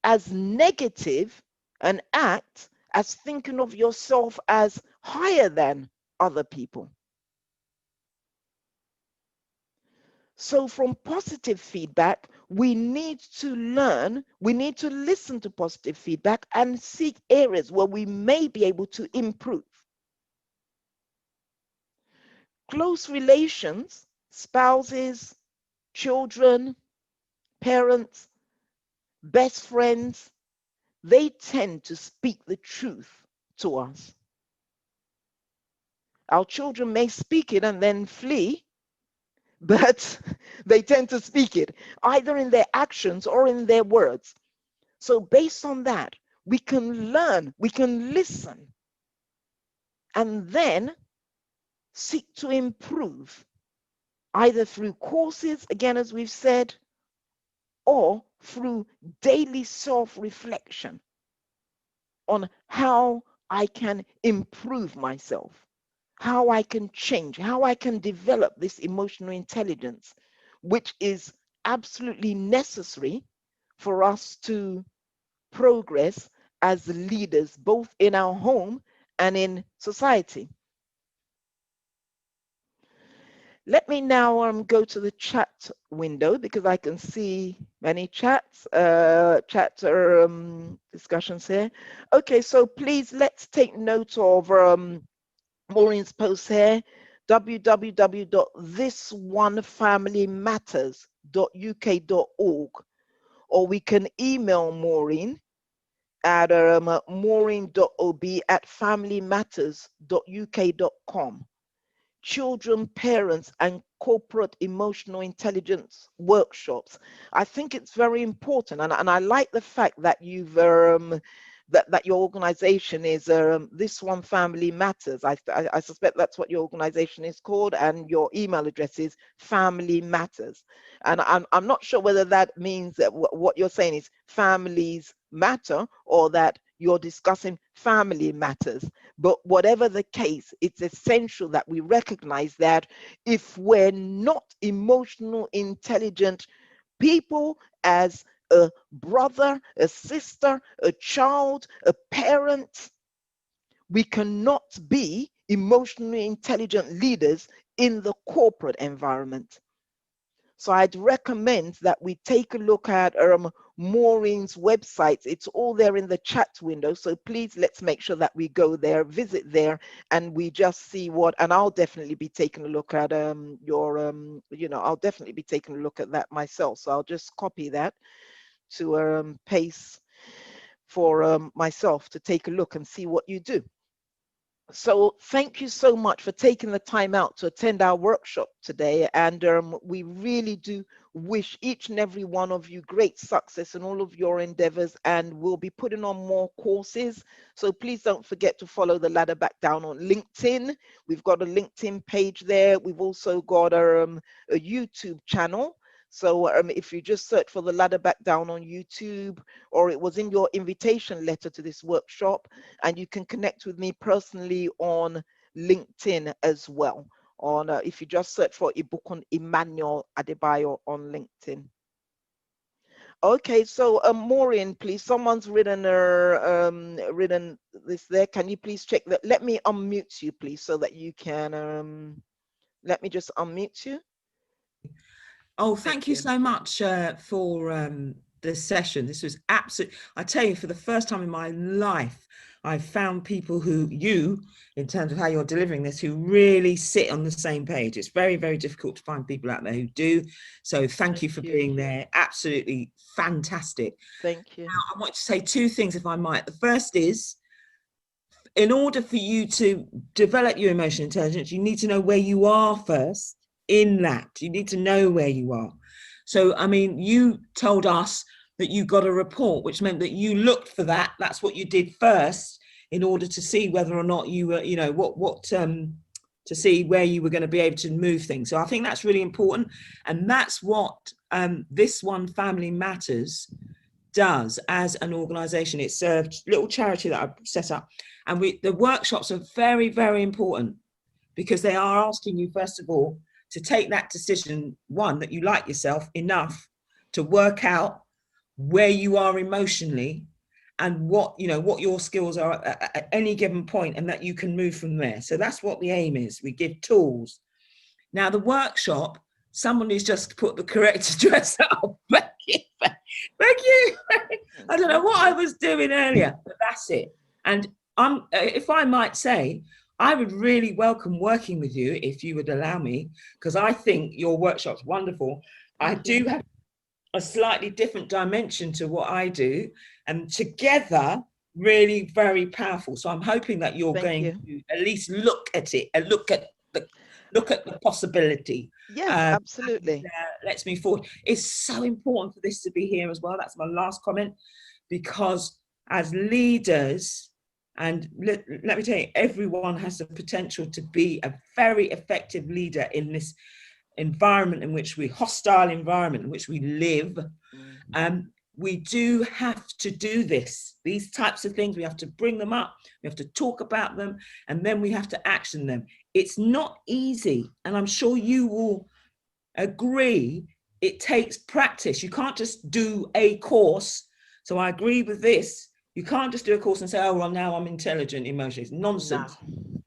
as negative an act as thinking of yourself as higher than other people. So from positive feedback, we need to learn, we need to listen to positive feedback and seek areas where we may be able to improve. Close relations, spouses, children, parents, best friends, they tend to speak the truth to us. Our children may speak it and then flee, but they tend to speak it either in their actions or in their words. So based on that, we can learn, we can listen, and then seek to improve, either through courses, again, as we've said, or through daily self-reflection on how I can improve myself, how I can change, how I can develop this emotional intelligence, which is absolutely necessary for us to progress as leaders, both in our home and in society. Let me now go to the chat window because I can see many chats, discussions here. Okay, so please let's take note of Maureen's post here, www.thisonefamilymatters.uk.org, or we can email Maureen at maureen.ob@familymatters.uk.com. Children, parents, and corporate emotional intelligence workshops. I think it's very important, and I like the fact that you've that your organization is This One Family Matters. I suspect that's what your organization is called, and your email address is Family Matters. And I'm not sure whether that means that what you're saying is families matter, or that you're discussing family matters. But whatever the case, it's essential that we recognize that if we're not emotional intelligent people, as a brother, a sister, a child, a parent, we cannot be emotionally intelligent leaders in the corporate environment. So I'd recommend that we take a look at Maureen's website. It's all there in the chat window. So please, let's make sure that we go there, visit there, and we just see what, and I'll definitely be taking a look at I'll definitely be taking a look at that myself. So I'll just copy that to paste for myself to take a look and see what you do. So thank you so much for taking the time out to attend our workshop today. And we really do wish each and every one of you great success in all of your endeavors, and we'll be putting on more courses. So please don't forget to follow the Ladder Back Down on LinkedIn. We've got a LinkedIn page there. We've also got a YouTube channel. So if you just search for the Ladder Back Down on YouTube, or it was in your invitation letter to this workshop, and you can connect with me personally on LinkedIn as well. On if you just search for Ibukun Emmanuel Adebayo on LinkedIn. Okay, so Maureen, please, someone's written this there. Can you please check that? Let me unmute you, please, so that you can let me just unmute you. Oh, thank you so much for this session. This was absolute. I tell you, for the first time in my life, I found people who in terms of how you're delivering this, who really sit on the same page. It's very, very difficult to find people out there who do. So thank you for being there. Absolutely fantastic. Thank you. Now, I want to say two things, if I might. The first is, in order for you to develop your emotional intelligence, you need to know where you are first. In that, you need to know where you are. So, I mean, you told us that you got a report, which meant that you looked for that. That's what you did first, in order to see whether or not you were, to see where you were going to be able to move things. So I think that's really important. And that's what This One Family Matters does as an organization. It's a little charity that I've set up. And the workshops are very, very important, because they are asking you, first of all, to take that decision, one, that you like yourself enough to work out where you are emotionally and what your skills are at any given point, and that you can move from there. So that's what the aim is. We give tools. Now, the workshop, somebody's just put the correct address up. Thank you. I don't know what I was doing earlier, but that's it. And if I might say, I would really welcome working with you if you would allow me, because I think your workshop's wonderful. I do have a slightly different dimension to what I do, and together, really very powerful. So I'm hoping that you're going to at least look at it and look at the possibility. Yes, absolutely. And, let's move forward. It's so important for this to be here as well. That's my last comment, because as leaders, and let me tell you, everyone has the potential to be a very effective leader in this environment hostile environment in which we live. We do have to do these types of things. We have to bring them up, we have to talk about them, and then we have to action them. It's not easy, and I'm sure you will agree, it takes practice. You can't just do a course. So I agree with this. You can't just do a course and say, oh, well, now I'm intelligent emotionally. It's nonsense.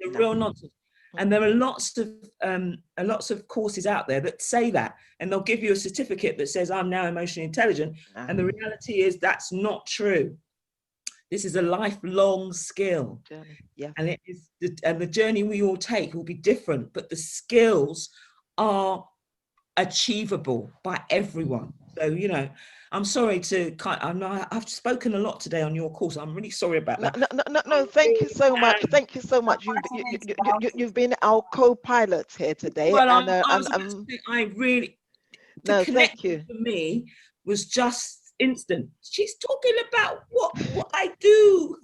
The real nonsense. And there are lots of courses out there that say that, and they'll give you a certificate that says I'm now emotionally intelligent. And the reality is that's not true. This is a lifelong skill. Yeah. And it is the journey we all take will be different, but the skills are achievable by everyone. So, you know, I'm sorry to I've spoken a lot today on your course. I'm really sorry about that. No, thank you so much. Thank you so much. You've been our co-pilots here today. Well, And I really, to no, connect thank you. for me was just instant. She's talking about what I do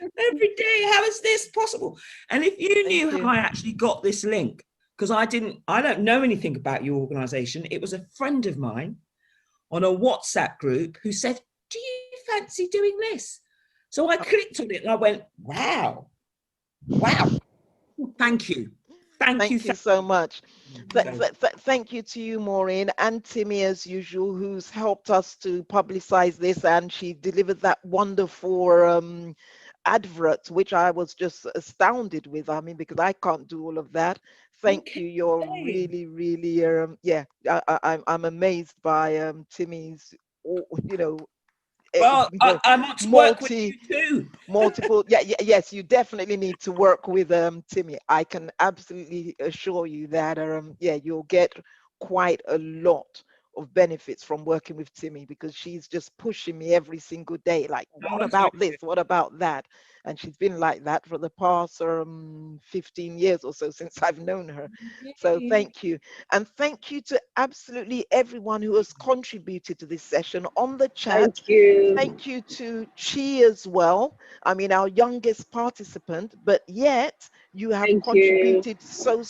every day. How is this possible? And if you knew how I actually got this link, because I don't know anything about your organization. It was a friend of mine on a WhatsApp group who said, do you fancy doing this? So I clicked on it and I went, wow. Thank you. Thank you so much. Thank you to you, Maureen, and Timmy, as usual, who's helped us to publicize this, and she delivered that wonderful advert, which I was just astounded with. I mean, because I can't do all of that. Thank you. You're really, really, I'm amazed by Timmy's, you know, well, I want to work with you too. Multiple, yes, you definitely need to work with Timmy. I can absolutely assure you that you'll get quite a lot of benefits from working with Timmy, because she's just pushing me every single day, like, what about this, what about that? And she's been like that for the past 15 years or so since I've known her. So thank you. And thank you to absolutely everyone who has contributed to this session on the chat. Thank you. Thank you to Chi as well. I mean, our youngest participant, but yet you have contributed so